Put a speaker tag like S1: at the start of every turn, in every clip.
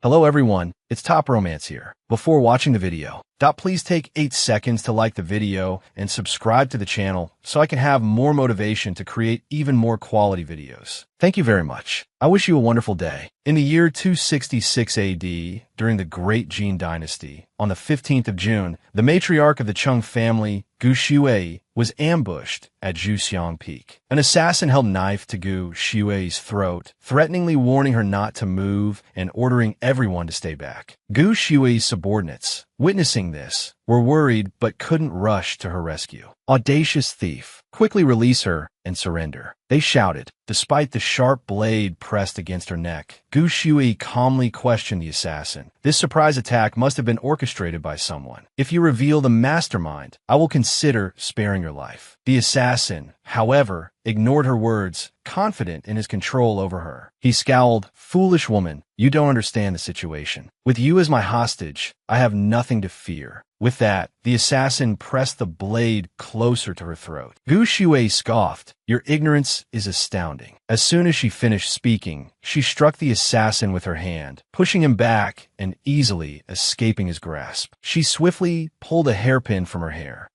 S1: Hello everyone, it's Top Romance here. Before watching the video, please take 8 seconds to like the video and subscribe to the channel so I can have more motivation to create even more quality videos. Thank you very much. I wish you a wonderful day. In the year 266 AD, during the Great Jin Dynasty, on the 15th of June, the matriarch of the Chung family, Gu Shuai, was ambushed at Zhuxiang Peak. An assassin held a knife to Gu Shuai's throat, threateningly warning her not to move and ordering everyone to stay back. Gu Shuai's subordinates, witnessing this, were worried but couldn't rush to her rescue. Audacious thief, quickly release her and surrender, they shouted. Despite the sharp blade pressed against her neck, Gu Shui calmly questioned the assassin. This surprise attack must have been orchestrated by someone. If you reveal the mastermind, I will consider sparing your life. The assassin, however, ignored her words, confident in his control over her. He scowled, "Foolish woman, you don't understand the situation. With you as my hostage, I have nothing to fear." With that, the assassin pressed the blade closer to her throat. Gu Shuai scoffed, "Your ignorance is astounding." As soon as she finished speaking, she struck the assassin with her hand, pushing him back and easily escaping his grasp. She swiftly pulled a hairpin from her hair,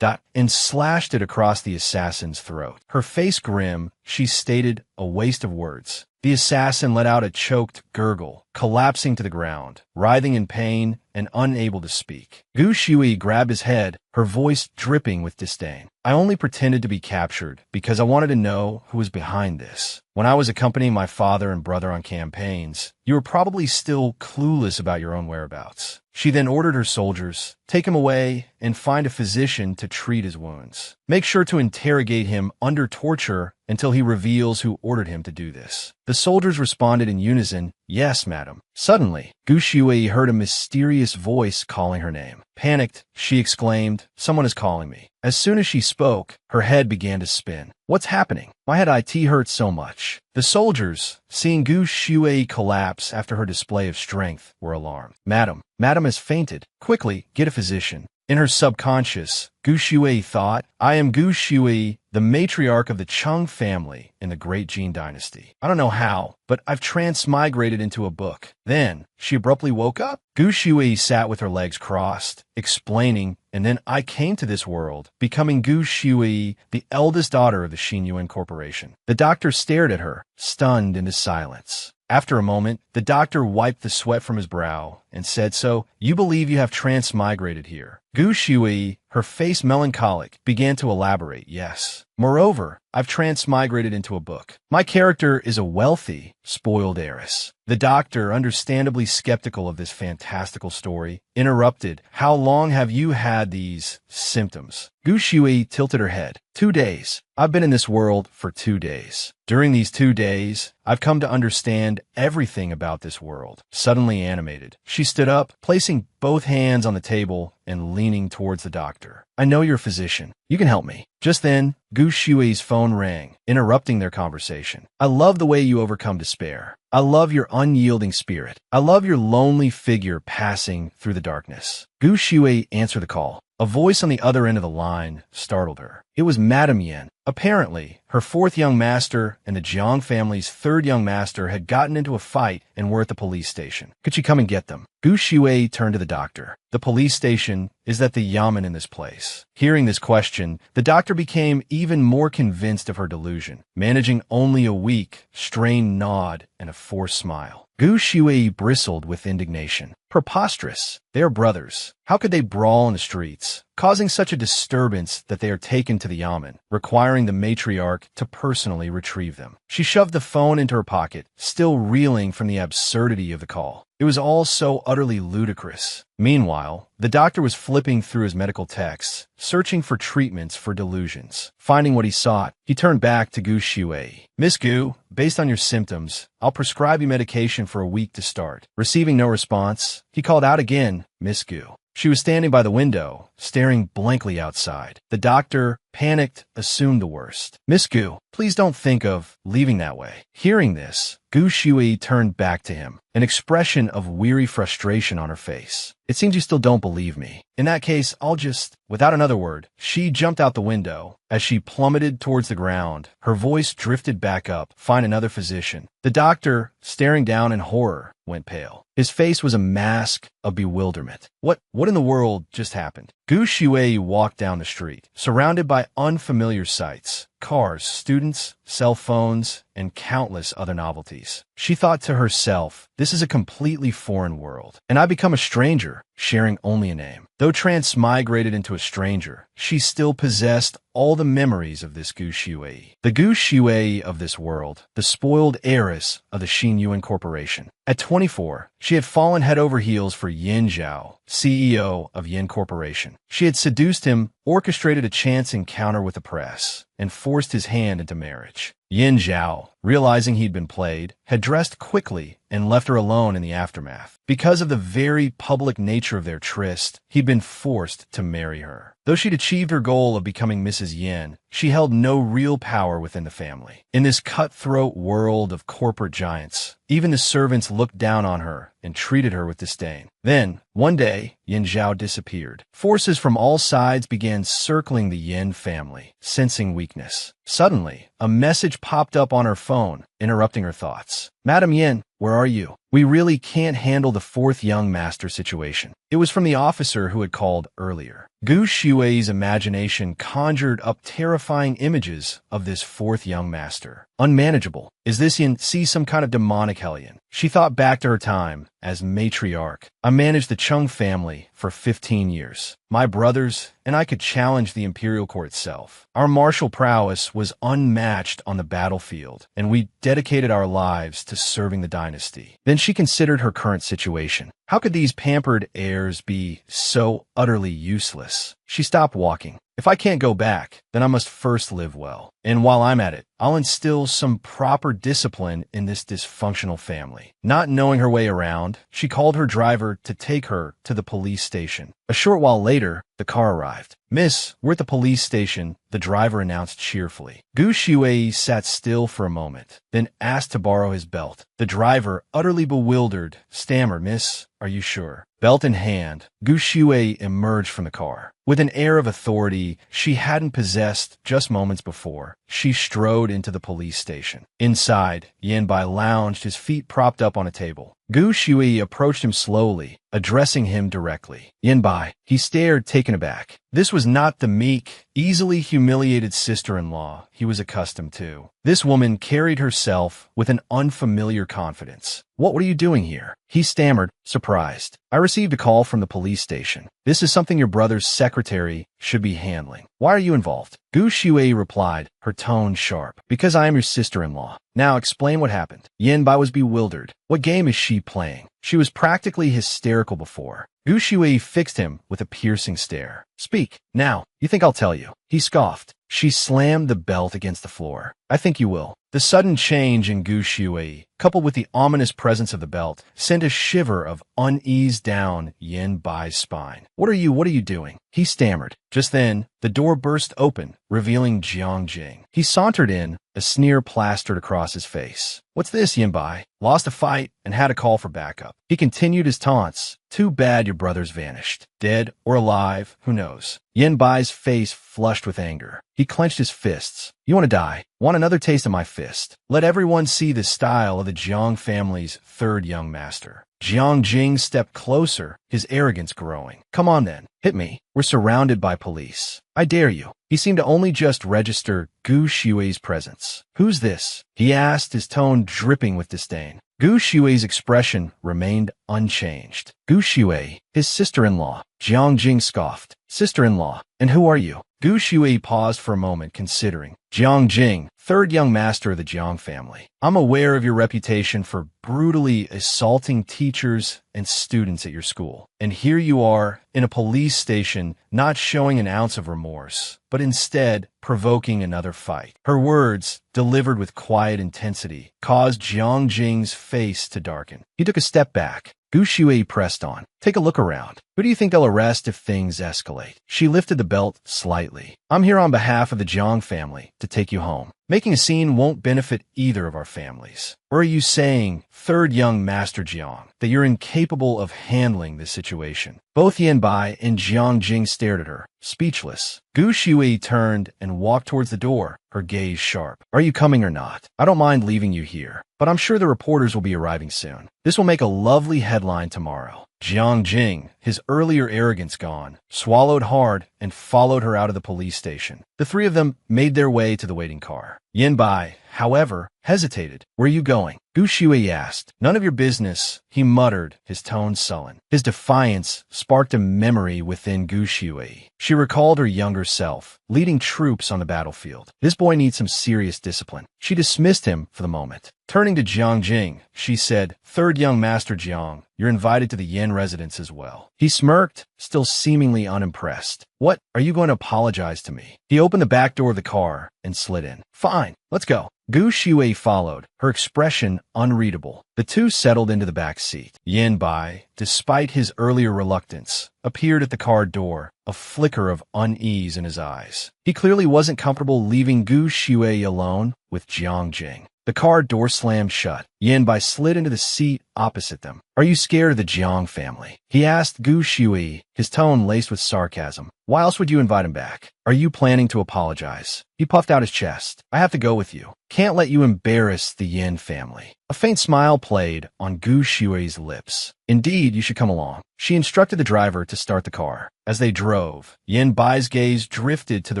S1: and slashed it across the assassin's throat. Her face grim, she stated, "A waste of words." The assassin let out a choked gurgle, collapsing to the ground, writhing in pain and unable to speak. Gu Shui grabbed his head, her voice dripping with disdain. "I only pretended to be captured because I wanted to know who was behind this. When I was accompanying my father and brother on campaigns, you were probably still clueless about your own whereabouts." She then ordered her soldiers, "Take him away and find a physician to treat his wounds. Make sure to interrogate him under torture until he reveals who ordered him to do this." The soldiers responded in unison, "Yes, madam." Suddenly, Gu Shui heard a mysterious voice calling her name. Panicked, she exclaimed, "Someone is calling me." As soon as she spoke, her head began to spin. "What's happening? My head IT hurts so much." The soldiers, seeing Gu Shui collapse after her display of strength, were alarmed. Madam has fainted. Quickly, get a physician." In her subconscious, Gu Shui thought, "I am Gu Shui, the matriarch of the Chung family in the Great Jin Dynasty. I don't know how, but I've transmigrated into a book." Then, she abruptly woke up. Gu Shui sat with her legs crossed, explaining, "And then I came to this world, becoming Gu Shui, the eldest daughter of the Xinyuan Corporation." The doctor stared at her, stunned into silence. After a moment, the doctor wiped the sweat from his brow and said, "So, you believe you have transmigrated here?" Gu Shui, her face melancholic, began to elaborate, "Yes. Moreover, I've transmigrated into a book. My character is a wealthy, spoiled heiress." The doctor, understandably skeptical of this fantastical story, interrupted, "How long have you had these symptoms?" Gu Shui tilted her head. 2 days. I've been in this world for 2 days. During these 2 days, I've come to understand everything about this world." Suddenly animated, she stood up, placing both hands on the table and leaning towards the doctor. "I know you're a physician. You can help me." Just then, Gu Shui's phone rang, interrupting their conversation. "I love the way you overcome despair. I love your unyielding spirit. I love your lonely figure passing through the darkness." Gu Shui answered the call. A voice on the other end of the line startled her. It was Madame Yan. Apparently, her 4th young master and the Jiang family's 3rd young master had gotten into a fight and were at the police station. Could she come and get them? Gu Shui turned to the doctor. "The police station is that the yamen in this place?" Hearing this question, the doctor became even more convinced of her delusion, managing only a weak, strained nod and a forced smile. Gu Shui bristled with indignation. Preposterous. They are brothers. How could they brawl in the streets, causing such a disturbance that they are taken to the yamen, requiring the matriarch to personally retrieve them? She shoved the phone into her pocket, still reeling from the absurdity of the call. It was all so utterly ludicrous. Meanwhile, the doctor was flipping through his medical texts, searching for treatments for delusions. Finding what he sought, he turned back to Gu Shui. "Miss Gu, based on your symptoms, I'll prescribe you medication for a week to start." Receiving no response, he called out again, "Miss Gu." She was standing by the window, staring blankly outside. The doctor, panicked, assumed the worst. "Miss Gu, Please don't think of leaving that way. Hearing this, Gu Shui turned back to him, an expression of weary frustration on her face. It seems you still don't believe me. In that case, I'll just... Without another word, she jumped out the window. As she plummeted towards the ground, her voice drifted back up. Find another physician. The doctor, staring down in horror, went pale. His face was a mask of bewilderment. What in the world just happened? Gu Shui walked down the street, surrounded by unfamiliar sights. Cars, students, cell phones, and countless other novelties. She thought to herself, this is a completely foreign world, and I become a stranger, sharing only a name. Though transmigrated into a stranger, she still possessed all the memories of this Gu Shui. The Gu Shui of this world, the spoiled heiress of the Xin Yuan Corporation. At 24, she had fallen head over heels for Yin Zhao, CEO of Yin Corporation. She had seduced him, orchestrated a chance encounter with the press, and forced his hand into marriage. Yin Zhao, realizing he'd been played, had dressed quickly and left her alone in the aftermath. Because of the very public nature of their tryst, he'd been forced to marry her. Though she'd achieved her goal of becoming Mrs. Yin, she held no real power within the family. In this cutthroat world of corporate giants, even the servants looked down on her and treated her with disdain. Then, one day, Yin Zhao disappeared. Forces from all sides began circling the Yin family, sensing weakness. Suddenly, a message popped up on her phone, interrupting her thoughts. Madam Yin, where are you? We really can't handle the fourth young master situation. It was from the officer who had called earlier. Gu Shui's imagination conjured up terrifying images of this fourth young master. Unmanageable. Is this Yin see some kind of demonic hellion? She thought back to her time as matriarch. I managed the Chung family for 15 years. My brothers and I could challenge the imperial court itself. Our martial prowess was unmatched on the battlefield, and we dedicated our lives to serving the dynasty. Then she considered her current situation. How could these pampered heirs be so utterly useless? She stopped walking. If I can't go back, then I must first live well. And while I'm at it, I'll instill some proper discipline in this dysfunctional family. Not knowing her way around, she called her driver to take her to the police station. A short while later, the car arrived. Miss, we're at the police station, the driver announced cheerfully. Gu Shui sat still for a moment, then asked to borrow his belt. The driver, utterly bewildered, stammered, Miss, are you sure? Belt in hand, Gu Shui emerged from the car. With an air of authority she hadn't possessed just moments before, she strode into the police station. Inside, Yanbai lounged, his feet propped up on a table. Gu Shui approached him slowly, addressing him directly. Yanbai, he stared, taken aback. This was not the meek, easily humiliated sister-in-law he was accustomed to. This woman carried herself with an unfamiliar confidence. What are you doing here? He stammered, surprised. I received a call from the police station. This is something your brother's secretary should be handling. Why are you involved? Gu Shui replied, her tone sharp. Because I am your sister-in-law. Now explain what happened. Yanbai was bewildered. What game is she playing? She was practically hysterical before. Gu Shui fixed him with a piercing stare. Speak, now. You think I'll tell you? He scoffed. She slammed the belt against the floor. I think you will. The sudden change in Gu Shui, coupled with the ominous presence of the belt, sent a shiver of unease down Yanbai's spine. What are you doing? He stammered. Just then, the door burst open, revealing Jiang Jing. He sauntered in, a sneer plastered across his face. What's this, Yanbai? Lost a fight and had a call for backup. He continued his taunts. Too bad your brother's vanished. Dead or alive, who knows? Yanbai's face flushed with anger. He clenched his fists. You want to die? Want another taste of my fist? Let everyone see the style of the Jiang family's third young master. Jiang Jing stepped closer, his arrogance growing. Come on then, hit me. We're surrounded by police. I dare you. He seemed to only just register Gu Shui's presence. Who's this? He asked, his tone dripping with disdain. Gu Shui's expression remained unchanged. Gu Shui, his sister-in-law. Jiang Jing scoffed. Sister-in-law, and who are you? Gu Shui paused for a moment, considering. Jiang Jing, third young master of the Jiang family. I'm aware of your reputation for brutally assaulting teachers and students at your school. And here you are, in a police station, not showing an ounce of remorse, but instead provoking another fight. Her words, delivered with quiet intensity, caused Jiang Jing's face to darken. He took a step back. Gu Shui pressed on. Take a look around. Who do you think they'll arrest if things escalate? She lifted the belt slightly. I'm here on behalf of the Jiang family to take you home. Making a scene won't benefit either of our families. Or are you saying, third young Master Jiang, that you're incapable of handling this situation? Both Yanbai and Jiang Jing stared at her, speechless. Gu Shui turned and walked towards the door, her gaze sharp. Are you coming or not? I don't mind leaving you here, but I'm sure the reporters will be arriving soon. This will make a lovely headline tomorrow. Jiang Jing, his earlier arrogance gone, swallowed hard and followed her out of the police station. The three of them made their way to the waiting car. Yanbai, however, hesitated. Where are you going? Gu Shui asked. None of your business, he muttered, his tone sullen. His defiance sparked a memory within Gu Shui. She recalled her younger self, leading troops on the battlefield. This boy needs some serious discipline. She dismissed him for the moment. Turning to Jiang Jing, she said, Third young Master Jiang, you're invited to the Yin residence as well. He smirked, still seemingly unimpressed. What? Are you going to apologize to me? He opened the back door of the car and slid in. Fine, let's go. Gu Shui followed, her expression unreadable. The two settled into the back seat. Yanbai, despite his earlier reluctance, appeared at the car door, a flicker of unease in his eyes. He clearly wasn't comfortable leaving Gu Shui alone with Jiang Jing. The car door slammed shut. Yanbai slid into the seat opposite them. Are you scared of the Jiang family? He asked Gu Shui, his tone laced with sarcasm. Why else would you invite him back? Are you planning to apologize? He puffed out his chest. I have to go with you. Can't let you embarrass the Yin family. A faint smile played on Gu Shui's lips. Indeed, you should come along. She instructed the driver to start the car. As they drove, Yanbai's gaze drifted to the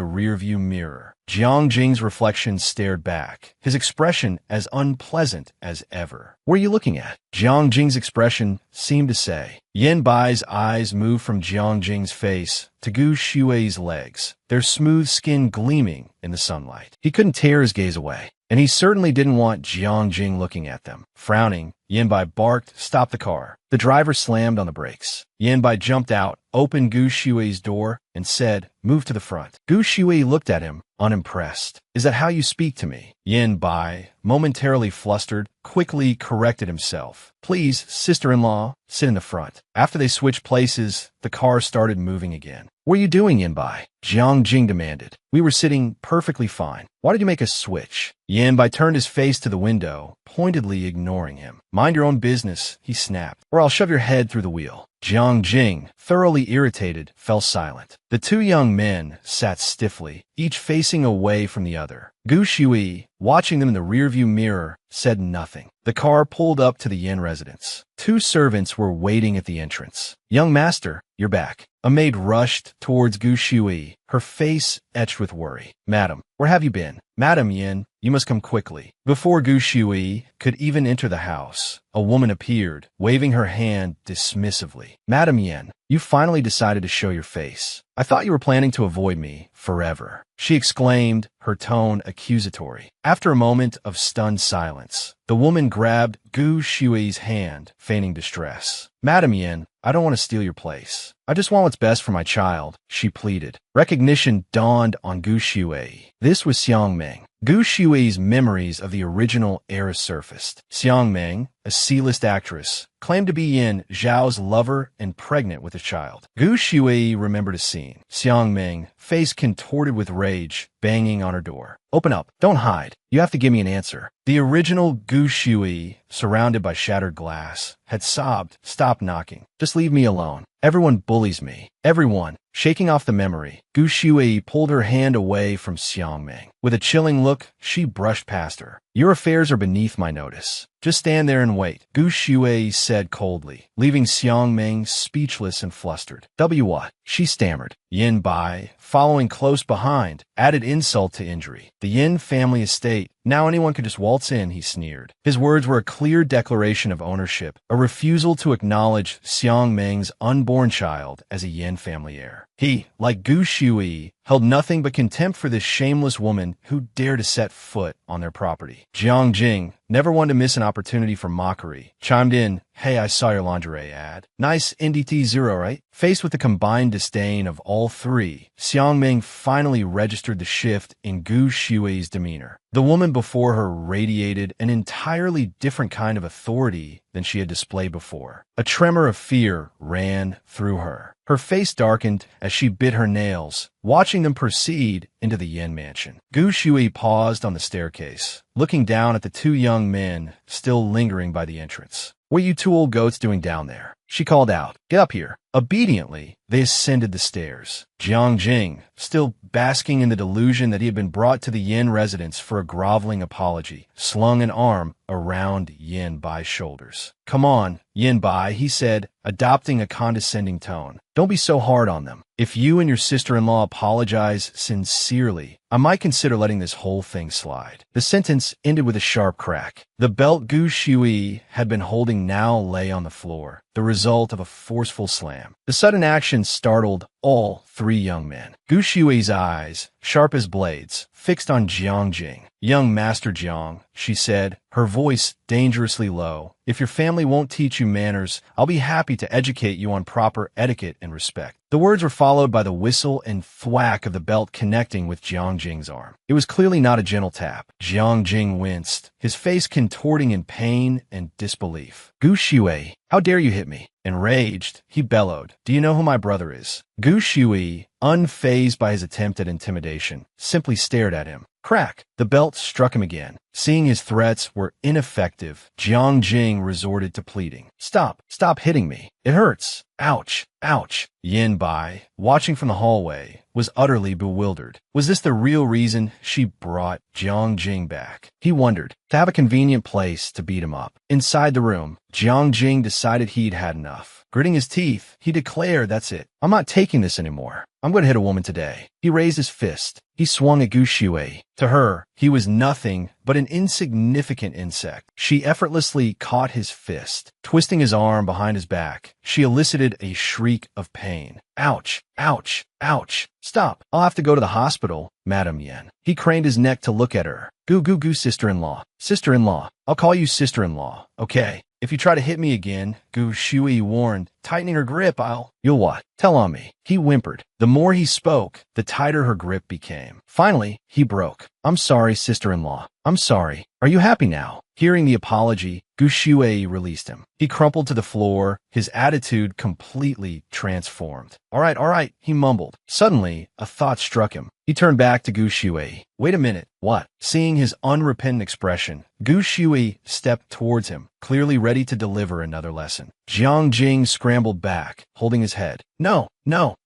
S1: rearview mirror. Jiang Jing's reflection stared back, his expression as unpleasant as ever. What are you looking at? Jiang Jing's expression seemed to say. Yanbai's eyes moved from Jiang Jing's face to Gu Shui's legs, their smooth skin gleaming in the sunlight. He couldn't tear his gaze away, and he certainly didn't want Jiang Jing looking at them. Frowning, Yanbai barked, "Stop the car." The driver slammed on the brakes. Yanbai jumped out, opened Gu Shui's door, and said, "Move to the front." Gu Shui looked at him, unimpressed. "Is that how you speak to me?" Yanbai, momentarily flustered, quickly corrected himself. "Please, sister-in-law, sit in the front." After they switched places, the car started moving again. "What are you doing, Yanbai?" Jiang Jing demanded. "We were sitting perfectly fine. Why did you make us switch?" Yanbai turned his face to the window, pointedly ignoring him. "Mind your own business," he snapped, "or I'll shove your head through the wheel." Jiang Jing, thoroughly irritated, fell silent. The two young men sat stiffly, each facing away from the other. Gu Shui, watching them in the rearview mirror, said nothing. The car pulled up to the Yin residence. Two servants were waiting at the entrance. "Young master, you're back." A maid rushed towards Gu Shui, her face etched with worry. "Madam, where have you been?" "Madam Yin, you must come quickly." Before Gu Shui could even enter the house, a woman appeared, waving her hand dismissively. "Madam Yin, you finally decided to show your face. I thought you were planning to avoid me forever," she exclaimed, her tone accusatory. After a moment of stunned silence, the woman grabbed Gu Shui's hand, feigning distress. "Madam Yin, I don't want to steal your place. I just want what's best for my child," she pleaded. Recognition dawned on Gu Shui. This was Xiang Meng. Gu Shui's memories of the original era surfaced. Xiang Meng, a C-list actress, claimed to be Yin Zhao's lover and pregnant with a child. Gu Shui remembered a scene. Xiang Meng, face contorted with rage, banging on her door. "Open up. Don't hide. You have to give me an answer." The original Gu Shui, surrounded by shattered glass, had sobbed, "Stop knocking. Just leave me alone. Everyone bullies me. Everyone." Shaking off the memory, Gu Shui pulled her hand away from Xiang Meng. With a chilling look, she brushed past her. "Your affairs are beneath my notice. Just stand there and wait," Gu Shui said coldly, leaving Xiang Meng speechless and flustered. What?" she stammered. Yin Bai, following close behind, added insult to injury. "The Yin family estate. Now anyone can just waltz in," he sneered. His words were a clear declaration of ownership, a refusal to acknowledge Xiang Meng's unborn child as a Yin family heir. He, like Gu Shui, held nothing but contempt for this shameless woman who dared to set foot on their property. Jiang Jing, never one to miss an opportunity for mockery, chimed in, "Hey, I saw your lingerie ad. Nice NDT 0, right?" Faced with the combined disdain of all three, Xiang Meng finally registered the shift in Gu Shui's demeanor. The woman before her radiated an entirely different kind of authority than she had displayed before. A tremor of fear ran through her. Her face darkened as she bit her nails, watching them proceed into the Yin mansion. Gu Shui paused on the staircase, looking down at the two young men still lingering by the entrance. "What are you two old goats doing down there?" She called out. "Get up here." Obediently, they ascended the stairs. Jiang Jing, still basking in the delusion that he had been brought to the Yin residence for a groveling apology, slung an arm around Yin Bai's shoulders. "Come on, Yin Bai," he said, adopting a condescending tone. "Don't be so hard on them. If you and your sister-in-law apologize sincerely, I might consider letting this whole thing slide." The sentence ended with a sharp crack. The belt Gu Shui had been holding now lay on the floor, the result of a forceful slam. The sudden action startled all three young men. Gu Shui's eyes, sharp as blades, fixed on Jiang Jing. "Young Master Jiang," she said, her voice dangerously low, "if your family won't teach you manners, I'll be happy to educate you on proper etiquette and respect." The words were followed by the whistle and thwack of the belt connecting with Jiang Jing's arm. It was clearly not a gentle tap. Jiang Jing winced, his face contorting in pain and disbelief. "Gu Shui, how dare you hit me?" Enraged, he bellowed, "Do you know who my brother is?" Gu Shui, unfazed by his attempt at intimidation, simply stared at him. Crack! The belt struck him again. Seeing his threats were ineffective, Jiang Jing resorted to pleading. "Stop! Stop hitting me! It hurts! Ouch! Ouch!" Yin Bai, watching from the hallway, was utterly bewildered. Was this the real reason she brought Jiang Jing back? He wondered, to have a convenient place to beat him up. Inside the room, Jiang Jing decided he'd had enough. Gritting his teeth, he declared, "That's it. I'm not taking this anymore. I'm going to hit a woman today." He raised his fist. He swung at Gu Shui. To her, he was nothing but an insignificant insect. She effortlessly caught his fist. Twisting his arm behind his back, she elicited a shriek of pain. "Ouch! Ouch! Ouch! Stop! I'll have to go to the hospital, Madam Yin." He craned his neck to look at her. Gu, sister-in-law. Sister-in-law. I'll call you sister-in-law, okay? If you try to hit me again," Gu Shui warned, tightening her grip, "You'll what? Tell on me." He whimpered. The more he spoke, the tighter her grip became. Finally, he broke. "I'm sorry, sister-in-law. I'm sorry. Are you happy now?" Hearing the apology, Gu Shui released him. He crumpled to the floor, his attitude completely transformed. All right, he mumbled. Suddenly, a thought struck him. He turned back to Gu Shui. "Wait a minute, what?" Seeing his unrepentant expression, Gu Shui stepped towards him, clearly ready to deliver another lesson. Jiang Jing scrambled back, holding his head. No,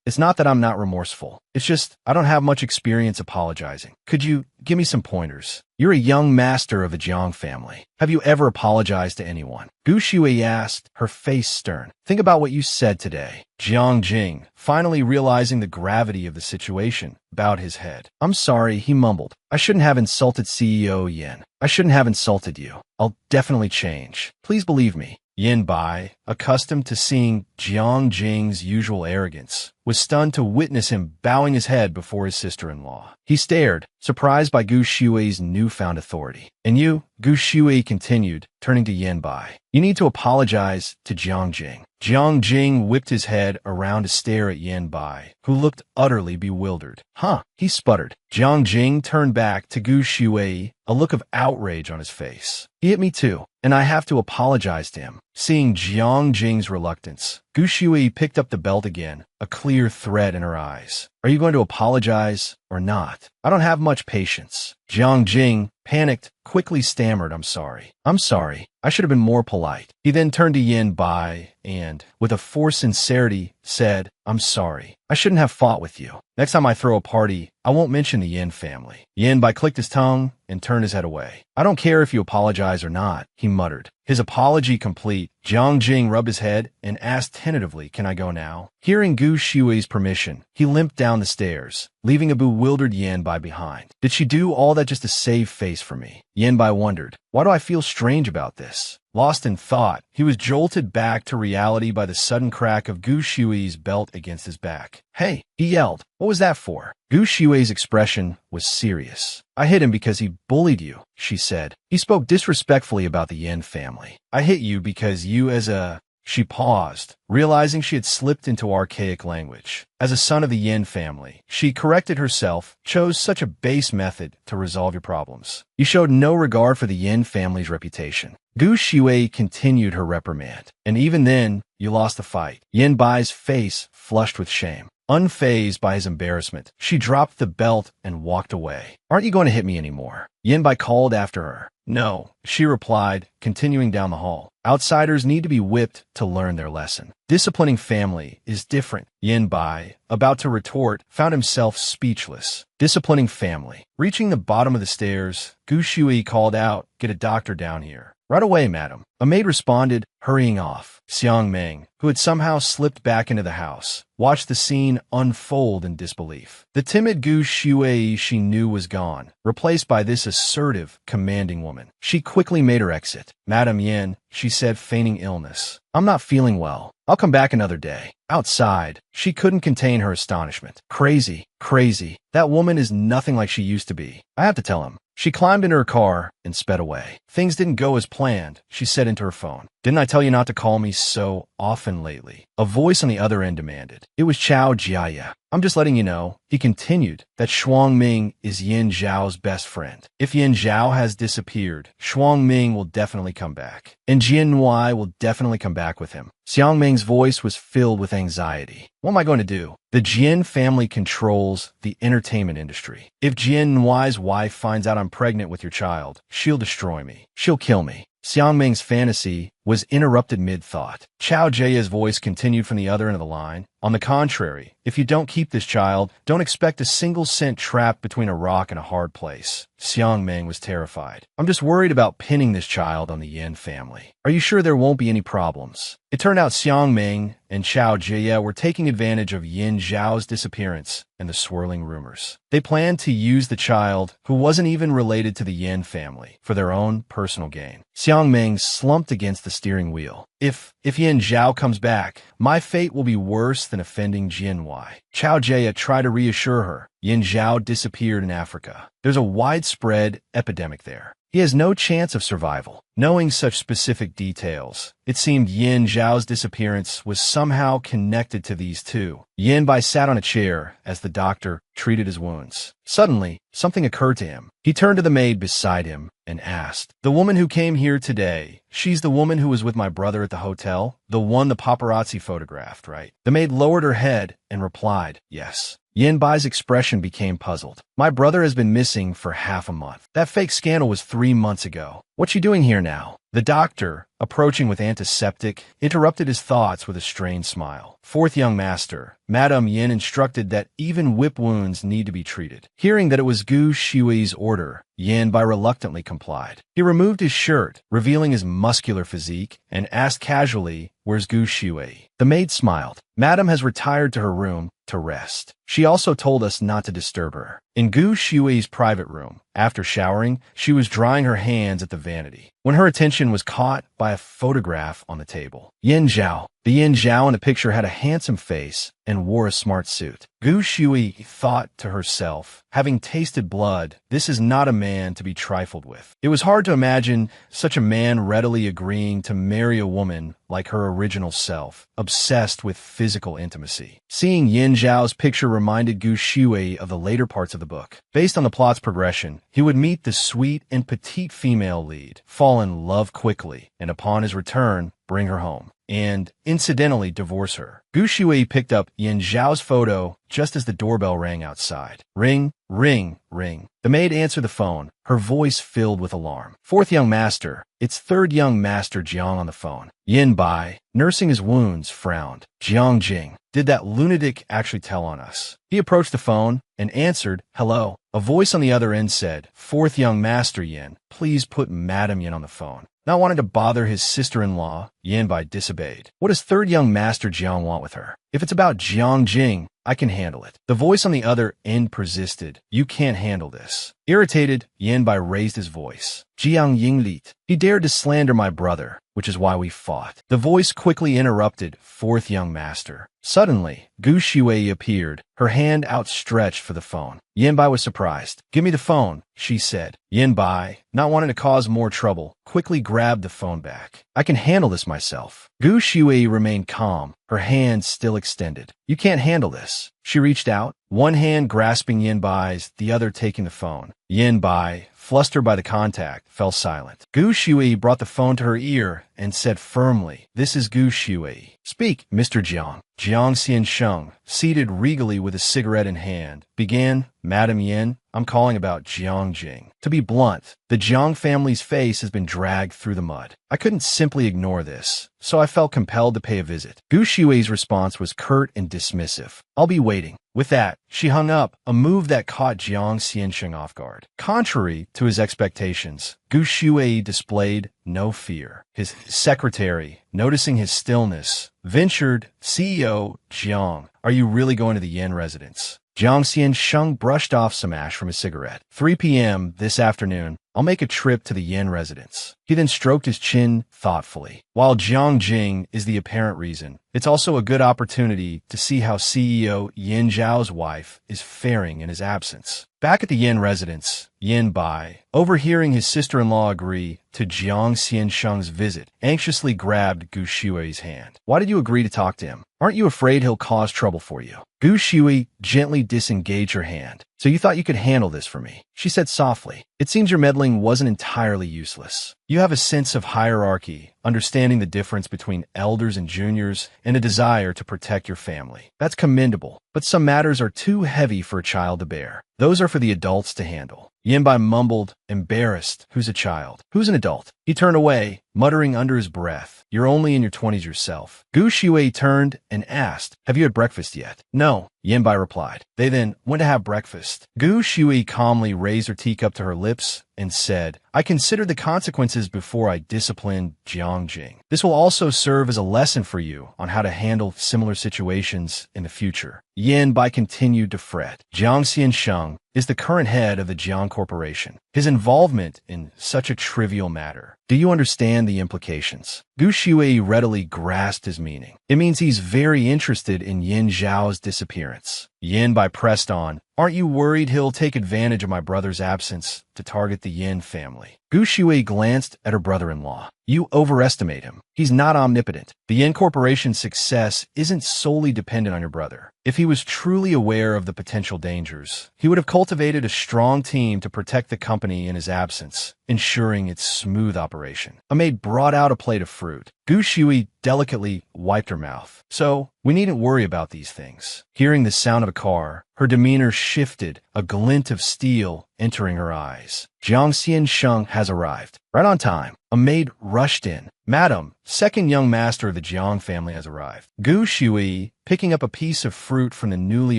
S1: it's not that I'm not remorseful. It's just, I don't have much experience apologizing. Could you give me some pointers? You're a young master of the Jiang family. Have you ever apologized to anyone?" Gu Shui asked, her face stern. "Think about what you said today." Jiang Jing, finally realizing the gravity of the situation, bowed his head. "I'm sorry," he mumbled. "I shouldn't have insulted CEO Yin. I shouldn't have insulted you. I'll definitely change. Please believe me." Yin Bai, accustomed to seeing Jiang Jing's usual arrogance, was stunned to witness him bowing his head before his sister-in-law. He stared, surprised by Gu Shui's newfound authority. "And you," Gu Shui continued, turning to Yin Bai, "you need to apologize to Jiang Jing." Jiang Jing whipped his head around to stare at Yin Bai, who looked utterly bewildered. "Huh," he sputtered. Jiang Jing turned back to Gu Shui, a look of outrage on his face. "He hit me too, and I have to apologize to him." Seeing Jiang Jing's reluctance, Gu Shui picked up the belt again, a clear thread in her eyes. "Are you going to apologize or not? I don't have much patience." Jiang Jing, panicked, quickly stammered, "I'm sorry. I'm sorry. I should have been more polite." He then turned to Yin Bai and, with a forced sincerity, said, "I'm sorry. I shouldn't have fought with you. Next time I throw a party, I won't mention the Yin family." Yin Bai clicked his tongue and turned his head away. "I don't care if you apologize or not," he muttered. His apology complete, Jiang Jing rubbed his head and asked tentatively, "Can I go now?" Hearing Gu Shui's permission, he limped down the stairs, leaving a bewildered Yin Bai behind. Did she do all that just to save face for me? Yin Bai wondered. Why do I feel strange about this? Lost in thought, he was jolted back to reality by the sudden crack of Gu Shui's belt against his back. "Hey!" he yelled. "What was that for?" Gu Shui's expression was serious. "I hit him because he bullied you," she said. "He spoke disrespectfully about the Yin family. I hit you because you as a She paused, realizing she had slipped into archaic language. As a son of the Yin family, she corrected herself, chose such a base method to resolve your problems. You showed no regard for the Yin family's reputation. Gu Shuai continued her reprimand, and even then, you lost the fight. Yin Bai's face flushed with shame. Unfazed by his embarrassment, she dropped the belt and walked away. Aren't you going to hit me anymore? Yin Bai called after her. No, she replied, continuing down the hall. Outsiders need to be whipped to learn their lesson. Disciplining family is different. Yin Bai, about to retort, found himself speechless. Disciplining family. Reaching the bottom of the stairs, Gu Shui called out, "Get a doctor down here." "Right away, madam." A maid responded, hurrying off. Xiang Meng, who had somehow slipped back into the house, watched the scene unfold in disbelief. The timid Gu Shui she knew was gone, replaced by this assertive, commanding woman. She quickly made her exit. "Madam Yin," she said, feigning illness. "I'm not feeling well. I'll come back another day." Outside, she couldn't contain her astonishment. Crazy, crazy. That woman is nothing like she used to be. I have to tell him. She climbed into her car and sped away. "Things didn't go as planned," she said into her phone. "Didn't I tell you not to call me so often lately?" A voice on the other end demanded. It was Chao Jiaya. "I'm just letting you know," he continued, "that Shuang Ming is Yin Zhao's best friend. If Yin Zhao has disappeared, Shuang Ming will definitely come back. And Jian Wai will definitely come back with him." Xiang Ming's voice was filled with anxiety. "What am I going to do? The Jian family controls the entertainment industry. If Jian Wai's wife finds out I'm pregnant with your child, she'll destroy me. She'll kill me." Xiang Ming's fantasy was interrupted mid-thought. Chao Jia's voice continued from the other end of the line. "On the contrary, if you don't keep this child, don't expect a single cent trapped between a rock and a hard place." Xiang Ming was terrified. "I'm just worried about pinning this child on the Yin family. Are you sure there won't be any problems?" It turned out Xiang Ming and Chao Jia were taking advantage of Yin Zhao's disappearance and the swirling rumors. They planned to use the child, who wasn't even related to the Yin family, for their own personal gain. Xiang Ming slumped against the steering wheel. If Yin Zhao comes back, my fate will be worse than offending Jian Wai." Chao Jia tried to reassure her. Yin Zhao disappeared in Africa. There's a widespread epidemic there. He has no chance of survival. Knowing such specific details, it seemed Yin Zhao's disappearance was somehow connected to these two. Yin Bai sat on a chair as the doctor treated his wounds. Suddenly, something occurred to him. He turned to the maid beside him and asked, "The woman who came here today, she's the woman who was with my brother at the hotel? The one the paparazzi photographed, right?" The maid lowered her head and replied, "Yes." Yin Bai's expression became puzzled. "My brother has been missing for half a month. That fake scandal was 3 months ago. What's she doing here now?" The doctor, approaching with antiseptic, interrupted his thoughts with a strained smile. "Fourth young master, Madame Yin instructed that even whip wounds need to be treated." Hearing that it was Gu Shui's order, Yin Bai reluctantly complied. He removed his shirt, revealing his muscular physique, and asked casually, "Where's Gu Shui?" The maid smiled. "Madame has retired to her room to rest. She also told us not to disturb her." In Gu Shui's private room, after showering, she was drying her hands at the vanity, when her attention was caught by a photograph on the table. Yin Zhao. The Yin Zhao in the picture had a handsome face and wore a smart suit. Gu Shui thought to herself, having tasted blood, this is not a man to be trifled with. It was hard to imagine such a man readily agreeing to marry a woman like her original self, obsessed with physical intimacy. Seeing Yin Zhao's picture reminded Gu Shui of the later parts of the book. Based on the plot's progression, he would meet the sweet and petite female lead, fall in love quickly, and upon his return, bring her home, and, incidentally, divorce her. Gu Shui picked up Yin Zhao's photo just as the doorbell rang outside. Ring, ring, ring. The maid answered the phone, her voice filled with alarm. "Fourth young master." It's third young master Jiang on the phone. Yin Bai, nursing his wounds, frowned. "Jiang Jing, did that lunatic actually tell on us?" He approached the phone and answered, "Hello." A voice on the other end said, "Fourth young master Yin, please put Madam Yin on the phone." Not wanting to bother his sister-in-law, Yin Bai disobeyed. What does third young master Jiang want with her? If it's about Jiang Jing, I can handle it. The voice on the other end persisted. "You can't handle this." Irritated, Yin Bai raised his voice. "Jiang Yinglit, he dared to slander my brother, which is why we fought." The voice quickly interrupted, "Fourth young master." Suddenly, Gu Shui appeared, her hand outstretched for the phone. Yin Bai was surprised. "Give me the phone," she said. Yin Bai, not wanting to cause more trouble, quickly grabbed the phone back. I can handle this myself. Gu Shui remained calm, her hands still extended. You can't handle this. She reached out, one hand grasping Yin Bai's, the other taking the phone. Yin Bai, flustered by the contact, fell silent. Gu Shui brought the phone to her ear and said firmly, "This is Gu Shui. Speak, Mr. Jiang." Jiang Xiansheng, seated regally with a cigarette in hand, began, "Madam Yin, I'm calling about Jiang Jing. To be blunt, the Jiang family's face has been dragged through the mud. I couldn't simply ignore this, so I felt compelled to pay a visit." Gu Shui's response was curt and dismissive. "I'll be waiting." With that, she hung up, a move that caught Jiang Xiansheng off guard. Contrary to his expectations, Gu Shui displayed no fear. His secretary, noticing his stillness, ventured, "CEO, Jiang, are you really going to the Yin residence?" Jiang Xiansheng brushed off some ash from his cigarette. 3 p.m. this afternoon, I'll make a trip to the Yin residence. He then stroked his chin thoughtfully. While Jiang Jing is the apparent reason, it's also a good opportunity to see how CEO Yin Zhao's wife is faring in his absence. Back at the Yin residence, Yin Bai, overhearing his sister-in-law agree to Jiang Xiansheng's visit, anxiously grabbed Gu Shui's hand. "Why did you agree to talk to him? Aren't you afraid he'll cause trouble for you?" Gu Shui gently disengaged her hand. "So you thought you could handle this for me?" she said softly. "It seems your meddling wasn't entirely useless. You have a sense of hierarchy, understanding the difference between elders and juniors, and a desire to protect your family. That's commendable, but some matters are too heavy for a child to bear. Those are for the adults to handle." Yinbai mumbled, embarrassed. "Who's a child? Who's an adult?" He turned away, muttering under his breath, "You're only in your 20s yourself." Gu Shui turned and asked, "Have you had breakfast yet?" "No," Yinbai replied. They then went to have breakfast. Gu Shui calmly raised her teacup to her lips and said, "I considered the consequences before I disciplined Jiang Jing. This will also serve as a lesson for you on how to handle similar situations in the future." Yin Bai continued to fret. Jiang Xiansheng is the current head of the Jiang Corporation. His involvement in such a trivial matter. Do you understand the implications? Gu Shui readily grasped his meaning. It means he's very interested in Yin Zhao's disappearance. Yin Bai pressed on, "Aren't you worried he'll take advantage of my brother's absence to target the Yin family?" Gu Shui glanced at her brother-in-law. "You overestimate him. He's not omnipotent. The Yin Corporation's success isn't solely dependent on your brother. If he was truly aware of the potential dangers, he would have cultivated a strong team to protect the company in his absence, ensuring its smooth operation." A maid brought out a plate of fruit. Gu Shui delicately wiped her mouth. "So, we needn't worry about these things." Hearing the sound of a car, her demeanor shifted, a glint of steel entering her eyes. Jiang Xiansheng has arrived. Right on time. A maid rushed in. "Madam, second young master of the Jiang family has arrived." Gu Shui, picking up a piece of fruit from the newly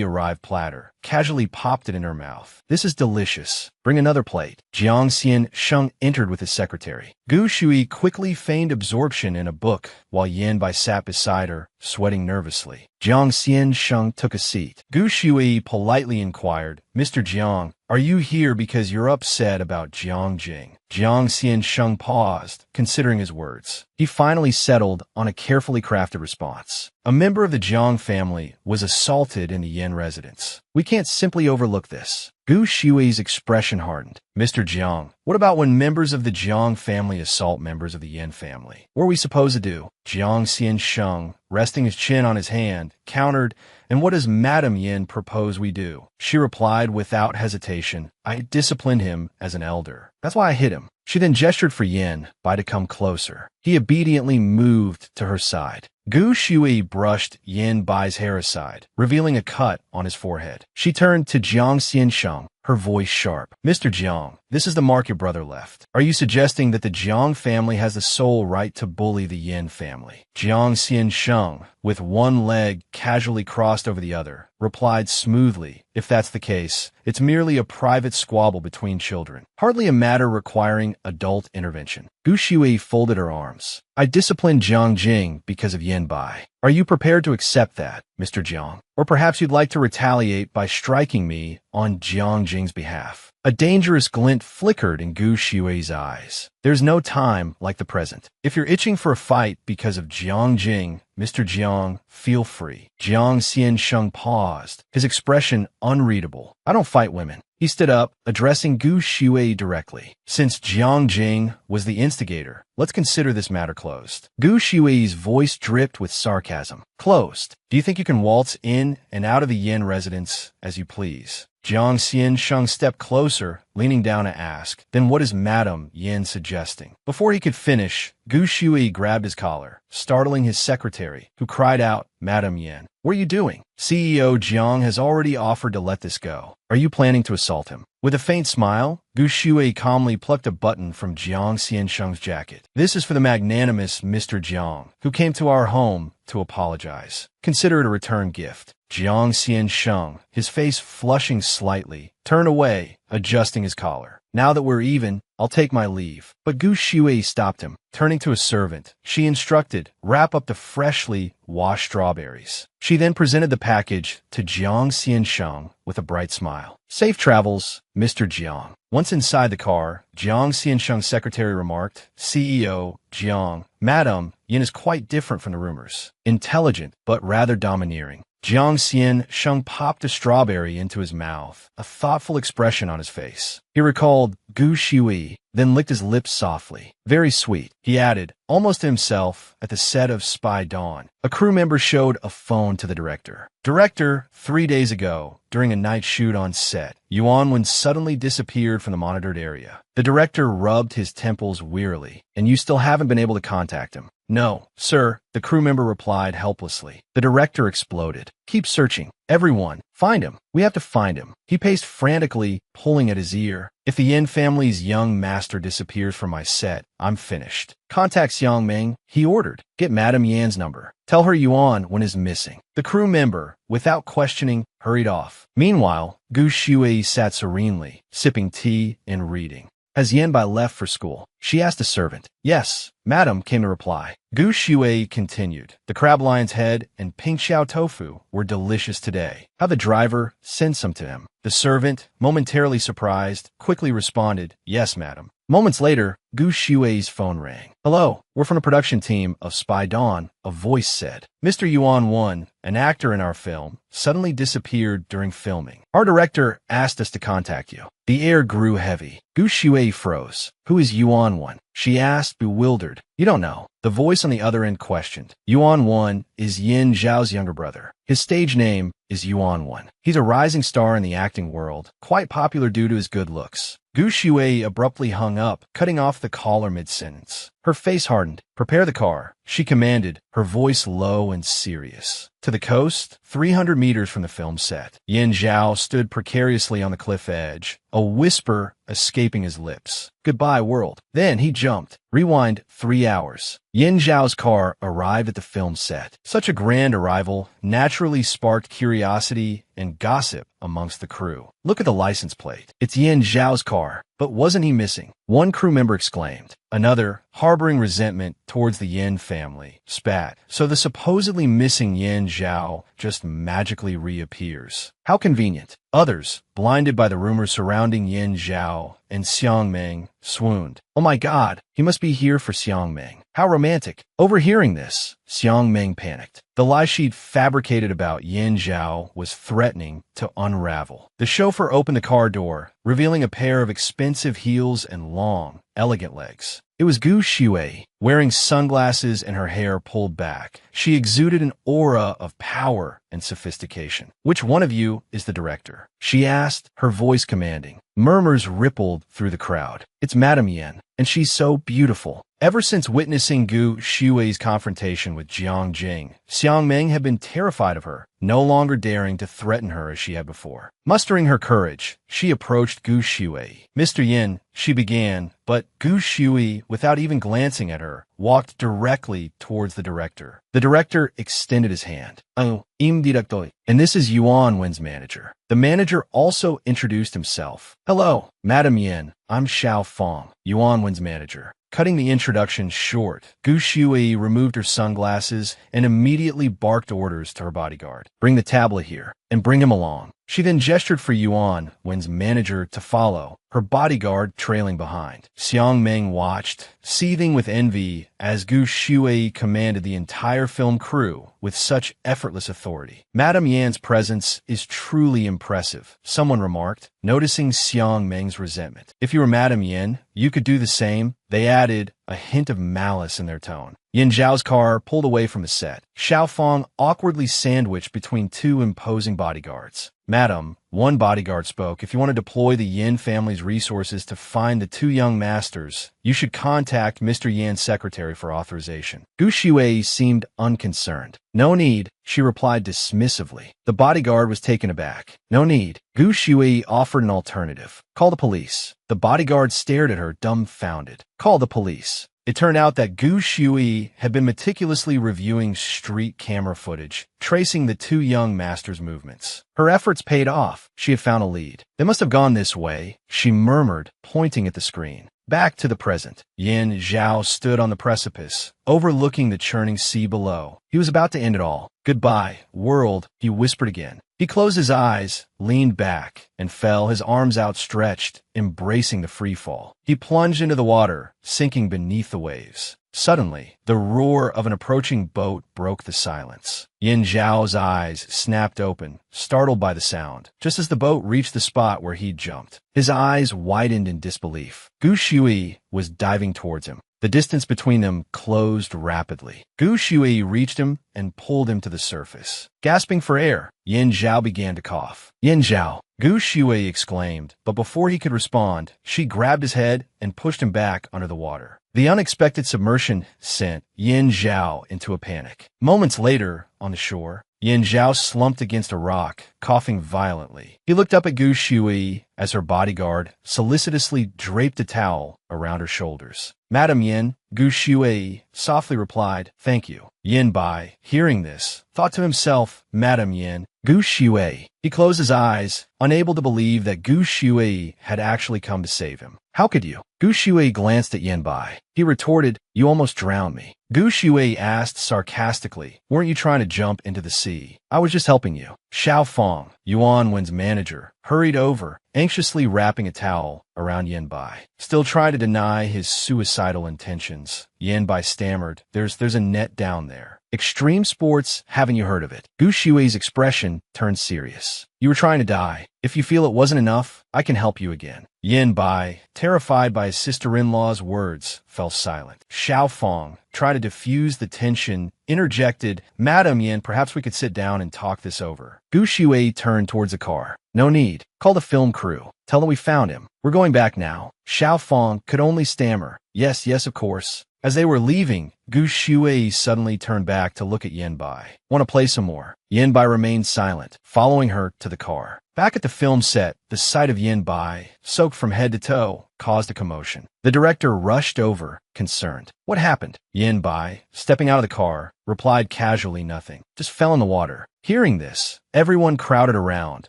S1: arrived platter, casually popped it in her mouth. "This is delicious. Bring another plate." Jiang Xiansheng entered with his secretary. Gu Shui quickly feigned absorption in a book while Yin Bai sat beside her, sweating nervously. Jiang Xiansheng took a seat. Gu Shui politely inquired, "Mr. Jiang, are you here because you're upset about Jiang Jing?" Jiang Xiansheng paused, considering his words. He finally settled on a carefully crafted response. "A member of the Jiang family was assaulted in the Yin residence. We can't simply overlook this." Gu Shui's expression hardened. "Mr. Jiang, what about when members of the Jiang family assault members of the Yin family? What are we supposed to do?" Jiang Xiansheng, resting his chin on his hand, countered, "And what does Madam Yin propose we do?" She replied without hesitation, "I disciplined him as an elder. That's why I hit him." She then gestured for Yin Bai to come closer. He obediently moved to her side. Gu Shui brushed Yin Bai's hair aside, revealing a cut on his forehead. She turned to Jiang Xiansheng, her voice sharp. "Mr. Jiang, this is the mark your brother left. Are you suggesting that the Jiang family has the sole right to bully the Yin family?" Jiang Xiansheng, with one leg casually crossed over the other, replied smoothly, "If that's the case, it's merely a private squabble between children, hardly a matter requiring adult intervention." Gu Shui folded her arms. "I disciplined Jiang Jing because of Yin Bai. Are you prepared to accept that, Mr. Jiang? Or perhaps you'd like to retaliate by striking me on Jiang Jing's behalf?" A dangerous glint flickered in Gu Shui's eyes. There's no time like the present. If you're itching for a fight because of Jiang Jing, Mr. Jiang, feel free. Jiang Xiansheng paused, his expression unreadable. I don't fight women. He stood up, addressing Gu Shui directly. Since Jiang Jing was the instigator, let's consider this matter closed. Gu Shui's voice dripped with sarcasm. Closed. Do you think you can waltz in and out of the Yin residence as you please? Jiang Xiansheng stepped closer, leaning down to ask, then what is Madame Yin suggesting? Before he could finish, Gu Shui grabbed his collar, startling his secretary, who cried out, Madame Yin, what are you doing? CEO Jiang has already offered to let this go. Are you planning to assault him? With a faint smile, Gu Shui calmly plucked a button from Jiang Xiansheng's jacket. This is for the magnanimous Mr. Jiang, who came to our home to apologize. Consider it a return gift. Jiang Xiansheng, his face flushing slightly, turned away, adjusting his collar. Now that we're even, I'll take my leave. But Gu Shui stopped him. Turning to a servant, she instructed, wrap up the freshly washed strawberries. She then presented the package to Jiang Xiansheng with a bright smile. Safe travels, Mr. Jiang. Once inside the car, Jiang Xiansheng's secretary remarked, CEO Jiang, Madame Yin is quite different from the rumors. Intelligent, but rather domineering. Jiang Xiansheng popped a strawberry into his mouth, a thoughtful expression on his face. He recalled Gu Shui, then licked his lips softly. Very sweet, he added, almost to himself, at the set of Spy Dawn. A crew member showed a phone to the director. Director, 3 days ago, during a night shoot on set, Yuan suddenly disappeared from the monitored area. The director rubbed his temples wearily. And you still haven't been able to contact him? No, sir, the crew member replied helplessly. The director exploded. Keep searching. Everyone, find him. We have to find him. He paced frantically, pulling at his ear. If the Yin family's young master disappears from my set, I'm finished. Contact Xiang Meng, he ordered. Get Madame Yan's number. Tell her Yuan is missing. The crew member, without questioning, hurried off. Meanwhile, Gu Shui sat serenely, sipping tea and reading. Has Yanbai left for school? She asked a servant. Yes, madam, came the reply. Gu Shui continued. The crab lion's head and pink xiao tofu were delicious today. How the driver sent some to him. The servant, momentarily surprised, quickly responded, yes, madam. Moments later, Gu Shui's phone rang. Hello, we're from the production team of Spy Dawn, a voice said. Mr. Yuan, an actor in our film, suddenly disappeared during filming. Our director asked us to contact you. The air grew heavy. Gu Shui froze. Who is Yuan? She asked, bewildered. You don't know. The voice on the other end questioned. Yuan is Yin Zhao's younger brother. His stage name is Yuan. He's a rising star in the acting world, quite popular due to his good looks. Gu Shui abruptly hung up, cutting off the caller mid-sentence. Her face hardened. Prepare the car, she commanded, her voice low and serious. To the coast, 300 meters from the film set, Yin Zhao stood precariously on the cliff edge, a whisper escaping his lips. Goodbye, world. Then he jumped. Rewind 3 hours. Yin Zhao's car arrived at the film set. Such a grand arrival naturally sparked curiosity and gossip amongst the crew. Look at the license plate. It's Yin Zhao's car. But wasn't he missing? One crew member exclaimed. Another, harboring resentment towards the Yin family, spat. So the supposedly missing Yin Zhao just magically reappears. How convenient. Others, blinded by the rumors surrounding Yin Zhao and Xiang Meng, swooned. Oh my God, he must be here for Xiang Meng. How romantic. Overhearing this, Xiang Meng panicked. The lie she'd fabricated about Yin Zhao was threatening to unravel. The chauffeur opened the car door, revealing a pair of expensive heels and long, elegant legs. It was Gu Shui, wearing sunglasses and her hair pulled back. She exuded an aura of power and sophistication. Which one of you is the director? She asked, her voice commanding. Murmurs rippled through the crowd. It's Madame Yin, and she's so beautiful. Ever since witnessing Gu Shui's confrontation with Jiang Jing, Xiang Meng had been terrified of her, no longer daring to threaten her as she had before. Mustering her courage, she approached Gu Shui. Mr. Yin, she began, but Gu Shui, without even glancing at her, walked directly towards the director. The director extended his hand. Oh, im director. And this is Yuan's manager. The manager also introduced himself. Hello, Madame Yin. I'm Xiao Fong, Yuan's manager. Cutting the introduction short, Gu Shui removed her sunglasses and immediately barked orders to her bodyguard. Bring the tablet here, and bring him along. She then gestured for Yuan Wen's manager to follow, her bodyguard trailing behind. Xiang Meng watched, seething with envy, as Gu Shuai commanded the entire film crew with such effortless authority. Madame Yan's presence is truly impressive, someone remarked, noticing Xiang Meng's resentment. If you were Madame Yan, you could do the same, they added, a hint of malice in their tone. Yin Zhao's car pulled away from the set. Xiao Fong awkwardly sandwiched between two imposing bodyguards. Madam, one bodyguard spoke, if you want to deploy the Yin family's resources to find the two young masters, you should contact Mr. Yan's secretary for authorization. Gu Shuai seemed unconcerned. No need, she replied dismissively. The bodyguard was taken aback. No need. Gu Shuai offered an alternative. Call the police. The bodyguard stared at her, dumbfounded. Call the police. It turned out that Gu Shuai had been meticulously reviewing street camera footage, tracing the two young masters' movements. Her efforts paid off. She had found a lead. They must have gone this way, she murmured, pointing at the screen. Back to the present. Yin Zhao stood on the precipice, overlooking the churning sea below. He was about to end it all. Goodbye, world, he whispered again. He closed his eyes, leaned back, and fell, his arms outstretched, embracing the free fall. He plunged into the water, sinking beneath the waves. Suddenly, the roar of an approaching boat broke the silence. Yin Zhao's eyes snapped open, startled by the sound, just as the boat reached the spot where he'd jumped. His eyes widened in disbelief. Gu Shuai was diving towards him. The distance between them closed rapidly. Gu Shuai reached him and pulled him to the surface. Gasping for air, Yin Zhao began to cough. Yin Zhao, Gu Shuai exclaimed, but before he could respond, she grabbed his head and pushed him back under the water. The unexpected submersion sent Yin Zhao into a panic. Moments later, on the shore, Yin Zhao slumped against a rock, coughing violently. He looked up at Gu Shuai as her bodyguard solicitously draped a towel around her shoulders. Madam Yin, Gu Shuai softly replied, "Thank you." Yin Bai, hearing this, thought to himself, Madam Yin, Gu Shuai. He closed his eyes, unable to believe that Gu Shuai had actually come to save him. How could you? Gu Shuai glanced at Yin Bai. He retorted, "You almost drowned me." Gu Shuai asked sarcastically, "Weren't you trying to jump into the sea? I was just helping you." Xiao Fong, Yuan Wen's manager, hurried over, anxiously wrapping a towel around Yin Bai. Still trying to deny his suicidal intentions, Yin Bai stammered, There's a net down there. Extreme sports, haven't you heard of it?" Gu Shuai's expression turned serious. "You were trying to die. If you feel it wasn't enough, I can help you again." Yin Bai, terrified by his sister-in-law's words, fell silent. Xiao Fong, trying to diffuse the tension, interjected, "Madam Yin, perhaps we could sit down and talk this over." Gu Shuai turned towards the car. "No need. Call the film crew. Tell them we found him. We're going back now." Xiao Fong could only stammer, "Yes, of course." As they were leaving, Gu Shuai suddenly turned back to look at Yin Bai. "Want to play some more?" Yin Bai remained silent, following her to the car. Back at the film set, the sight of Yin Bai, soaked from head to toe, caused a commotion. The director rushed over, concerned. "What happened?" Yin Bai, stepping out of the car, replied casually, "Nothing. Just fell in the water." Hearing this, everyone crowded around,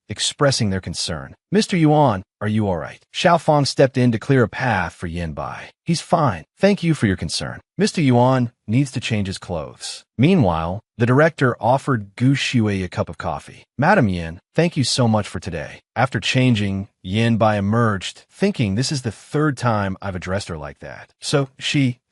S1: expressing their concern. "Mr. Yuan, are you all right?" Xiao Fong stepped in to clear a path for Yin Bai. "He's fine. Thank you for your concern. Mr. Yuan needs to change his clothes." Meanwhile, the director offered Gu Shuai a cup of coffee. "Madam Yin, thank you so much for today." After changing, Yin Bai emerged, thinking, "This is the third time I've addressed her like that."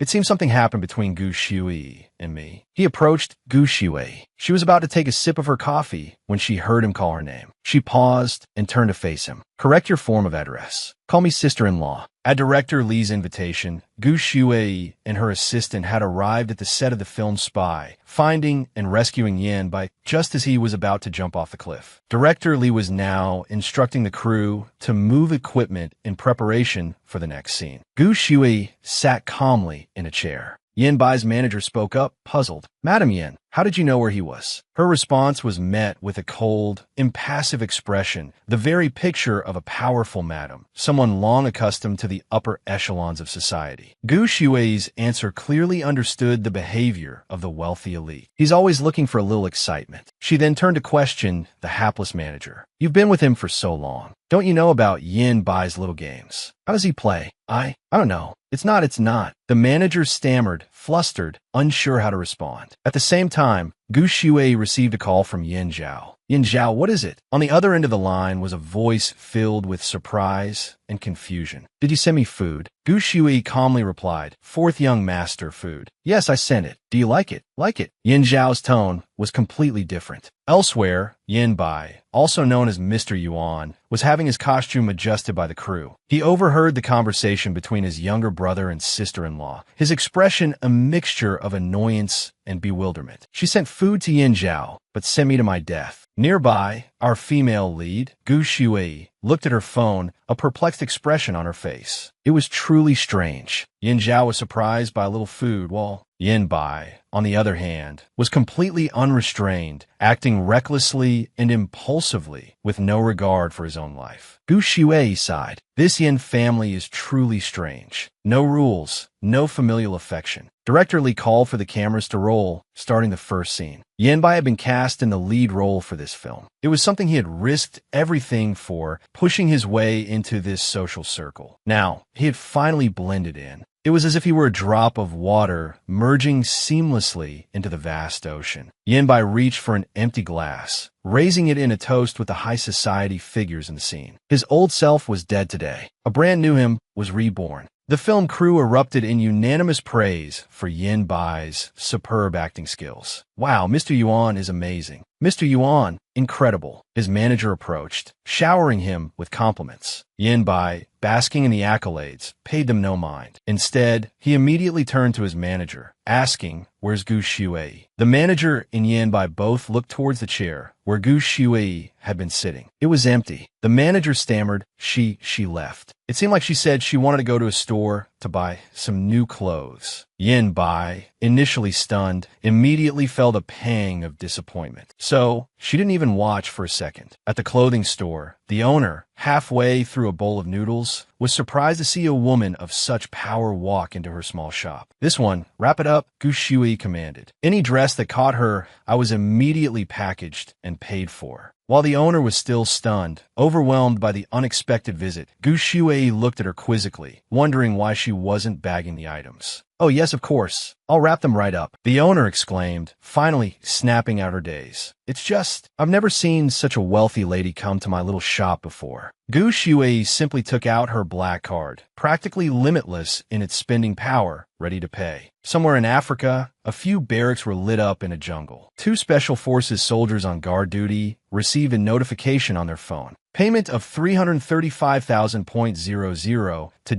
S1: It seems something happened between Gu Shuai and me. He approached Gu Shuai. She was about to take a sip of her coffee when she heard him call her name. She paused and turned to face him. "Correct your form of address. Call me sister-in-law." At Director Li's invitation, Gu Shuai and her assistant had arrived at the set of the film Spy, finding and rescuing Yin Bai just as he was about to jump off the cliff. Director Li was now instructing the crew to move equipment in preparation for the next scene. Gu Shuai sat calmly in a chair. Yin Bai's manager spoke up, puzzled. "Madam Yin, how did you know where he was?" Her response was met with a cold, impassive expression, the very picture of a powerful madam, someone long accustomed to the upper echelons of society. Gu Shuai's answer clearly understood the behavior of the wealthy elite. He's always looking for a little excitement. She then turned to question the hapless manager. "You've been with him for so long. Don't you know about Yin Bai's little games? How does he play?" I don't know. It's not. The manager stammered, flustered, unsure how to respond. At the same time, Gu Shuai received a call from Yin Zhao. Yin Zhao, what is it? On the other end of the line was a voice filled with surprise and confusion. Did you send me food? Gu Shui calmly replied, Fourth young master food. Yes, I sent it. Do you like it? Like it. Yin Zhao's tone was completely different. Elsewhere, Yin Bai, also known as Mr. Yuan, was having his costume adjusted by the crew. He overheard the conversation between his younger brother and sister-in-law, his expression a mixture of annoyance and bewilderment. She sent food to Yin Zhao, but sent me to my death. Nearby, our female lead, Gu Shui, looked at her phone, a perplexed expression on her face. It was truly strange. Yin Zhao was surprised by a little food, while Yin Bai, on the other hand, was completely unrestrained, acting recklessly and impulsively with no regard for his own life. Gu Shui sighed. This Yin family is truly strange. No rules, no familial affection. Director Lee called for the cameras to roll, starting the first scene. Yin Bai had been cast in the lead role for this film. It was something he had risked everything for, pushing his way into this social circle. Now, he had finally blended in. It was as if he were a drop of water merging seamlessly into the vast ocean. Yin Bai reached for an empty glass, raising it in a toast with the high society figures in the scene. His old self was dead today. A brand new him was reborn. The film crew erupted in unanimous praise for Yin Bai's superb acting skills. Wow, Mr. Yuan is amazing. Mr. Yuan, incredible. His manager approached, showering him with compliments. Yin Bai, basking in the accolades, paid them no mind. Instead, he immediately turned to his manager, asking, Where's Gu Shui? The manager and Yin Bai both looked towards the chair where Gu Shui had been sitting. It was empty. The manager stammered, she left. It seemed like she said she wanted to go to a store to buy some new clothes. Yin Bai, initially stunned, immediately felt a pang of disappointment. So, she didn't even watch for a second. At the clothing store, the owner, halfway through a bowl of noodles, was surprised to see a woman of such power walk into her small shop. This one, wrap it up, Gu Shui commanded. Any dress that caught her, I was immediately packaged and paid for. While the owner was still stunned, overwhelmed by the unexpected visit, Gu Shui looked at her quizzically, wondering why she wasn't bagging the items. Oh yes, of course. I'll wrap them right up. The owner exclaimed, finally snapping out her days. It's just, I've never seen such a wealthy lady come to my little shop before. Gu Shui simply took out her black card, practically limitless in its spending power, ready to pay. Somewhere in Africa, a few barracks were lit up in a jungle. 2 special forces soldiers on guard duty received a notification on their phone. Payment of 335,000.00 to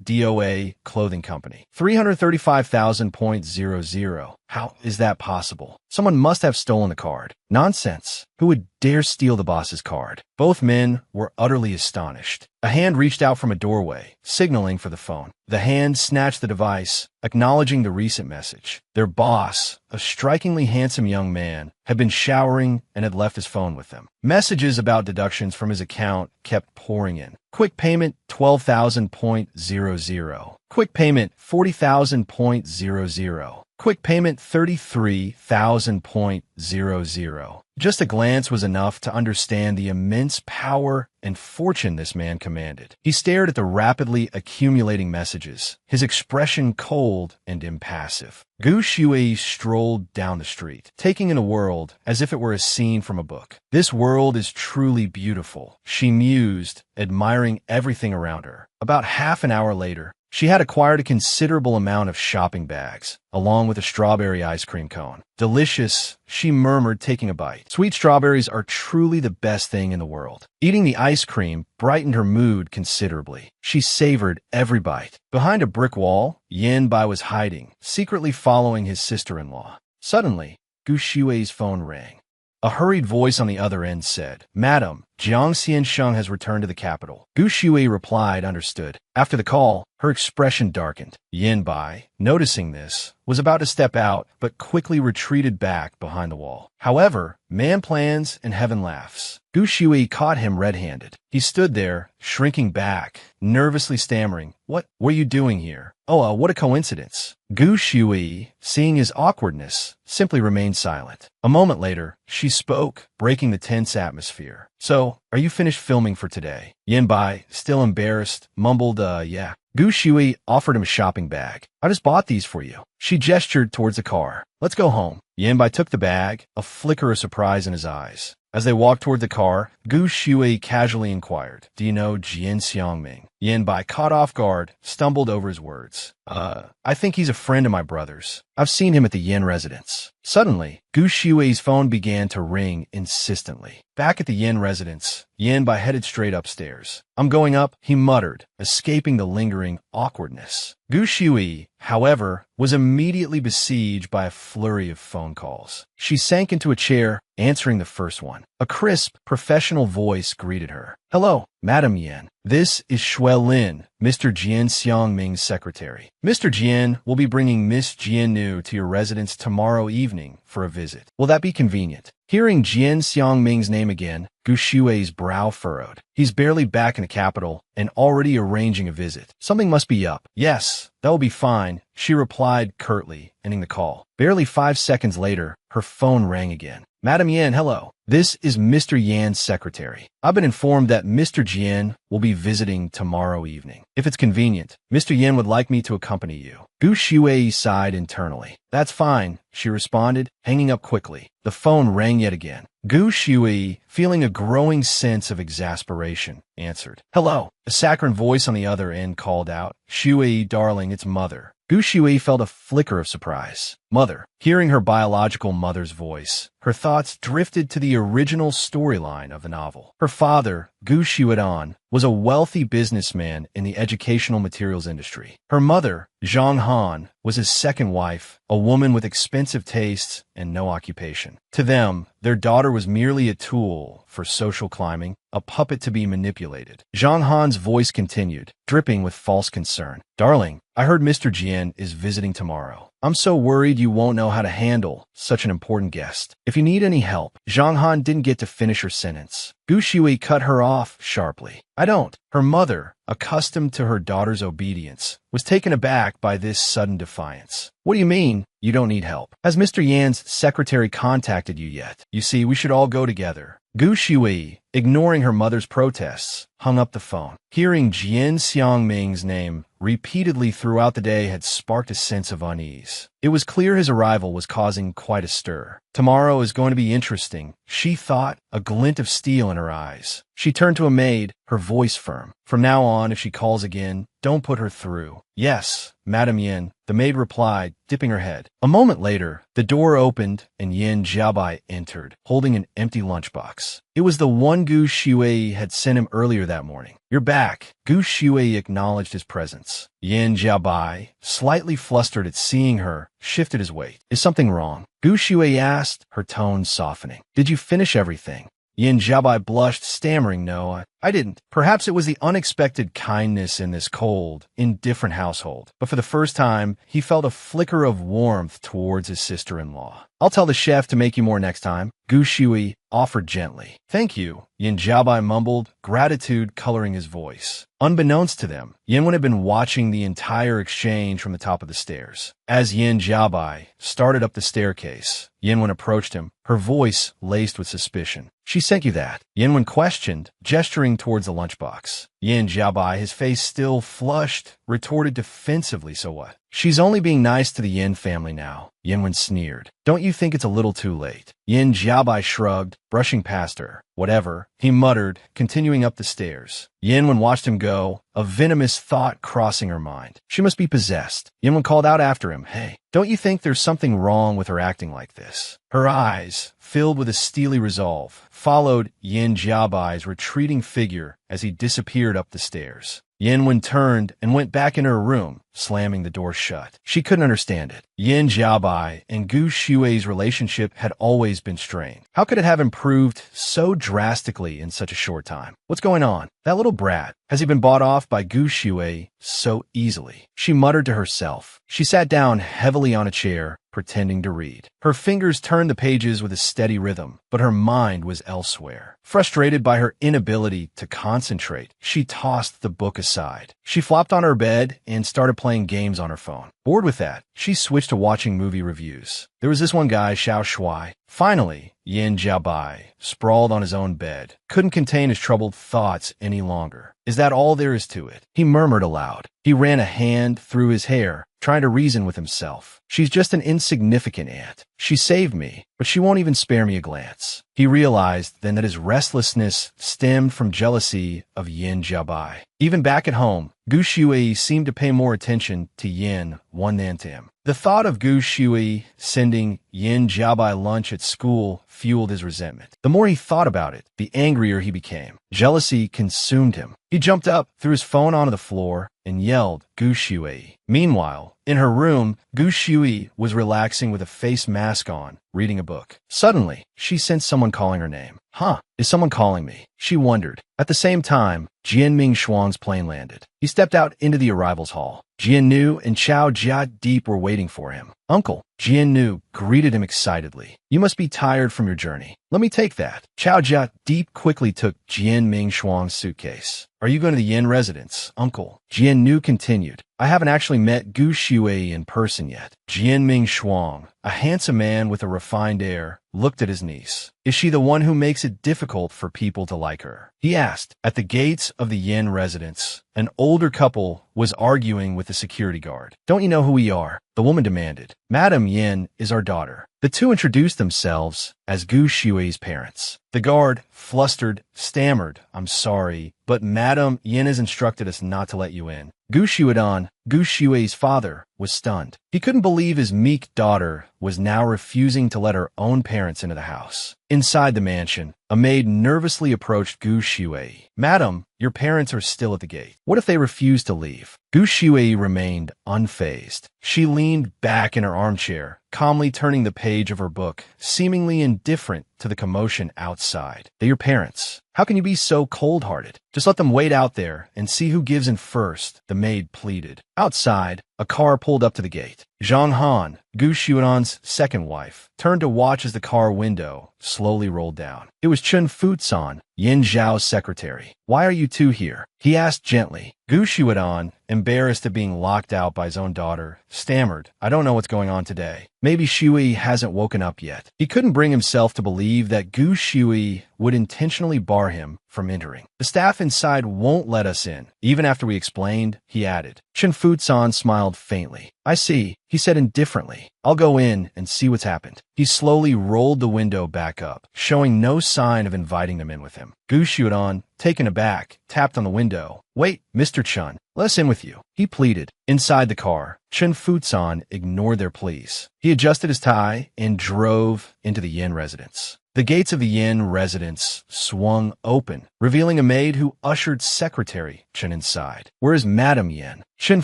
S1: DOA Clothing Company. 335,000.00. How is that possible? Someone must have stolen the card. Nonsense. Who would dare steal the boss's card? Both men were utterly astonished. A hand reached out from a doorway, signaling for the phone. The hand snatched the device, acknowledging the recent message. Their boss, a strikingly handsome young man, had been showering and had left his phone with them. Messages about deductions from his account kept pouring in. Quick payment 12,000.00. Quick payment 40,000.00. Quick payment 33,000.00. Just a glance was enough to understand the immense power and fortune this man commanded. He stared at the rapidly accumulating messages, his expression cold and impassive. Gu Shui strolled down the street, taking in the world as if it were a scene from a book. This world is truly beautiful, she mused, admiring everything around her. About half an hour later, she had acquired a considerable amount of shopping bags, along with a strawberry ice cream cone. Delicious, she murmured, taking a bite. Sweet strawberries are truly the best thing in the world. Eating the ice cream brightened her mood considerably. She savored every bite. Behind a brick wall, Yin Bai was hiding, secretly following his sister-in-law. Suddenly, Gu Shui's phone rang. A hurried voice on the other end said, Madam, Jiang Xiansheng has returned to the capital. Gu Shui replied, understood. After the call, her expression darkened. Yin Bai, noticing this, was about to step out, but quickly retreated back behind the wall. However, man plans and heaven laughs. Gu Shui caught him red-handed. He stood there, shrinking back, nervously stammering, What were you doing here? Oh, what a coincidence. Gu Shui, seeing his awkwardness, simply remained silent. A moment later, she spoke, breaking the tense atmosphere. So, are you finished filming for today? Yin Bai, still embarrassed, mumbled, yeah. Gu Shui offered him a shopping bag. I just bought these for you. She gestured towards the car. Let's go home. Yin Bai took the bag, a flicker of surprise in his eyes. As they walked toward the car, Gu Shui casually inquired, do you know Jian Xiangming? Yin Bai, caught off guard, stumbled over his words. I think he's a friend of my brother's. I've seen him at the Yin residence. Suddenly, Gu Shui's phone began to ring insistently. Back at the Yin residence, Yin Bai headed straight upstairs. I'm going up, he muttered, escaping the lingering awkwardness. Gu Shui, however, was immediately besieged by a flurry of phone calls. She sank into a chair, answering the first one. A crisp, professional voice greeted her. Hello, Madam Yin. This is Shui Lin, Mr. Jian Xiangming's secretary. Mr. Jian will be bringing Miss Jian Nu to your residence tomorrow evening for a visit. Will that be convenient? Hearing Jian Xiangming's name again, Gu Shui's brow furrowed. He's barely back in the capital and already arranging a visit. Something must be up. Yes, that will be fine, she replied curtly, ending the call. Barely 5 seconds later, her phone rang again. Madam Yan, hello. This is Mr. Yan's secretary. I've been informed that Mr. Jian will be visiting tomorrow evening. If it's convenient, Mr. Yan would like me to accompany you. Gu Shui sighed internally. That's fine, she responded, hanging up quickly. The phone rang yet again. Gu Shui, feeling a growing sense of exasperation, answered. Hello. A saccharine voice on the other end called out. Shui, darling, it's Mother. Gu Shui felt a flicker of surprise. Mother. Hearing her biological mother's voice, her thoughts drifted to the original storyline of the novel. Her father, Gu Xuedan, was a wealthy businessman in the educational materials industry. Her mother, Zhang Han, was his second wife, a woman with expensive tastes and no occupation. To them, their daughter was merely a tool for social climbing, a puppet to be manipulated. Zhang Han's voice continued, dripping with false concern. Darling, I heard Mr. Jian is visiting tomorrow. I'm so worried you won't know how to handle such an important guest. If you need any help, Zhang Han didn't get to finish her sentence. Gu Shui cut her off sharply. I don't. Her mother, accustomed to her daughter's obedience, was taken aback by this sudden defiance. What do you mean, you don't need help? Has Mr. Yan's secretary contacted you yet? You see, we should all go together. Gu Shui, ignoring her mother's protests, hung up the phone. Hearing Jian Xiangming's name repeatedly throughout the day had sparked a sense of unease. It was clear his arrival was causing quite a stir. Tomorrow is going to be interesting, she thought, a glint of steel in her eyes. She turned to a maid, her voice firm. From now on, if she calls again, don't put her through. Yes, Madam Yin, the maid replied, dipping her head. A moment later, the door opened and Yin Jiabai entered, holding an empty lunchbox. It was the one Gu Shui had sent him earlier that morning. You're back. Gu Shui acknowledged his presence. Yin Jiabai, slightly flustered at seeing her, shifted his weight. Is something wrong? Gu Shui asked, her tone softening. Did you finish everything? Yin Jiabai blushed, stammering, no, I didn't. Perhaps it was the unexpected kindness in this cold, indifferent household. But for the first time, he felt a flicker of warmth towards his sister-in-law. I'll tell the chef to make you more next time, Gu Shui offered gently. Thank you, Yin Jiabai mumbled, gratitude coloring his voice. Unbeknownst to them, Yin had been watching the entire exchange from the top of the stairs. As Yin Jiabai started up the staircase, Yin approached him, her voice laced with suspicion. She sent you that? Yin questioned, gesturing towards the lunchbox. Yin Jiabai, his face still flushed, retorted defensively, so what? She's only being nice to the Yin family now, Yin sneered. Don't you think it's a little too late? Yin Jiabai shrugged, brushing past her. Whatever, he muttered, continuing up the stairs. Yin watched him go, a venomous thought crossing her mind. She must be possessed. Yin called out after him, hey, don't you think there's something wrong with her acting like this? Her eyes, filled with a steely resolve, followed Yin Jiabai's retreating figure as he disappeared up the stairs. Yin turned and went back into her room, slamming the door shut. She couldn't understand it. Yin Jiabai and Gu Shui's relationship had always been strained. How could it have improved so drastically in such a short time? What's going on? That little brat. Has he been bought off by Gu Shui so easily? She muttered to herself. She sat down heavily on a chair, pretending to read. Her fingers turned the pages with a steady rhythm, but her mind was elsewhere. Frustrated by her inability to concentrate, she tossed the book aside. She flopped on her bed and started playing games on her phone. Bored with that, she switched to watching movie reviews. There was this one guy, Xiao Shuai, Finally, Yin Jiabai, sprawled on his own bed, couldn't contain his troubled thoughts any longer. Is that all there is to it? He murmured aloud. He ran a hand through his hair, trying to reason with himself. She's just an insignificant ant. She saved me, but she won't even spare me a glance. He realized then that his restlessness stemmed from jealousy of Yin Jiabai. Even back at home, Gu Shui seemed to pay more attention to Yin than to him. The thought of Gu Shui sending Yin Jiabai lunch at school fueled his resentment. The more he thought about it, the angrier he became. Jealousy consumed him. He jumped up, threw his phone onto the floor, and yelled, Gu Shui. Meanwhile, in her room, Gu Shui was relaxing with a face mask on, reading a book. Suddenly, she sensed someone calling her name. Huh, is someone calling me? She wondered. At the same time, Jian Shuang's plane landed. He stepped out into the arrivals hall. Jian Nu and Chao Jia Deep were waiting for him. Uncle, Jian Nu greeted him excitedly. You must be tired from your journey. Let me take that. Chao Jia Deep quickly took Jian Shuang's suitcase. Are you going to the Yin residence, Uncle? Jian Nu continued. I haven't actually met Gu Shui in person yet. Jian Shuang, a handsome man with a refined air, looked at his niece. Is she the one who makes it difficult for people to like her? He asked. At the gates of the Yin residence, an older couple was arguing with the security guard. Don't you know who we are? The woman demanded. Madam Yin is our daughter. The two introduced themselves as Gu Shui's parents. The guard, flustered, stammered, I'm sorry, but Madam Yin has instructed us not to let you in. Gu Shuidan, Gu Shui's father, was stunned. He couldn't believe his meek daughter was now refusing to let her own parents into the house. Inside the mansion, a maid nervously approached Gu Shui. Madam, your parents are still at the gate. What if they refuse to leave? Gu Shui remained unfazed. She leaned back in her armchair, calmly turning the page of her book, seemingly indifferent to the commotion outside. They're your parents. How can you be so cold-hearted? Just let them wait out there and see who gives in first, the maid pleaded. Outside, a car pulled up to the gate. Zhang Han, Gu Xuan's second wife, turned to watch as the car window slowly rolled down. It was Chun Futsan, Yin Zhao's secretary. Why are you two here? He asked gently. Gu Xuan, embarrassed at being locked out by his own daughter, stammered, I don't know what's going on today. Maybe Shui hasn't woken up yet. He couldn't bring himself to believe that Gu Shui would intentionally bar him from entering. The staff inside won't let us in. Even after we explained, he added. Chen Futsan smiled faintly. I see, he said indifferently. I'll go in and see what's happened. He slowly rolled the window back up, showing no sign of inviting them in with him. Gu Xuan, taken aback, tapped on the window. Wait, Mr. Chun, let us in with you. He pleaded. Inside the car, Chen Futsan ignored their pleas. He adjusted his tie and drove into the Yin residence. The gates of the Yin residence swung open, revealing a maid who ushered Secretary Chen inside. Where is Madam Yin? Chen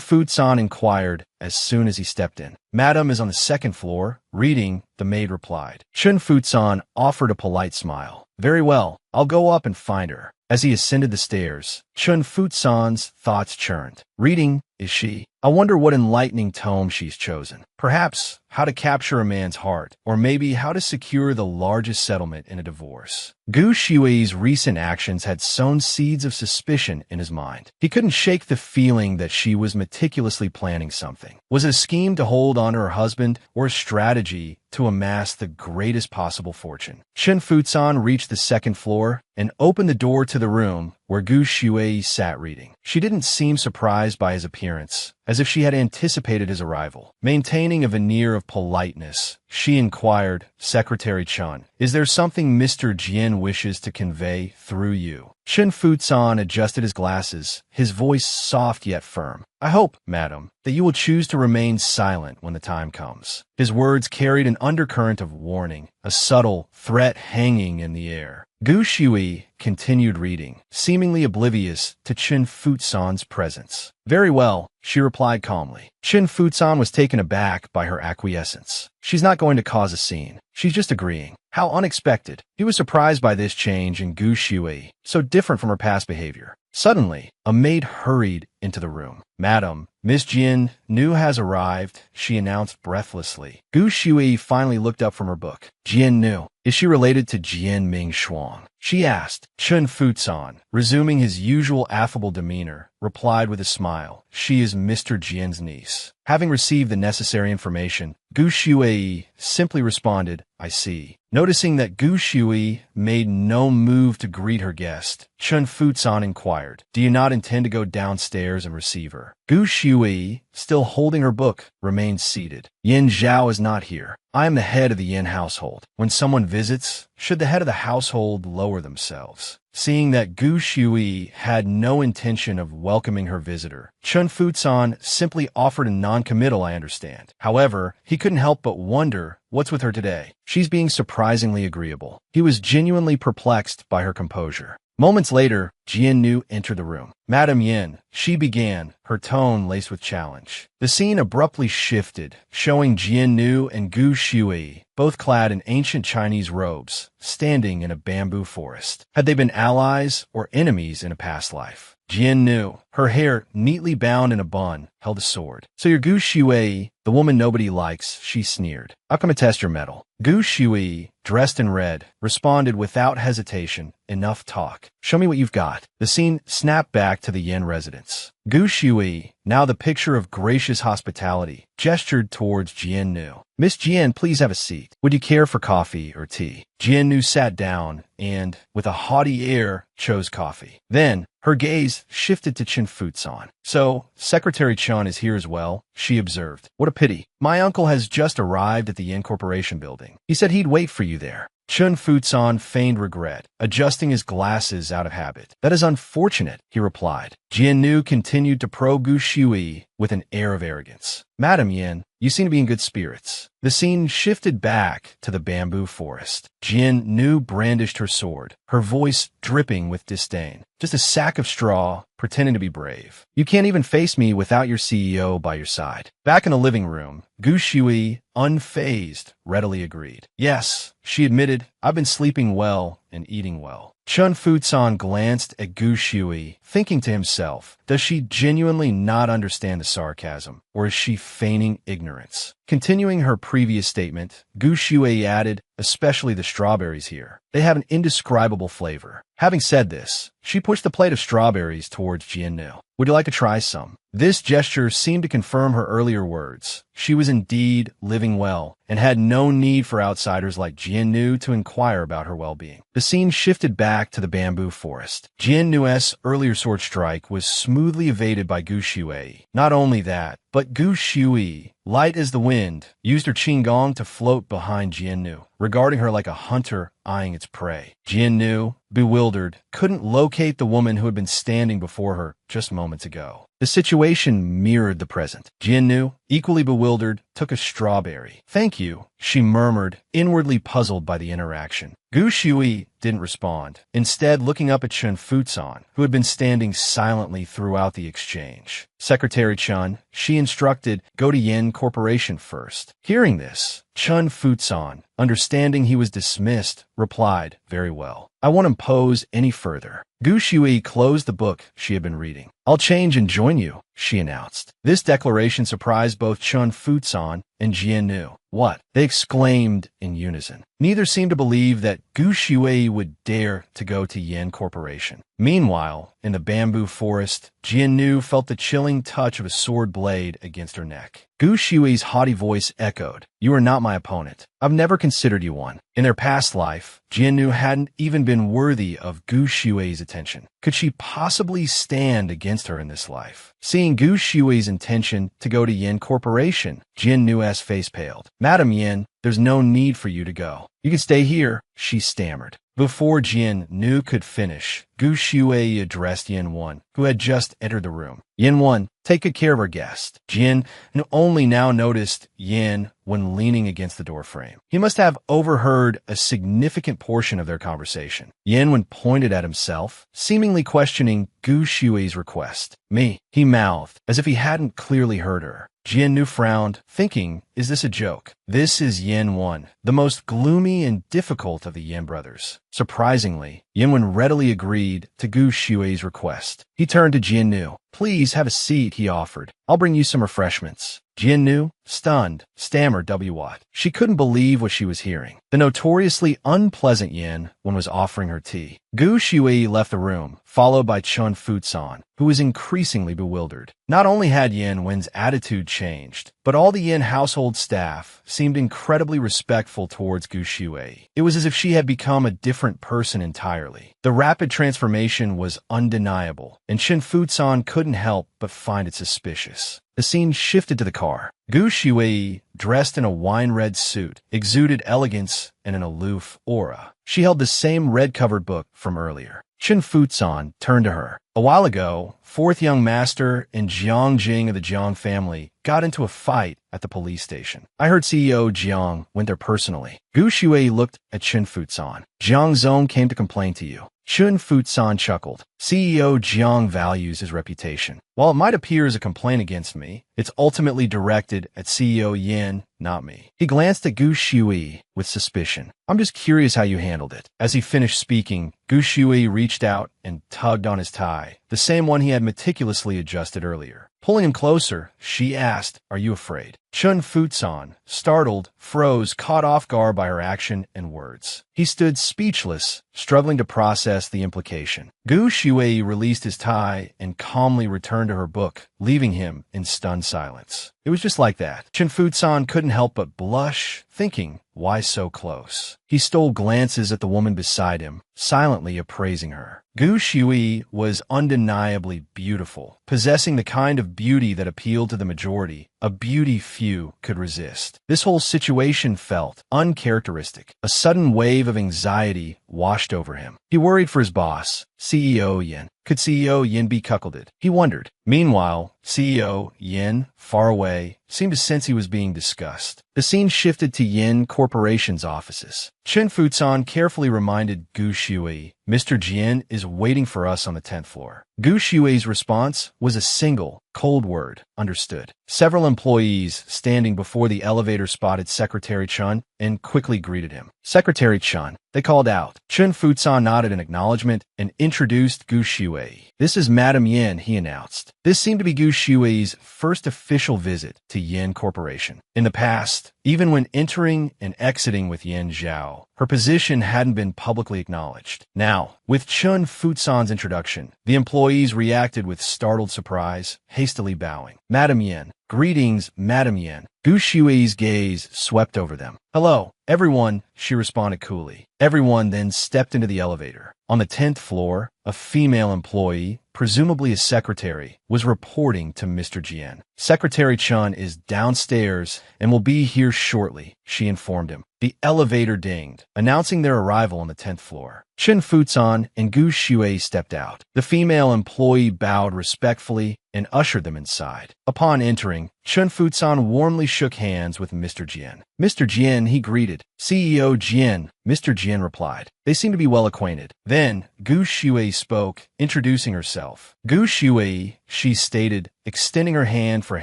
S1: Futsan inquired as soon as he stepped in. Madam is on the second floor, reading, the maid replied. Chen Futsan offered a polite smile. Very well, I'll go up and find her. As he ascended the stairs, Chen Futsan's thoughts churned. Reading, is she? I wonder what enlightening tome she's chosen. Perhaps how to capture a man's heart, or maybe how to secure the largest settlement in a divorce. Gu Shui's recent actions had sown seeds of suspicion in his mind. He couldn't shake the feeling that she was meticulously planning something. Was it a scheme to hold on to her husband, or a strategy to amass the greatest possible fortune? Chen Futsan reached the second floor and opened the door to the room where Gu Shui sat reading. She didn't seem surprised by his appearance, as if she had anticipated his arrival. Maintaining a veneer of politeness, she inquired, Secretary Chun, is there something Mr. Jian wishes to convey through you? Chen Futsan adjusted his glasses, his voice soft yet firm. I hope, madam, that you will choose to remain silent when the time comes. His words carried an undercurrent of warning, a subtle threat hanging in the air. Gu Shui continued reading, seemingly oblivious to Chen Futsan's presence. Very well, she replied calmly. Chen Futsan was taken aback by her acquiescence. She's not going to cause a scene. She's just agreeing. How unexpected. He was surprised by this change in Gu Shui, so different from her past behavior. Suddenly, a maid hurried into the room. Madam, Miss Jian Nu has arrived, she announced breathlessly. Gu Shui finally looked up from her book. Jian Nu, is she related to Jian Shuang? She asked. Chen Futsan, resuming his usual affable demeanor, replied with a smile. She is Mr. Jian's niece. Having received the necessary information, Gu Shui simply responded, "I see." Noticing that Gu Shui made no move to greet her guest, Chun Futsan inquired, "Do you not intend to go downstairs and receive her?" Gu Shui, still holding her book, remained seated. "Yin Zhao is not here. I am the head of the Yin household. When someone visits, should the head of the household lower themselves?" Seeing that Gu Shui had no intention of welcoming her visitor, Chun Futsan simply offered a non-committal, "I understand." However, he couldn't help but wonder, what's with her today? She's being surprisingly agreeable. He was genuinely perplexed by her composure. Moments later, Jian Nu entered the room. "Madam Yin," she began, her tone laced with challenge. The scene abruptly shifted, showing Jian Nu and Gu Shui, both clad in ancient Chinese robes, standing in a bamboo forest. Had they been allies or enemies in a past life? Jian Nu, her hair neatly bound in a bun, held a sword. "So you're Gu Shui, the woman nobody likes," she sneered. "I'll come and test your mettle." Gu Shui, dressed in red, responded without hesitation, "Enough talk. Show me what you've got." The scene snapped back to the Yin residence. Gu Shui, now the picture of gracious hospitality, gestured towards Jian Nu. "Miss Jian, please have a seat. Would you care for coffee or tea?" Jian Nu sat down and, with a haughty air, chose coffee. Then, her gaze shifted to Chun Futsan. "So, Secretary Chun is here as well," she observed. "What a pity. My uncle has just arrived at the Yin Corporation building. He said he'd wait for you there." Chun Futsan feigned regret, adjusting his glasses out of habit. "That is unfortunate," he replied. Jian Nu continued to probe Gu Shui with an air of arrogance. "Madam Yin, you seem to be in good spirits." The scene shifted back to the bamboo forest. Jian Nu brandished her sword, her voice dripping with disdain. "Just a sack of straw, pretending to be brave. You can't even face me without your CEO by your side." Back in the living room, Gu Shui, unfazed, readily agreed. "Yes," she admitted, "I've been sleeping well and eating well." Chun Futsan glanced at Gu Shui, thinking to himself, does she genuinely not understand the sarcasm, or is she feigning ignorance? Continuing her previous statement, Gu Shui added, "Especially the strawberries here. They have an indescribable flavor." Having said this, she pushed the plate of strawberries towards Jian Nu. "Would you like to try some?" This gesture seemed to confirm her earlier words. She was indeed living well, and had no need for outsiders like Jian Nu to inquire about her well-being. The scene shifted back to the bamboo forest. Jian Nu's earlier sword strike was smoothly evaded by Gu Shui. Not only that, but Gu Shui, light as the wind, used her qinggong to float behind Jian Nu, regarding her like a hunter eyeing its prey. Jian Nu, bewildered, couldn't locate the woman who had been standing before her just moments ago. The situation mirrored the present. Jian Nu, equally bewildered, took a strawberry. "Thank you," she murmured, inwardly puzzled by the interaction. Gu Shui didn't respond, instead looking up at Chun Futsan, who had been standing silently throughout the exchange. "Secretary Chun," she instructed, "go to Yin Corporation first." Hearing this, Chun Futsan, understanding he was dismissed, replied, "Very well. I won't impose any further." Gu Shui closed the book she had been reading. "I'll change and join you," she announced. This declaration surprised both Chun Futsan and Jian Nu. "What?" they exclaimed in unison. Neither seemed to believe that Gu Shui would dare to go to Yin Corporation. Meanwhile, in the bamboo forest, Jian Nu felt the chilling touch of a sword blade against her neck. Gu Shui's haughty voice echoed, "You are not my opponent. I've never considered you one." In their past life, Jian Nu hadn't even been worthy of Gu Shui's attention. Could she possibly stand against her in this life? Seeing Gu Shui's intention to go to Yin Corporation, Jian Nu's face paled. "Madam Yin, there's no need for you to go. You can stay here," she stammered. Before Jian Nu could finish, Gu Shui addressed Yin Wan, who had just entered the room. "Yin Wan, take good care of our guest." Jian Nu only now noticed Yin when leaning against the doorframe. He must have overheard a significant portion of their conversation. Yin Wan pointed at himself, seemingly questioning Gu Shui's request. "Me," he mouthed, as if he hadn't clearly heard her. Jian Nu frowned, thinking, is this a joke? This is Yin Wan, the most gloomy and difficult of the Yin brothers. Surprisingly, Yin Wan readily agreed to Gu Shui's request. He turned to Jian Nu. "Please have a seat," he offered. "I'll bring you some refreshments." Jin knew, stunned, stammered what. She couldn't believe what she was hearing. The notoriously unpleasant Yin was offering her tea. Gu Shui left the room, followed by Chun Futsan, who was increasingly bewildered. Not only had Yin Wen's attitude changed, but all the Yin household staff seemed incredibly respectful towards Gu Shui. It was as if she had become a different person entirely. The rapid transformation was undeniable, and Chun Futsan couldn't help but find it suspicious. The scene shifted to the car. Gu Shui, dressed in a wine-red suit, exuded elegance and an aloof aura. She held the same red-covered book from earlier. Chun Futsan turned to her. A while ago, fourth young master and Jiang Jing of the Jiang family got into a fight at the police station. I heard CEO Jiang went there personally. Gu Shui looked at Chun Futsan. Jiang Zong came to complain to you. Chun Futsan chuckled. CEO Jiang values his reputation. While it might appear as a complaint against me, it's ultimately directed at CEO Yin, not me. He glanced at Gu Shui with suspicion. I'm just curious how you handled it. As he finished speaking, Gu Shui reached out and tugged on his tie, the same one he had meticulously adjusted earlier. Pulling him closer, she asked, "Are you afraid?" Chun Futsan, startled, froze, caught off guard by her action and words. He stood speechless, struggling to process the implication. Gu Shui released his tie and calmly returned to her book, leaving him in stunned silence. It was just like that. Chun Futsan couldn't help but blush, thinking, why so close? He stole glances at the woman beside him, silently appraising her. Gu Shui was undeniably beautiful, possessing the kind of beauty that appealed to the majority, a beauty few could resist. This whole situation felt uncharacteristic. A sudden wave of anxiety washed over him. He worried for his boss, CEO Yin. Could CEO Yin be cuckolded? He wondered. Meanwhile, CEO Yin, far away, seemed to sense he was being discussed. The scene shifted to Yin Corporation's offices. Chun Futsan carefully reminded Gu Shui, Mr. Jian is waiting for us on the 10th floor. Gu Shui's response was a single, cold word, understood. Several employees standing before the elevator spotted Secretary Chun and quickly greeted him. Secretary Chun, they called out. Chun Futsan nodded in acknowledgement and introduced Gu Shui. This is Madam Yin, he announced. This seemed to be Gu Shui's first official visit to Yin Corporation. In the past, even when entering and exiting with Yin Zhao, her position hadn't been publicly acknowledged. Now, with Chun Futsan's introduction, the employees reacted with startled surprise, hastily bowing. Madam Yin. Greetings, Madam Yin. Gu Shui's gaze swept over them. Hello, everyone, she responded coolly. Everyone then stepped into the elevator. On the 10th floor, a female employee, presumably a secretary, was reporting to Mr. Jian. Secretary Chun is downstairs and will be here shortly, she informed him. The elevator dinged, announcing their arrival on the 10th floor. Chun Futsan and Gu Shui stepped out. The female employee bowed respectfully and ushered them inside. Upon entering, Chun Futsan warmly shook hands with Mr. Jian. Mr. Jian, he greeted. CEO Jian, Mr. Jian replied. They seemed to be well acquainted. Then, Gu Shui spoke, introducing herself. Gu Shui, she stated, extending her hand for a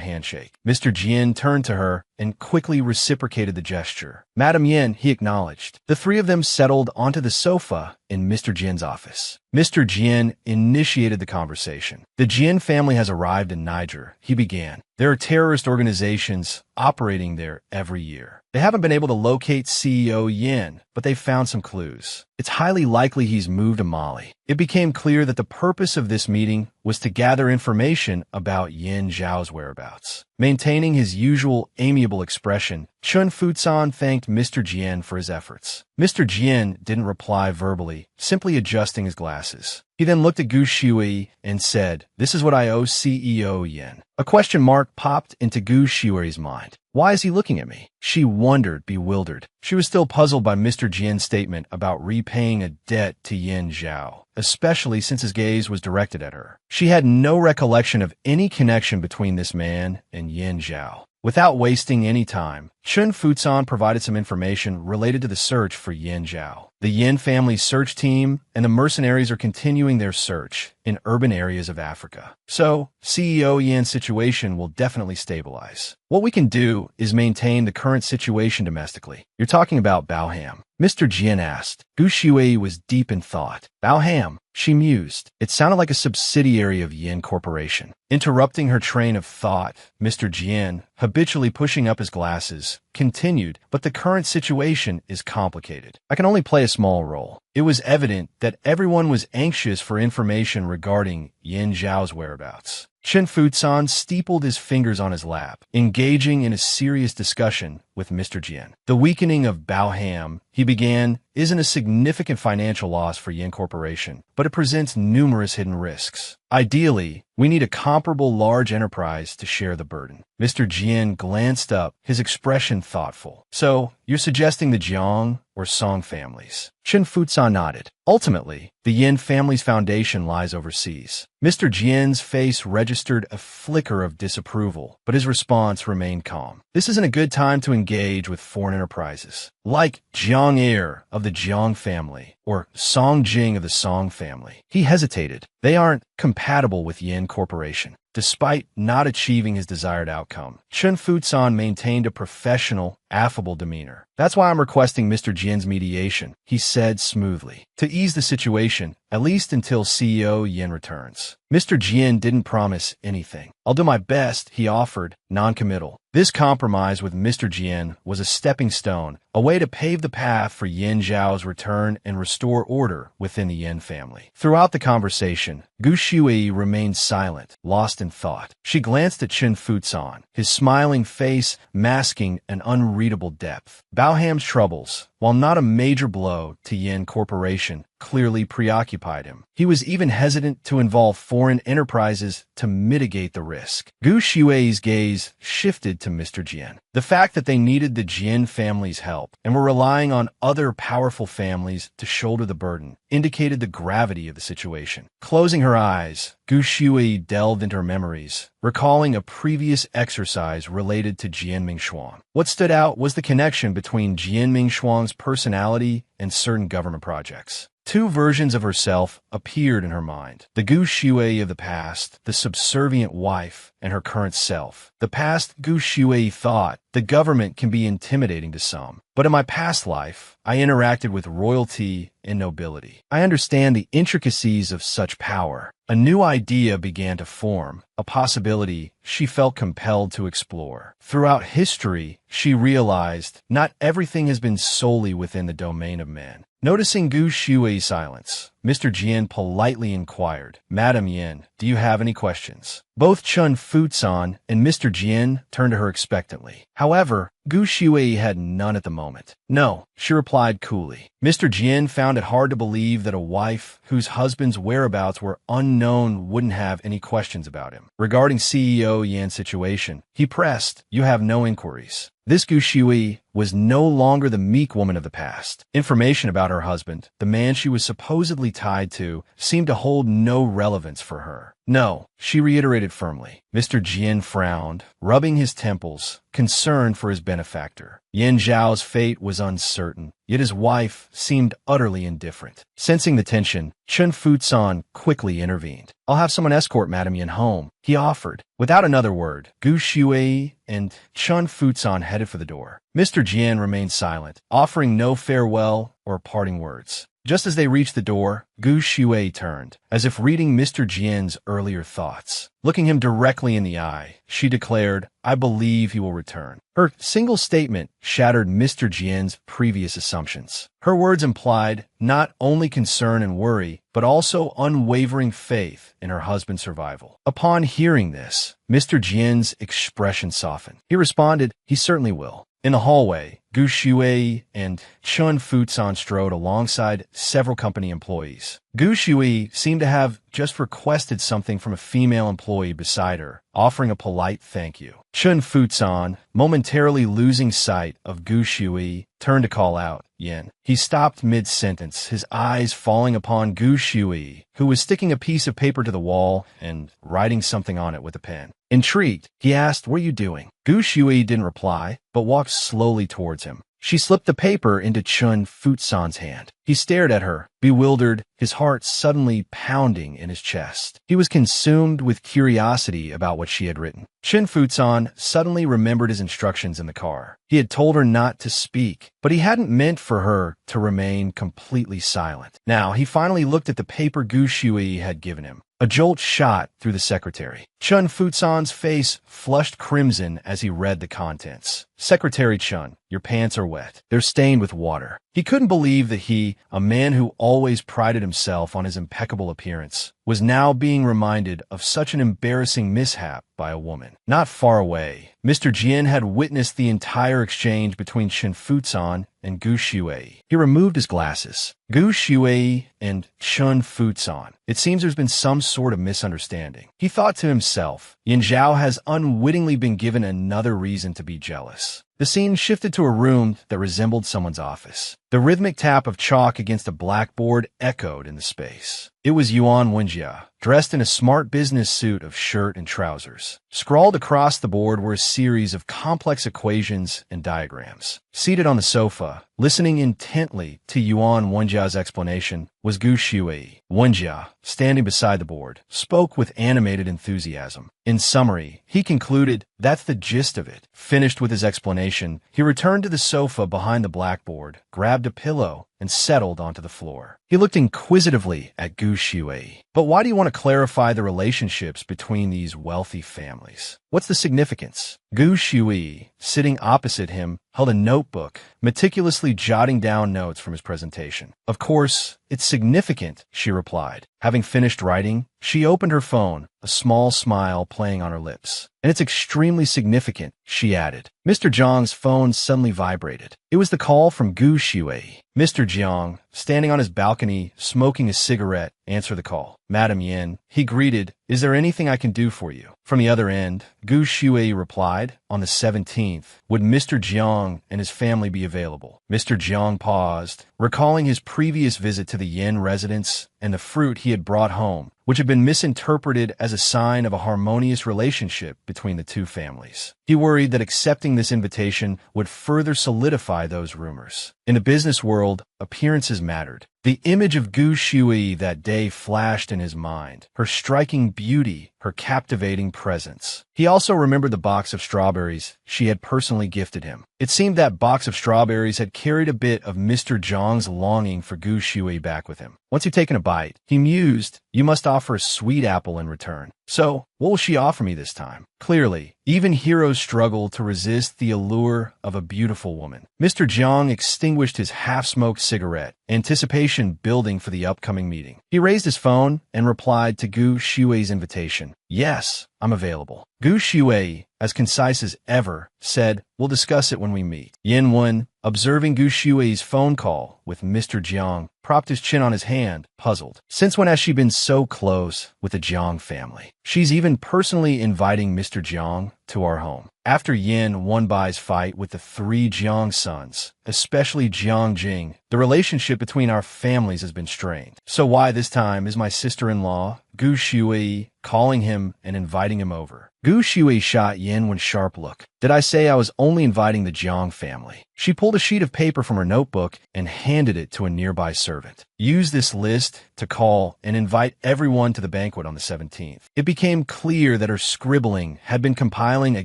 S1: handshake. Mr. Jian turned to her and quickly reciprocated the gesture. Madam Yin, he acknowledged. The three of them settled onto the sofa in Mr. Jian's office. Mr. Jian initiated the conversation. The Jian family has arrived in Niger, he began. There are terrorist organizations operating there every year. They haven't been able to locate CEO Yin, but they've found some clues. It's highly likely he's moved to Mali. It became clear that the purpose of this meeting was to gather information about Yin Zhao's whereabouts. Maintaining his usual amiable expression, Chun Futsan thanked Mr. Jian for his efforts. Mr. Jian didn't reply verbally, simply adjusting his glasses. He then looked at Gu Shui and said, "This is what I owe CEO Yin." A question mark popped into Gu Shui's mind. Why is he looking at me? She wondered, bewildered. She was still puzzled by Mr. Jian's statement about repaying a debt to Yin Zhao, especially since his gaze was directed at her. She had no recollection of any connection between this man and Yin Zhao. Without wasting any time, Chun Futsan provided some information related to the search for Yin Zhao. The Yin family search team and the mercenaries are continuing their search, in urban areas of Africa. So, CEO Yan's situation will definitely stabilize. What we can do is maintain the current situation domestically. You're talking about Baoham. Mr. Jian asked. Gu Shui was deep in thought. Baoham, she mused. It sounded like a subsidiary of Yin Corporation. Interrupting her train of thought, Mr. Jian, habitually pushing up his glasses, continued, but the current situation is complicated. I can only play a small role. It was evident that everyone was anxious for information regarding Yin Zhao's whereabouts. Chen Futsan steepled his fingers on his lap, engaging in a serious discussion with Mr. Jian. The weakening of Baoham, he began, isn't a significant financial loss for Yin Corporation, but it presents numerous hidden risks. Ideally, we need a comparable large enterprise to share the burden. Mr. Jian glanced up, his expression thoughtful. So, you're suggesting the Jiang or Song families? Chen Futsan nodded. Ultimately, the Yin family's foundation lies overseas. Mr. Jian's face registered a flicker of disapproval, but his response remained calm. This isn't a good time to engage with foreign enterprises, like Jiang Air of the Jiang family or Song Jing of the Song family. He hesitated. They aren't compatible with Yin Corporation. Despite not achieving his desired outcome, Chen Futsan maintained a professional, affable demeanor. That's why I'm requesting Mr. Jian's mediation, he said smoothly, to ease the situation, at least until CEO Yin returns. Mr. Jian didn't promise anything. I'll do my best, he offered, non-committal. This compromise with Mr. Jian was a stepping stone, a way to pave the path for Yin Zhao's return and restore order within the Yin family. Throughout the conversation, Gu Shui remained silent, lost in thought. She glanced at Chen Futsan, his smiling face masking an unreadable depth. Baoham's troubles, while not a major blow to Yin Corporation, clearly preoccupied him. He was even hesitant to involve foreign enterprises to mitigate the risk. Gu Shui's gaze shifted to Mr. Jian. The fact that they needed the Jian family's help and were relying on other powerful families to shoulder the burden indicated the gravity of the situation. Closing her eyes, Gu Shui delved into her memories, recalling a previous exercise related to Jian Mingshuang. What stood out was the connection between Jian Mingshuang's personality and certain government projects. Two versions of herself appeared in her mind. The Gu Shui of the past, the subservient wife, and her current self. The past Gu Shui thought, the government can be intimidating to some. But in my past life, I interacted with royalty and nobility. I understand the intricacies of such power. A new idea began to form, a possibility she felt compelled to explore. Throughout history, she realized not everything has been solely within the domain of man. Noticing Gu Shui's silence, Mr. Jian politely inquired, Madam Yin, do you have any questions? Both Chen Futsan and Mr. Jian turned to her expectantly. However, Gu Shui had none at the moment. No, she replied coolly. Mr. Jian found it hard to believe that a wife whose husband's whereabouts were unknown wouldn't have any questions about him. Regarding CEO Yan's situation, he pressed, you have no inquiries. This Gu Shui was no longer the meek woman of the past. Information about her husband, the man she was supposedly tied to, seemed to hold no relevance for her. No, she reiterated firmly. Mr. Jian frowned, rubbing his temples, concerned for his benefactor. Yin Zhao's fate was uncertain, yet his wife seemed utterly indifferent. Sensing the tension, Chen Futsan quickly intervened. I'll have someone escort Madam Yin home, he offered. Without another word, Gu Shui and Chen Futsan headed for the door. Mr. Jian remained silent, offering no farewell or parting words. Just as they reached the door, Gu Shui turned, as if reading Mr. Jian's earlier thoughts. Looking him directly in the eye, she declared, I believe he will return. Her single statement shattered Mr. Jian's previous assumptions. Her words implied not only concern and worry, but also unwavering faith in her husband's survival. Upon hearing this, Mr. Jian's expression softened. He responded, he certainly will. In the hallway, Gu Shui and Chen Futsan strode alongside several company employees. Gu Shui seemed to have just requested something from a female employee beside her, offering a polite thank you. Chen Futsan, momentarily losing sight of Gu Shui, turned to call out, Yin. He stopped mid-sentence, his eyes falling upon Gu Shui, who was sticking a piece of paper to the wall and writing something on it with a pen. Intrigued, he asked, what are you doing? Gu Shui didn't reply, but walked slowly towards him. She slipped the paper into Chen Futsan's hand. He stared at her, bewildered, his heart suddenly pounding in his chest. He was consumed with curiosity about what she had written. Chen Futsan suddenly remembered his instructions in the car. He had told her not to speak, but he hadn't meant for her to remain completely silent. Now, he finally looked at the paper Gu Shui had given him. A jolt shot through the secretary. Chen Futsan's face flushed crimson as he read the contents. Secretary Chen, your pants are wet. They're stained with water. He couldn't believe that he, a man who always prided himself on his impeccable appearance, was now being reminded of such an embarrassing mishap by a woman. Not far away, Mr. Jian had witnessed the entire exchange between Chen Futsan and Gu Shui. He removed his glasses. Gu Shui and Chen Futsan. It seems there's been some sort of misunderstanding. He thought to himself, Yin Zhao has unwittingly been given another reason to be jealous. The scene shifted to a room that resembled someone's office. The rhythmic tap of chalk against a blackboard echoed in the space. It was Yuan Wenjia, dressed in a smart business suit of shirt and trousers. Scrawled across the board were a series of complex equations and diagrams. Seated on the sofa, listening intently to Yuan Wenjia's explanation, was Gu Shui. Wenjia, standing beside the board, spoke with animated enthusiasm. In summary, he concluded, that's the gist of it. Finished with his explanation, he returned to the sofa behind the blackboard, grabbed a pillow, and settled onto the floor. He looked inquisitively at Gu Shui. But why do you want to clarify the relationships between these wealthy families? What's the significance? Gu Shui, sitting opposite him, held a notebook, meticulously jotting down notes from his presentation. Of course, it's significant, she replied. Having finished writing, she opened her phone, a small smile playing on her lips. And it's extremely significant, she added. Mr. Jiang's phone suddenly vibrated. It was the call from Gu Shui. Mr. Jiang, standing on his balcony, smoking a cigarette, answered the call. Madam Yin, he greeted, is there anything I can do for you? From the other end, Gu Shui replied, on the 17th, would Mr. Jiang and his family be available? Mr. Jiang paused, recalling his previous visit to the Yin residence and the fruit he had brought home, which had been misinterpreted as a sign of a harmonious relationship between the two families. He worried that accepting this invitation would further solidify those rumors. In the business world, appearances mattered. The image of Gu Shui that day flashed in his mind, her striking beauty, her captivating presence. He also remembered the box of strawberries she had personally gifted him. It seemed that box of strawberries had carried a bit of Mr. Jiang's longing for Gu Shui back with him. Once he'd taken a bite, he mused, you must offer a sweet apple in return. So, what will she offer me this time? Clearly, even heroes struggle to resist the allure of a beautiful woman. Mr. Jiang extinguished his half-smoked cigarette, anticipation building for the upcoming meeting. He raised his phone and replied to Gu Shui's invitation. Yes, I'm available. Gu Shui, as concise as ever, said, we'll discuss it when we meet. Yin Wen, observing Gu Shui's phone call with Mr. Jiang, propped his chin on his hand, puzzled. Since when has she been so close with the Jiang family? She's even personally inviting Mr. Jiang to our home. After Yin Wenbai's fight with the 3 Jiang sons, especially Jiang Jing, the relationship between our families has been strained. So why this time is my sister-in-law, Gu Shui, calling him and inviting him over? Gu Shui shot Yin Wen's sharp look. Did I say I was only inviting the Jiang family? She pulled a sheet of paper from her notebook and handed it to a nearby servant. Use this list to call and invite everyone to the banquet on the 17th. It became clear that her scribbling had been compiling a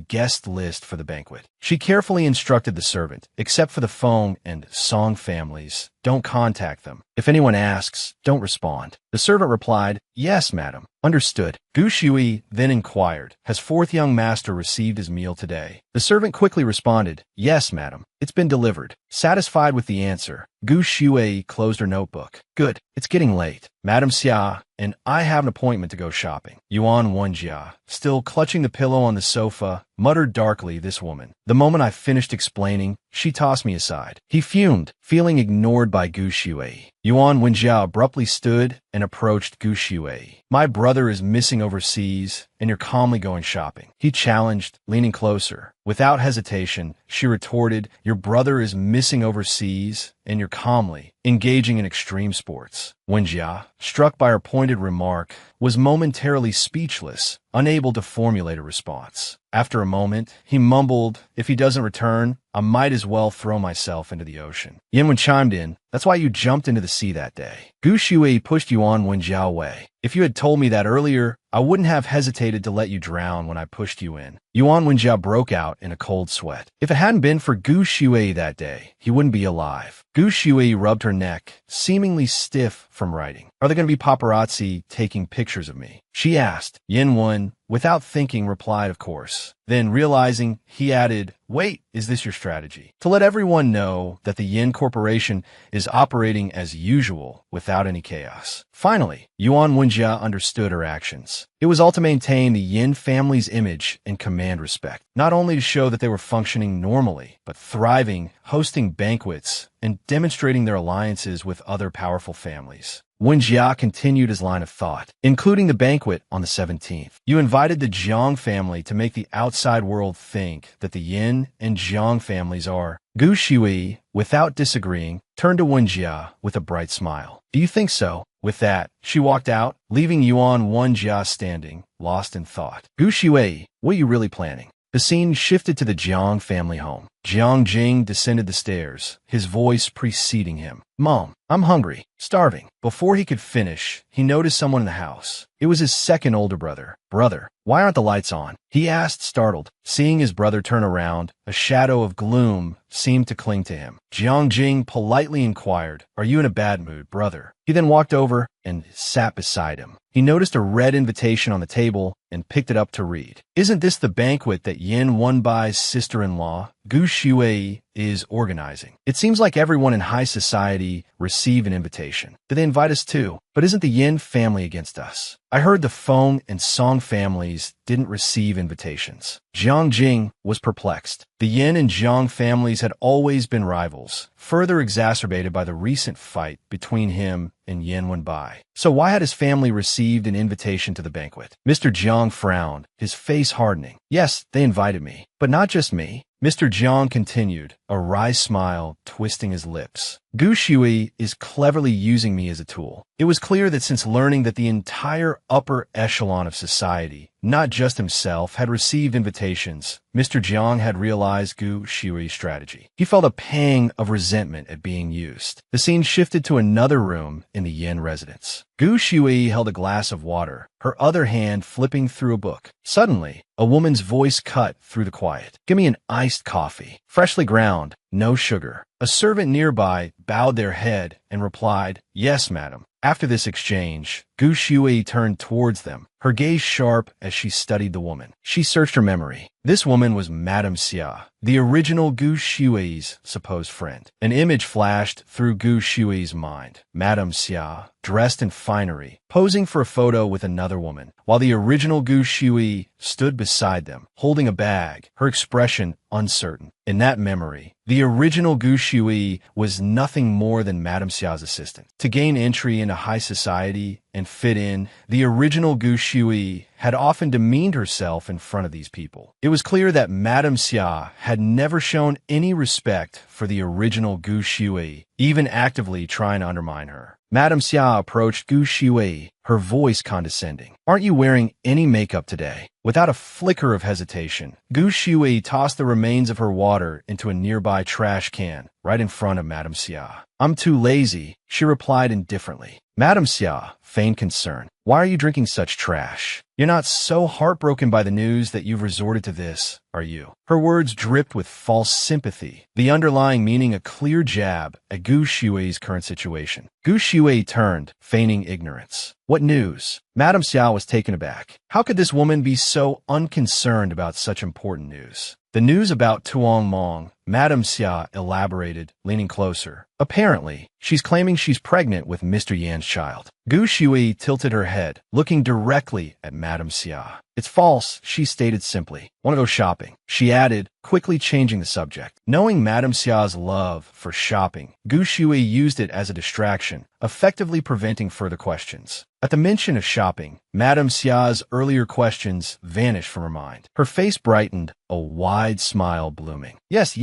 S1: guest list for the banquet. She carefully instructed the servant, except for the Feng and Song families, don't contact them. If anyone asks, don't respond. The servant replied, yes, madam. Understood. Gu Shui then inquired, has 4th young master received his meal today? The servant quickly responded, yes, madam. It's been delivered. Satisfied with the answer, Gu Shui closed her notebook. Good. It's getting late. Madam Xia and I have an appointment to go shopping. Yuan Wenjia, still clutching the pillow on the sofa, muttered darkly, this woman. The moment I finished explaining, she tossed me aside. He fumed, feeling ignored by Gu Shui. Yuan Wenjia abruptly stood and approached Gu Shui. My brother is missing overseas, and you're calmly going shopping. He challenged, leaning closer. Without hesitation, she retorted, your brother is missing overseas, and you're calmly engaging in extreme sports. Wenjia, struck by her pointed remark, was momentarily speechless, unable to formulate a response. After a moment, he mumbled, "If he doesn't return, I might as well throw myself into the ocean." Yin Wen chimed in, "That's why you jumped into the sea that day. Gu Shui pushed Yuan Wenjia away. If you had told me that earlier, I wouldn't have hesitated to let you drown when I pushed you in." Yuan Wenjia broke out in a cold sweat. If it hadn't been for Gu Shui that day, he wouldn't be alive. Gu Shui rubbed her neck, seemingly stiff from writing. "Are there going to be paparazzi taking pictures of me?" she asked. Yin Wen, without thinking, replied, "Of course." Then, realizing, he added, "Wait, is this your strategy? To let everyone know that the Yin Corporation is operating as usual without any chaos?" Finally, Yuan Wenjia understood her actions. It was all to maintain the Yin family's image and command respect, not only to show that they were functioning normally, but thriving, hosting banquets, and demonstrating their alliances with other powerful families. Wenjia continued his line of thought, including the banquet on the 17th. "You invited the Jiang family to make the outside world think that the Yin and Jiang families are." Gu Shui, without disagreeing, turned to Wenjia with a bright smile. "Do you think so?" With that, she walked out, leaving Yuan Wenjia standing, lost in thought. "Gu Shui, what are you really planning?" The scene shifted to the Jiang family home. Jiang Jing descended the stairs, his voice preceding him. "Mom, I'm hungry, starving." Before he could finish, he noticed someone in the house. It was his second older brother. "Brother, why aren't the lights on?" he asked, startled. Seeing his brother turn around, a shadow of gloom seemed to cling to him. Jiang Jing politely inquired, "Are you in a bad mood, brother?" He then walked over and sat beside him. He noticed a red invitation on the table and picked it up to read. "Isn't this the banquet that Yin Wenbai's sister-in-law, Gu Shui, is organizing? It seems like everyone in high society receive an invitation. Do they invite us too? But isn't the Yin family against us? I heard the Feng and Song families didn't receive invitations." Jiang Jing was perplexed. The Yin and Jiang families had always been rivals, further exacerbated by the recent fight between him and Yin Wenbai. So why had his family received an invitation to the banquet? Mr. Jiang frowned, his face hardening. "Yes, they invited me, but not just me." Mr. Jiang continued, a wry smile twisting his lips. "Gu Shui is cleverly using me as a tool." It was clear that since learning that the entire upper echelon of society, not just himself, had received invitations, Mr. Jiang had realized Gu Shui's strategy. He felt a pang of resentment at being used. The scene shifted to another room in the Yin residence. Gu Shui held a glass of water, her other hand flipping through a book. Suddenly, a woman's voice cut through the quiet. "Give me an iced coffee, freshly ground, no sugar." A servant nearby bowed their head and replied, "Yes, madam." After this exchange, Gu Shui turned towards them, her gaze sharp as she studied the woman. She searched her memory. This woman was Madame Xia, the original Gu Shui's supposed friend. An image flashed through Gu Shui's mind. Madame Xia, dressed in finery, posing for a photo with another woman, while the original Gu Shui stood beside them, holding a bag, her expression uncertain. In that memory, the original Gu Shui was nothing more than Madame Xia's assistant. To gain entry into high society and fit in, the original Gu Shui had often demeaned herself in front of these people. It was clear that Madame Xia had never shown any respect for the original Gu Shui, even actively trying to undermine her. Madame Xia approached Gu Shui, her voice condescending. "Aren't you wearing any makeup today?" Without a flicker of hesitation, Gu Shui tossed the remains of her water into a nearby trash can, right in front of Madame Xia. "I'm too lazy," she replied indifferently. Madame Xia feigned concern. "Why are you drinking such trash? You're not so heartbroken by the news that you've resorted to this, are you?" Her words dripped with false sympathy, the underlying meaning a clear jab at Gu Shui's current situation. Gu Shui turned, feigning ignorance. "What news?" Madame Xia was taken aback. How could this woman be so unconcerned about such important news? "The news about Tuong Mong," Madame Xia elaborated, leaning closer. "Apparently, she's claiming she's pregnant with Mr. Yan's child." Gu Shui tilted her head, looking directly at Madame Xia. "It's false," she stated simply. "Want to go shopping?" she added, quickly changing the subject. Knowing Madame Xia's love for shopping, Gu Shui used it as a distraction, effectively preventing further questions. At the mention of shopping, Madame Xia's earlier questions vanished from her mind. Her face brightened, a wide smile blooming. Yes,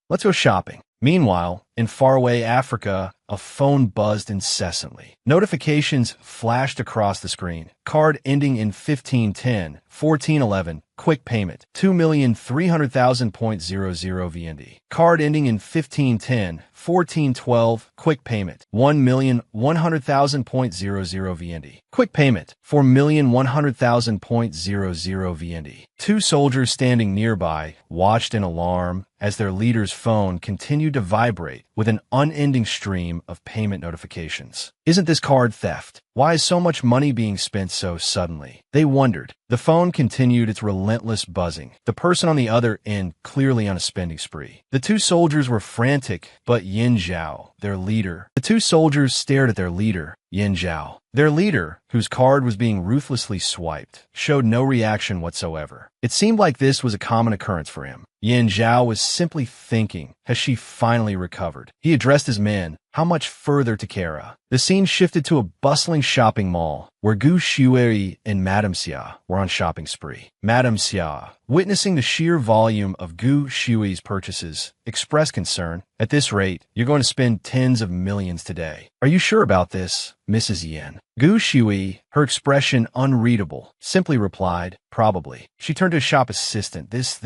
S1: let's go shopping." Meanwhile, In faraway Africa, a phone buzzed incessantly. Notifications flashed across the screen. Card ending in 1510, 1411, quick payment, 2,300,000.00 VND. Card ending in 1510, 1412, quick payment, 1,100,000.00 VND. Quick payment, 4,100,000.00 VND. Two soldiers standing nearby watched in alarm as their leader's phone continued to vibrate with an unending stream of payment notifications. Isn't this card theft? Why is so much money being spent so suddenly? They wondered. The phone continued its relentless buzzing, the person on the other end clearly on a spending spree. The two soldiers were frantic, but Yin Zhao, their leader. The two soldiers stared at their leader, Yin Zhao. Their leader, whose card was being ruthlessly swiped, showed no reaction whatsoever. It seemed like this was a common occurrence for him. Yin Zhao was simply thinking, has she finally recovered? He addressed his men. How much further to Kara? The scene shifted to a bustling shopping mall where Gu Shuai and Madame Xia were on shopping spree. Madame Xia, witnessing the sheer volume of Gu Shui's purchases, expressed concern. At this rate, you're going to spend tens of millions today. Are you sure about this, Mrs. Yin? Gu Shui, her expression unreadable, simply replied, probably. She turned to a shop assistant. This,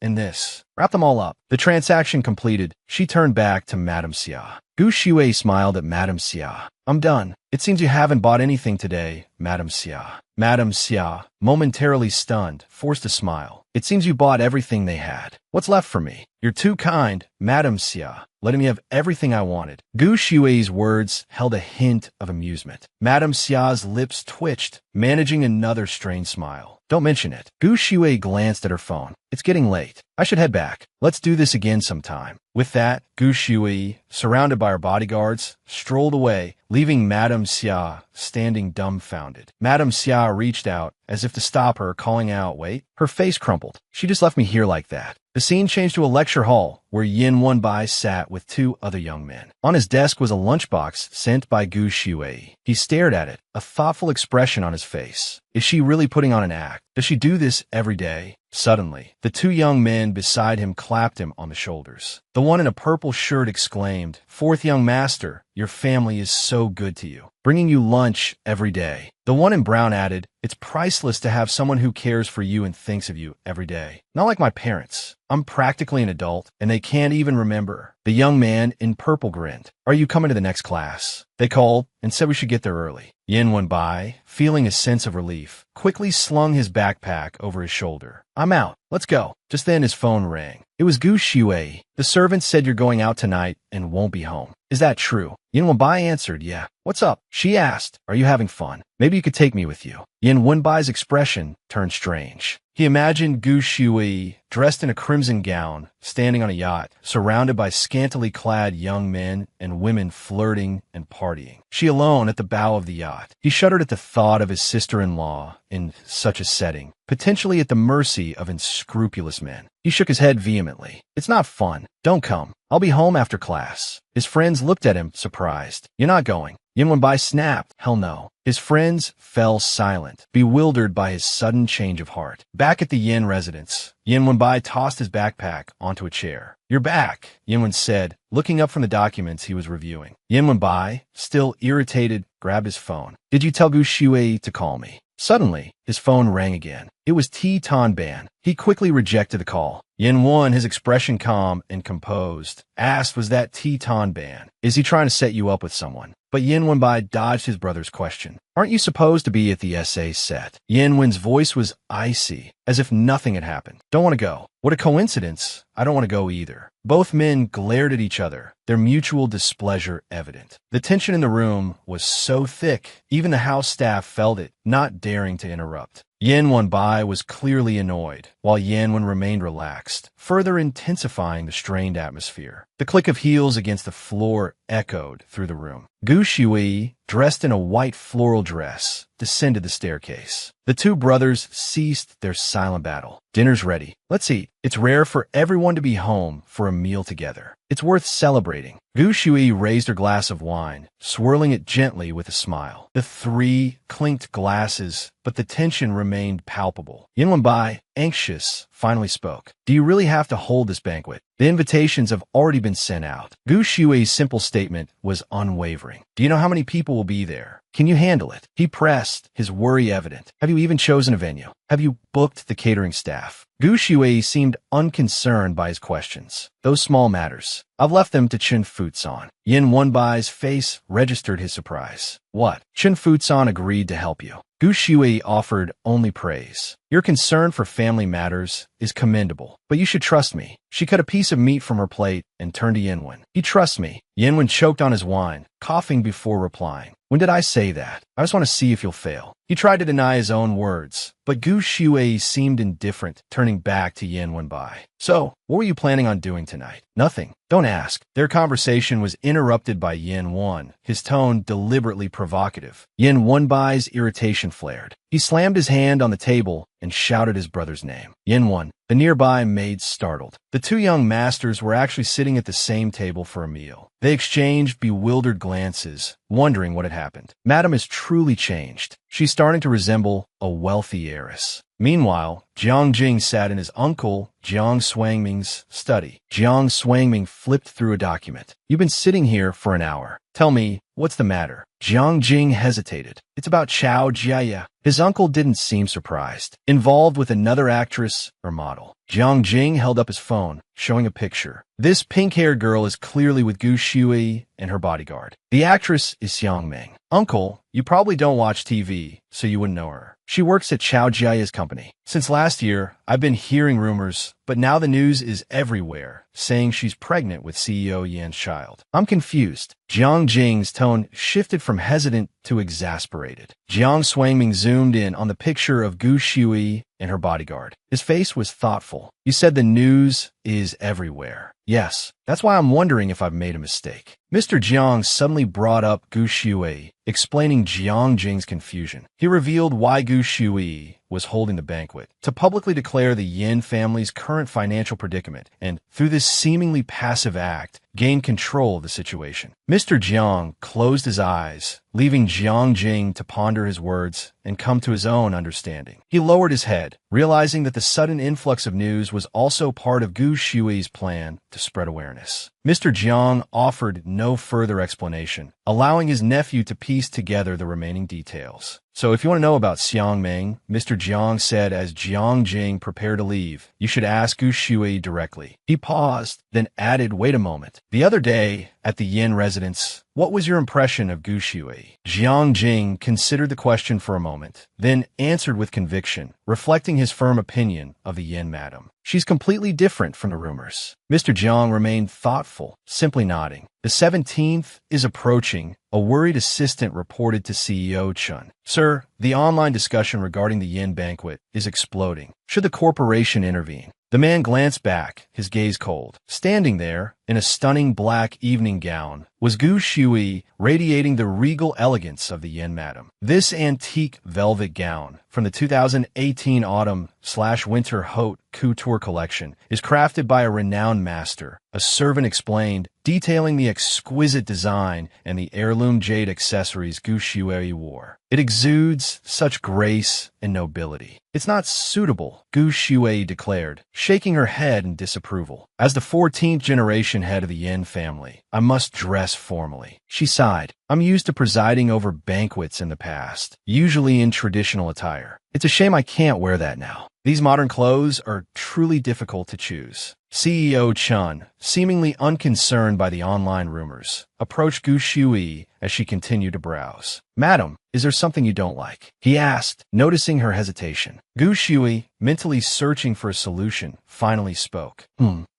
S1: and this. Wrap them all up. The transaction completed, she turned back to Madame Xia. Gu Shui smiled at Madame Xia. I'm done. It seems you haven't bought anything today, Madame Xia. Madame Xia, momentarily stunned, forced a smile. It seems you bought everything they had. What's left for me? You're too kind, Madame Xia, letting me have everything I wanted. Gu Shui's words held a hint of amusement. Madame Xia's lips twitched, managing another strained smile. Don't mention it. Gu Shui glanced at her phone. It's getting late. I should head back. Let's do this again sometime. With that, Gu Shui, surrounded by her bodyguards, strolled away, leaving Madame Xia standing dumbfounded. Madame Xia reached out, as if to stop her, calling out, wait. Her face crumpled. She just left me here like that. The scene changed to a lecture hall, where Yin Wenbai sat with two other young men. On his desk was a lunchbox sent by Gu Shui. He stared at it, a thoughtful expression on his face. Is she really putting on an act? Does she do this every day? Suddenly, the two young men beside him clapped him on the shoulders. The one in a purple shirt exclaimed, Fourth young master, your family is so good to you, bringing you lunch every day. The one in brown added, it's priceless to have someone who cares for you and thinks of you every day. Not like my parents. I'm practically an adult, and they can't even remember. The young man in purple grinned. Are you coming to the next class? They called and said we should get there early. Yin Wenbai, feeling a sense of relief, quickly slung his backpack over his shoulder. I'm out. Let's go. Just then his phone rang. It was Gu Shui. The servant said you're going out tonight and won't be home. Is that true? Yin Wenbai answered, yeah. What's up? She asked, are you having fun? Maybe you could take me with you. Yin Wenbai's expression turned strange. He imagined Gu Shui, dressed in a crimson gown, standing on a yacht, surrounded by scantily clad young men and women flirting and partying. She alone at the bow of the yacht. He shuddered at the thought of his sister-in-law in such a setting, potentially at the mercy of unscrupulous men. He shook his head vehemently. It's not fun. Don't come. I'll be home after class. His friends looked at him, surprised. You're not going. Yin Wenbai snapped. Hell no. His friends fell silent, bewildered by his sudden change of heart. Back at the Yin residence, Yin Wenbai tossed his backpack onto a chair. You're back, Yin Wen said, looking up from the documents he was reviewing. Yin Wenbai, still irritated, grabbed his phone. Did you tell Gu Shui to call me? Suddenly, his phone rang again. It was T. Tan Ban. He quickly rejected the call. Yin Wen, his expression calm and composed, asked, was that T. Tan Ban? Is he trying to set you up with someone? But Yin Wenbai dodged his brother's question. Aren't you supposed to be at the essay set? Yin Wen's voice was icy, as if nothing had happened. Don't want to go. What a coincidence. I don't want to go either. Both men glared at each other, their mutual displeasure evident. The tension in the room was so thick, even the house staff felt it, not daring to interrupt. Yin Wenbai was clearly annoyed, while Yin Wen remained relaxed, further intensifying the strained atmosphere. The click of heels against the floor echoed through the room. Gu Shui, dressed in a white floral dress, descended the staircase. The two brothers ceased their silent battle. Dinner's ready. Let's eat. It's rare for everyone to be home for a meal together. It's worth celebrating. Gu Shui raised her glass of wine, swirling it gently with a smile. The three clinked glasses, but the tension remained palpable. Yin Wenbai, anxious, finally spoke. Do you really have to hold this banquet? The invitations have already been sent out. Gu Shui's simple statement was unwavering. Do you know how many people will be there? Can you handle it? He pressed, his worry evident. Have you even chosen a venue? Have you booked the catering staff? Gu Shui seemed unconcerned by his questions. Those small matters. I've left them to Chen Futsan. Yin Wenbai's face registered his surprise. What? Chen Futsan agreed to help you. Gu Shui offered only praise. Your concern for family matters is commendable, but you should trust me. She cut a piece of meat from her plate and turned to Yinwen. You trust me. Yinwen choked on his wine, coughing before replying. When did I say that? I just want to see if you'll fail. He tried to deny his own words, but Gu Shui seemed indifferent, turning back to Yin Wenbai. So, what were you planning on doing tonight? Nothing. Don't ask. Their conversation was interrupted by Yin Wen, his tone deliberately provocative. Yin Wenbai's irritation flared. He slammed his hand on the table and shouted his brother's name. Yin Wen. The nearby maid startled. The two young masters were actually sitting at the same table for a meal. They exchanged bewildered glances, wondering what had happened. Madam is truly changed. She's starting to resemble a wealthy heiress. Meanwhile, Jiang Jing sat in his uncle, Jiang Shuangming's study. Jiang Shuangming flipped through a document. You've been sitting here for an hour. Tell me, what's the matter? Jiang Jing hesitated. It's about Chao Jiaya. His uncle didn't seem surprised. Involved with another actress or model. Jiang Jing held up his phone, showing a picture. This pink-haired girl is clearly with Gu Shui and her bodyguard. The actress is Xiang Ming. Uncle, you probably don't watch TV, so you wouldn't know her. She works at Chao Jiaya's company. Since last year, I've been hearing rumors, but now the news is everywhere, saying she's pregnant with CEO Yan's child. I'm confused. Jiang Jing's tone shifted from hesitant to exasperated. Jiang Shuangming zoomed in on the picture of Gu Shui and her bodyguard. His face was thoughtful. You said the news is everywhere. Yes, that's why I'm wondering if I've made a mistake. Mr. Jiang suddenly brought up Gu Shui, explaining Jiang Jing's confusion. He revealed why Gu Shui was holding the banquet, to publicly declare the Yin family's current financial predicament, and through this seemingly passive act, gain control of the situation. Mr. Jiang closed his eyes, leaving Jiang Jing to ponder his words and come to his own understanding. He lowered his head, realizing that the sudden influx of news was also part of Gu Shui's plan to spread awareness. Mr. Jiang offered no further explanation, allowing his nephew to piece together the remaining details. So if you want to know about Xiang Ming, Mr. Jiang said as Jiang Jing prepared to leave, you should ask Gu Shui directly. He paused, then added, wait a moment. The other day, at the Yin residence, what was your impression of Gu Shui? Jiang Jing considered the question for a moment, then answered with conviction, reflecting his firm opinion of the Yin madam. She's completely different from the rumors. Mr. Jiang remained thoughtful, simply nodding. The 17th is approaching, a worried assistant reported to CEO Chun. Sir, the online discussion regarding the Yin banquet is exploding. Should the corporation intervene? The man glanced back, his gaze cold. Standing there, in a stunning black evening gown, was Gu Shui, radiating the regal elegance of the Yin madam. This antique velvet gown, from the 2018 autumn/winter haute couture collection, is crafted by a renowned master. A servant explained, detailing the exquisite design and the heirloom jade accessories Gu Shui wore. It exudes such grace and nobility. It's not suitable, Gu Shui declared, shaking her head in disapproval. As the 14th generation head of the Yin family, I must dress formally. She sighed. I'm used to presiding over banquets in the past, usually in traditional attire. It's a shame I can't wear that now. These modern clothes are truly difficult to choose. CEO Chun, seemingly unconcerned by the online rumors, approached Gu Shui as she continued to browse. Madam, is there something you don't like? He asked, noticing her hesitation. Gu Shui, mentally searching for a solution, finally spoke.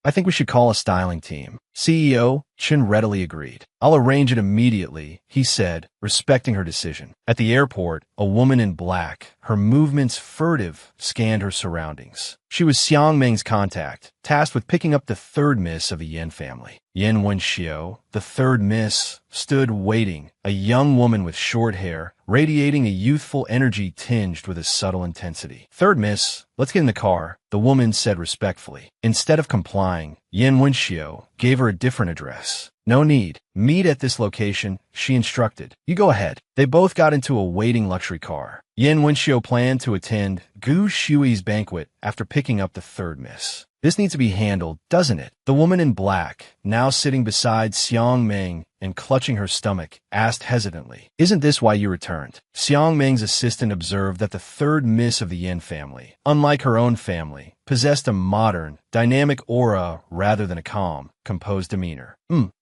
S1: I think we should call a styling team. CEO Chen readily agreed. I'll arrange it immediately, he said, respecting her decision. At the airport, a woman in black, her movements furtive, scanned her surroundings. She was Xiang Ming's contact, tasked with picking up the third miss of the Yin family. Yin Wenxiu, the third miss, stood waiting, a young woman with short hair, radiating a youthful energy tinged with a subtle intensity. Third miss, let's get in the car, the woman said respectfully. Instead of complying, Yin Wenxiu gave her a different address. No need. Meet at this location, she instructed. You go ahead. They both got into a waiting luxury car. Yin Wenxiu planned to attend Gu Shui's banquet after picking up the third miss. This needs to be handled, doesn't it? The woman in black, now sitting beside Xiang Meng and clutching her stomach, asked hesitantly, Isn't this why you returned? Xiang Meng's assistant observed that the third miss of the Yin family, unlike her own family, possessed a modern, dynamic aura rather than a calm, composed demeanor.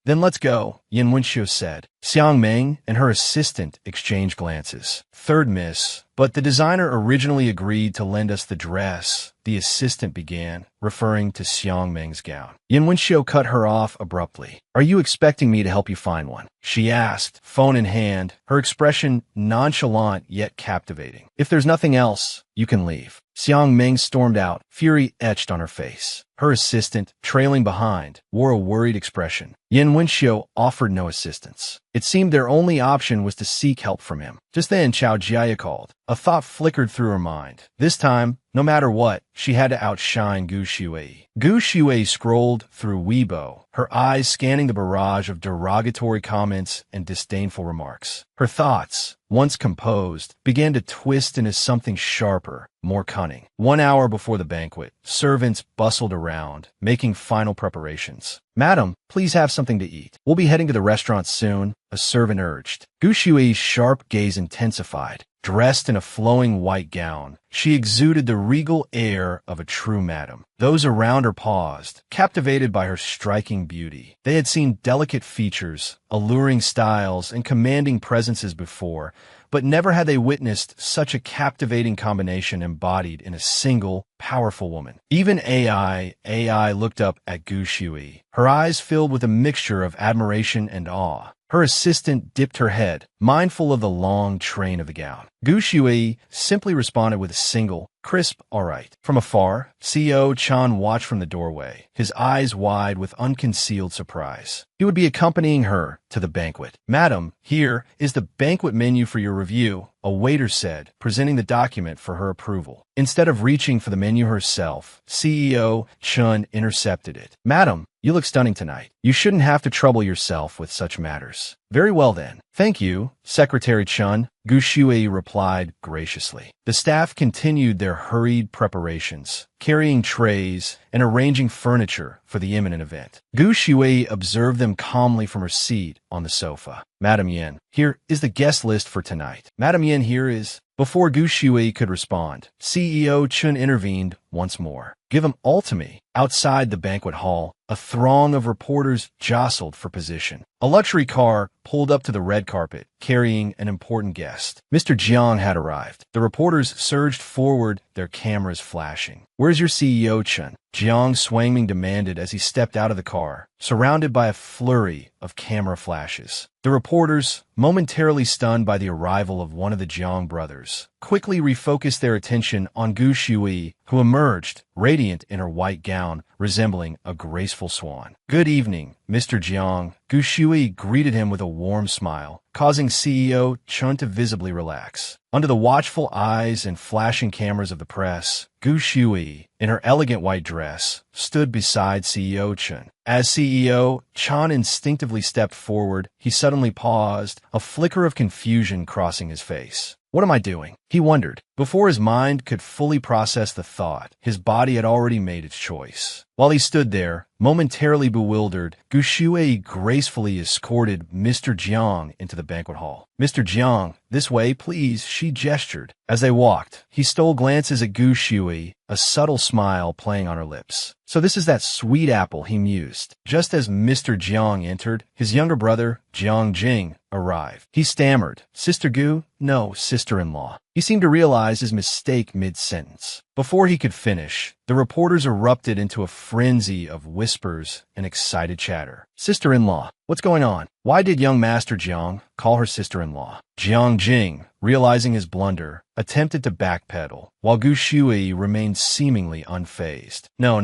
S1: Then let's go, Yin Wenxiu said. Xiang Meng and her assistant exchanged glances. Third miss, but the designer originally agreed to lend us the dress, the assistant began, referring to Xiang Meng's gown. Yin Wenxiu cut her off abruptly. Are you expecting me to help you find one? She asked, phone in hand, her expression nonchalant yet captivating. If there's nothing else, you can leave. Xiang Meng stormed out, fury etched on her face. Her assistant, trailing behind, wore a worried expression. Yin Wenxiu offered no assistance. It seemed their only option was to seek help from him. Just then, Chao Jiaya called. A thought flickered through her mind. This time, no matter what, she had to outshine Gu Shui. Gu Shui scrolled through Weibo, her eyes scanning the barrage of derogatory comments and disdainful remarks. Her thoughts, once composed, began to twist into something sharper, more cunning. 1 hour before the banquet, servants bustled around, making final preparations. Madam, please have something to eat. We'll be heading to the restaurant soon, a servant urged. Gu Shui's sharp gaze intensified. Dressed in a flowing white gown, she exuded the regal air of a true madam. Those around her paused, captivated by her striking beauty. They had seen delicate features, alluring styles, and commanding presences before, but never had they witnessed such a captivating combination embodied in a single, powerful woman. Even AI looked up at Gu Shui, her eyes filled with a mixture of admiration and awe. Her assistant dipped her head, mindful of the long train of the gown. Gu Shui simply responded with a single, crisp, all right. From afar, CEO Chan watched from the doorway, his eyes wide with unconcealed surprise. He would be accompanying her to the banquet. Madam, here is the banquet menu for your review, a waiter said, presenting the document for her approval. Instead of reaching for the menu herself, CEO Chun intercepted it. Madam, you look stunning tonight. You shouldn't have to trouble yourself with such matters. Very well then. Thank you, Secretary Chun, Gu Shui replied graciously. The staff continued their hurried preparations, carrying trays and arranging furniture for the imminent event. Gu Shui observed them calmly from her seat on the sofa. Madam Yin, here is the guest list for tonight. Madam Yin, here is... Before Gu Shui could respond, CEO Chun intervened once more. Give them all to me. Outside the banquet hall, a throng of reporters jostled for position. A luxury car pulled up to the red carpet, carrying an important guest. Mr. Jiang had arrived. The reporters surged forward, their cameras flashing. Where's your CEO, Chun? Jiang Swangming demanded as he stepped out of the car, surrounded by a flurry of camera flashes. The reporters, momentarily stunned by the arrival of one of the Jiang brothers, quickly refocused their attention on Gu Shui, who emerged, radiant in her white gown, resembling a graceful swan. Good evening, Mr. Jiang. Gu Shui greeted him with a warm smile, causing CEO Chun to visibly relax. Under the watchful eyes and flashing cameras of the press, Gu Shui, in her elegant white dress, stood beside CEO Chun. As CEO Chun instinctively stepped forward, he suddenly paused, a flicker of confusion crossing his face. What am I doing? He wondered. Before his mind could fully process the thought, his body had already made its choice. While he stood there, momentarily bewildered, Gu Shui gracefully escorted Mr. Jiang into the banquet hall. Mr. Jiang, this way, please, she gestured. As they walked, he stole glances at Gu Shui, a subtle smile playing on her lips. So this is that sweet apple, he mused. Just as Mr. Jiang entered, his younger brother, Jiang Jing, arrived. He stammered, Sister Gu? No, sister-in-law. He seemed to realize his mistake mid-sentence. Before he could finish, the reporters erupted into a frenzy of whispers and excited chatter. Sister-in-law, what's going on? Why did young Master Jiang call her sister-in-law? Jiang Jing, realizing his blunder, attempted to backpedal, while Gu Shui remained seemingly unfazed. No,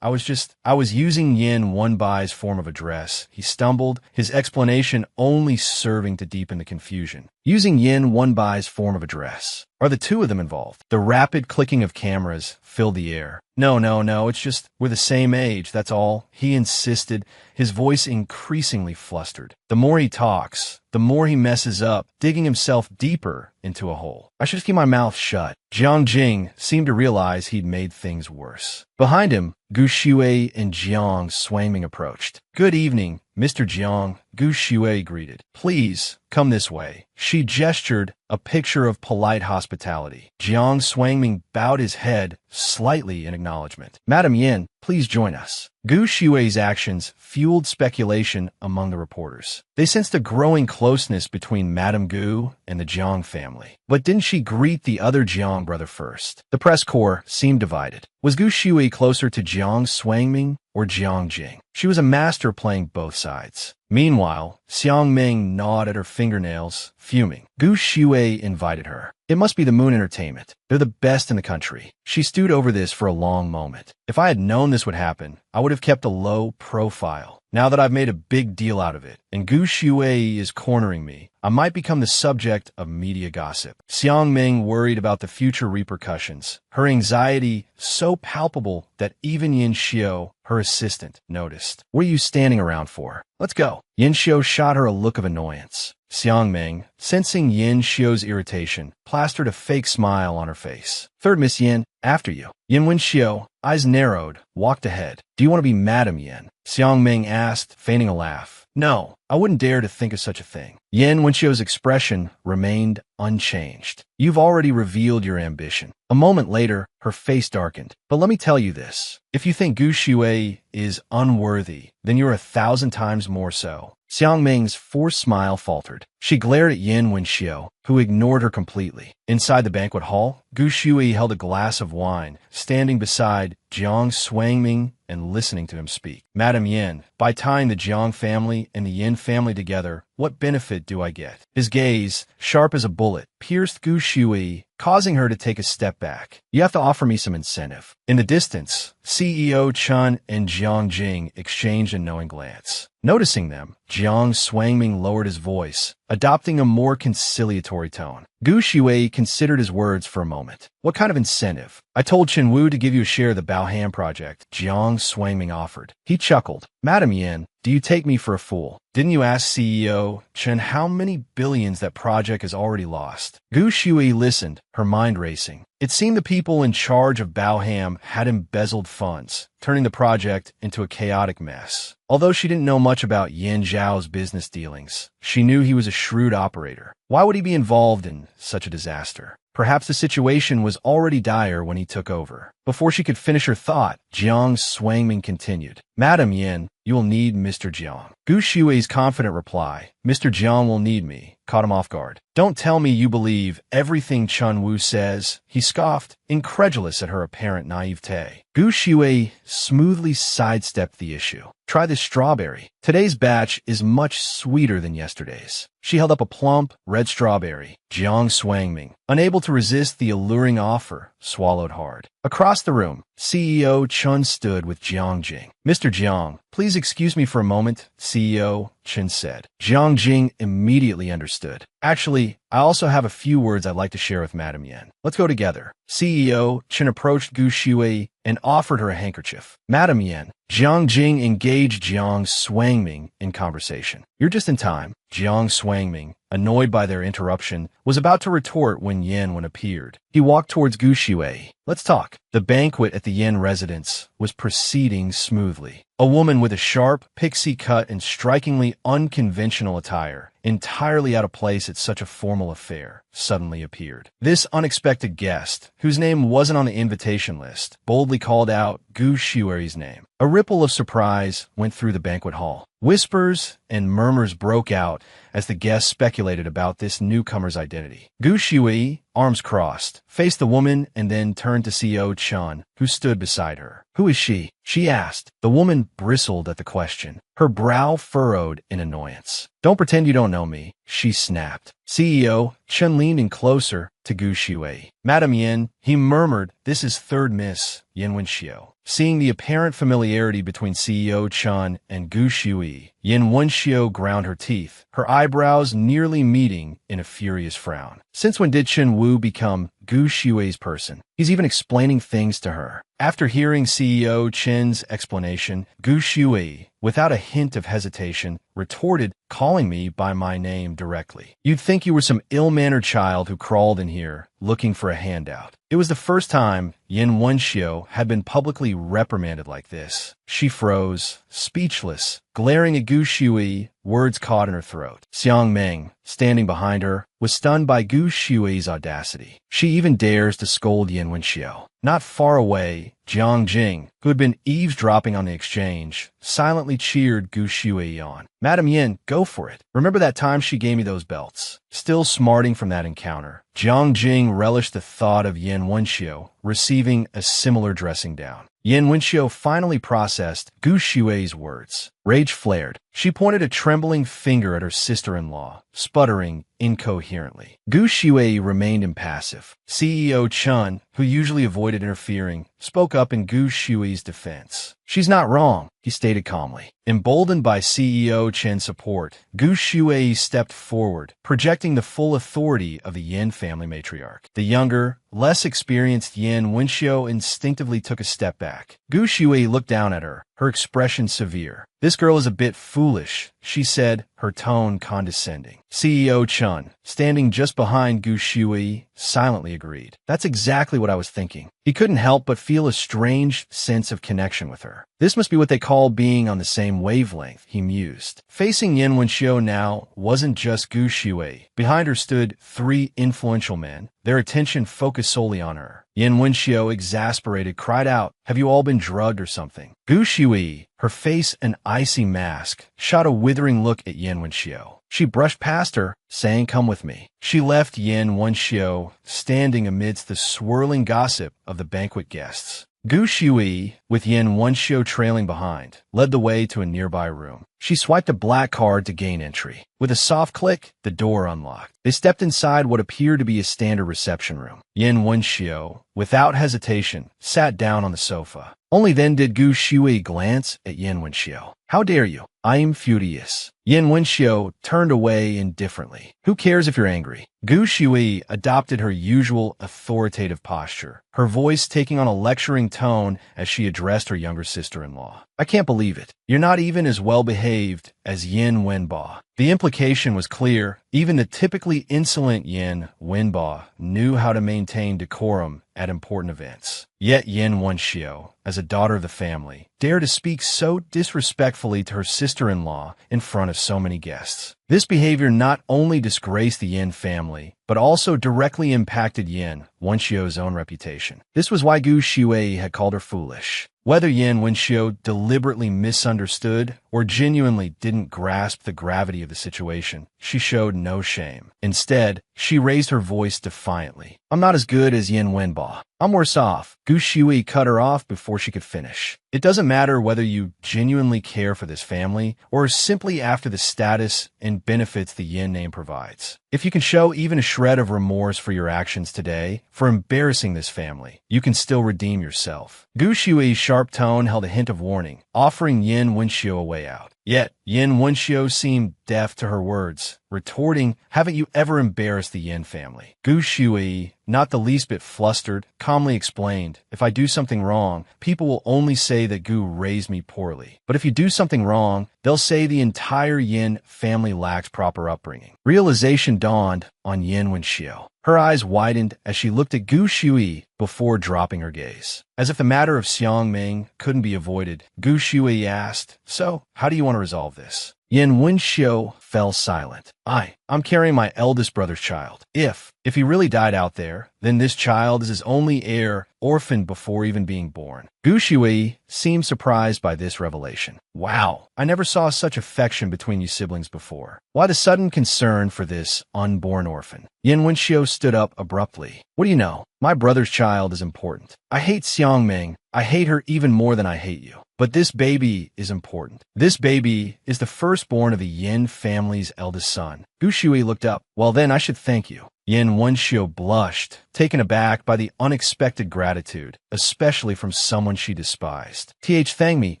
S1: I was using Yin Wenbai's form of address. He stumbled, his explanation only serving to deepen the confusion. Using Yin Wenbai's form of address. Are the two of them involved? The rapid clicking of cameras filled the air. No, it's just we're the same age, that's all, he insisted, his voice increasingly flustered. The more he talks, the more he messes up, digging himself deeper into a hole. I should just keep my mouth shut. Jiang Jing seemed to realize he'd made things worse. Behind him, Gu Shui and Jiang Swangming approached. Good evening, Mr. Jiang, Gu Shui greeted. Please, come this way. She gestured, a picture of polite hospitality. Jiang Swangming bowed his head slightly in acknowledgement. Madam Yin, please join us. Gu Shui's actions fueled speculation among the reporters. They sensed a growing closeness between Madame Gu and the Jiang family. But didn't she greet the other Jiang brother first? The press corps seemed divided. Was Gu Shui closer to Jiang Swangming or Jiang Jing? She was a master playing both sides. Meanwhile, Xiang Ming gnawed at her fingernails, fuming. Gu Shui invited her. It must be the Moon Entertainment. They're the best in the country. She stewed over this for a long moment. If I had known this would happen, I would have kept a low profile. Now that I've made a big deal out of it, and Gu Shui is cornering me, I might become the subject of media gossip. Xiang Ming worried about the future repercussions, her anxiety so palpable that even Yin Xiu, her assistant, noticed. What are you standing around for? Let's go. Yin Xiu shot her a look of annoyance. Xiang Ming, sensing Yin Xiu's irritation, plastered a fake smile on her face. Third Miss Yin, after you. Yin Wenxiu, eyes narrowed, walked ahead. Do you want to be Madam Yin? Xiang Ming asked, feigning a laugh. No, I wouldn't dare to think of such a thing. Yin Wenxiu's expression remained unchanged. You've already revealed your ambition. A moment later, her face darkened. But let me tell you this. If you think Gu Shui is unworthy, then you're 1,000 times more so. Xiang Ming's forced smile faltered. She glared at Yin Wenxiu, who ignored her completely. Inside the banquet hall, Gu Shui held a glass of wine, standing beside Jiang Swangming and listening to him speak. Madam Yin, by tying the Jiang family and the Yin family together, what benefit do I get? His gaze, sharp as a bullet, pierced Gu Shui, causing her to take a step back. You have to offer me some incentive. In the distance, CEO Chun and Jiang Jing exchanged a knowing glance. Noticing them, Jiang Swangming lowered his voice, adopting a more conciliatory tone. Gu Shui considered his words for a moment. What kind of incentive? I told Chen Wu to give you a share of the Baohan project, Jiang Swangming offered. He chuckled. Madam Yin, do you take me for a fool? Didn't you ask CEO Chen how many billions that project has already lost? Gu Shui listened, her mind racing. It seemed the people in charge of Baoham had embezzled funds, turning the project into a chaotic mess. Although she didn't know much about Yin Zhao's business dealings, she knew he was a shrewd operator. Why would he be involved in such a disaster? Perhaps the situation was already dire when he took over. Before she could finish her thought, Jiang Swangming continued. Madam Yin, you will need Mr. Jiang. Gu Shui's confident reply, Mr. Jiang will need me, caught him off guard. Don't tell me you believe everything Chun Wu says, he scoffed, incredulous at her apparent naivete. Gu Shui smoothly sidestepped the issue. Try this strawberry. Today's batch is much sweeter than yesterday's. She held up a plump, red strawberry. Jiang Swangming, unable to resist the alluring offer, swallowed hard. Across the room, CEO Chun stood with Jiang Jing. Mr. Jiang, please excuse me for a moment, CEO Chen said. Jiang Jing immediately understood. Actually, I also have a few words I'd like to share with Madam Yin. Let's go together. CEO Chen approached Gu Shui and offered her a handkerchief. Madam Yin, Jiang Jing engaged Jiang Swangming in conversation. You're just in time. Jiang Swangming, annoyed by their interruption, was about to retort when Yin appeared. He walked towards Gu Shui. Let's talk. The banquet at the Yin residence was proceeding smoothly. A woman with a sharp, pixie cut and strikingly unconventional attire, entirely out of place at such a formal affair, suddenly appeared. This unexpected guest, whose name wasn't on the invitation list, boldly called out Gu Shui's name. A ripple of surprise went through the banquet hall. Whispers and murmurs broke out as the guests speculated about this newcomer's identity. Gu Shui, arms crossed, faced the woman and then turned to CEO Chun, who stood beside her. Who is she? She asked. The woman bristled at the question, her brow furrowed in annoyance. Don't pretend you don't know me, she snapped. CEO Chen leaned in closer to Gu Shui. Madam Yin, he murmured, this is third Miss Yin Wenxiu. Seeing the apparent familiarity between CEO Chun and Gu Shui, Yin Wenxiu ground her teeth, her eyebrows nearly meeting in a furious frown. Since when did Chen Wu become Gu Shui's person. He's even explaining things to her. After hearing CEO Chen's explanation, Gu Shui, without a hint of hesitation, retorted, calling me by my name directly. You'd think you were some ill-mannered child who crawled in here, looking for a handout. It was the first time Yin Wenxiu had been publicly reprimanded like this. She froze, speechless, glaring at Gu Shui, words caught in her throat. Xiang Meng, standing behind her, was stunned by Gu Shui's audacity. She even dares to scold Yin Wenxiu. Not far away, Jiang Jing, who had been eavesdropping on the exchange, silently cheered Gu Shui on. Madam Yin, go for it. Remember that time she gave me those belts? Still smarting from that encounter, Jiang Jing relished the thought of Yin Wenxiu receiving a similar dressing down. Yin Wenxiu finally processed Gu Shui's words. Rage flared. She pointed a trembling finger at her sister-in-law, sputtering incoherently. Gu Shui remained impassive. CEO Chun, who usually avoided interfering, spoke up in Gu Shui's defense. She's not wrong, he stated calmly. Emboldened by CEO Chen's support, Gu Shui stepped forward, projecting the full authority of the Yin family matriarch. The younger, less experienced Yin Wenxiu instinctively took a step back. Gu Shui looked down at her, her expression severe. This girl is a bit foolish, she said, her tone condescending. CEO Chun, standing just behind Gu Shui, silently agreed. That's exactly what I was thinking. He couldn't help but feel a strange sense of connection with her. This must be what they call being on the same wavelength, he mused. Facing Yin Wenxiu now wasn't just Gu Shui. Behind her stood three influential men, their attention focused solely on her. Yin Wenxiu, exasperated, cried out, "Have you all been drugged or something?" Gu Shui, her face an icy mask, shot a withering look at Yin Wenxiu. She brushed past her, saying, "Come with me." She left Yin Wenxiu standing amidst the swirling gossip of the banquet guests. Gu Shui, with Yin Wenxiu trailing behind, led the way to a nearby room. She swiped a black card to gain entry. With a soft click, the door unlocked. They stepped inside what appeared to be a standard reception room. Yin Wenxiu, without hesitation, sat down on the sofa. Only then did Gu Shui glance at Yin Wenxiu. "How dare you? I am furious." Yin Wenxiu turned away indifferently. "Who cares if you're angry?" Gu Shui adopted her usual authoritative posture, her voice taking on a lecturing tone as she addressed her younger sister-in-law. "I can't believe it. You're not even as well-behaved as Yin Wenba." The implication was clear. Even the typically insolent Yin Wenba knew how to maintain decorum at important events. Yet Yin Wenxiu, as a daughter of the family, dared to speak so disrespectfully to her sister-in-law in front of so many guests. This behavior not only disgraced the Yin family, but also directly impacted Yin Wenxiu's own reputation. This was why Gu Shui had called her foolish. Whether Yin Wenxiu deliberately misunderstood or genuinely didn't grasp the gravity of the situation, she showed no shame. Instead, she raised her voice defiantly. "I'm not as good as Yin Wenba. I'm worse off." Gu Shui cut her off before she could finish. "It doesn't matter whether you genuinely care for this family or simply after the status and benefits the Yin name provides. If you can show even a shred of remorse for your actions today, for embarrassing this family, you can still redeem yourself." Gu Shui's sharp tone held a hint of warning, offering Yin Wenxiu a way out. Yet, Yin Wenxiu seemed deaf to her words, retorting, "Haven't you ever embarrassed the Yin family?" Gu Shui, not the least bit flustered, calmly explained, "If I do something wrong, people will only say that Gu raised me poorly. But if you do something wrong, they'll say the entire Yin family lacked proper upbringing." Realization dawned on Yin Wenxiu. Her eyes widened as she looked at Gu Shui before dropping her gaze. As if the matter of Xiang Meng couldn't be avoided, Gu Shui asked, "So, how do you want to resolve this?" Yin Wenxiu fell silent. I'm carrying my eldest brother's child. If he really died out there, then this child is his only heir, orphaned before even being born." Gu Shui seemed surprised by this revelation. "Wow, I never saw such affection between you siblings before. Why the sudden concern for this unborn orphan?" Yin Wenxiu stood up abruptly. "What do you know? My brother's child is important. I hate Xiang Meng. I hate her even more than I hate you. But this baby is important. This baby is the firstborn of the Yin family's eldest son." Gu Shui looked up. "Well then, I should thank you." Yin Wenxiu blushed, taken aback by the unexpected gratitude, especially from someone she despised. Thank me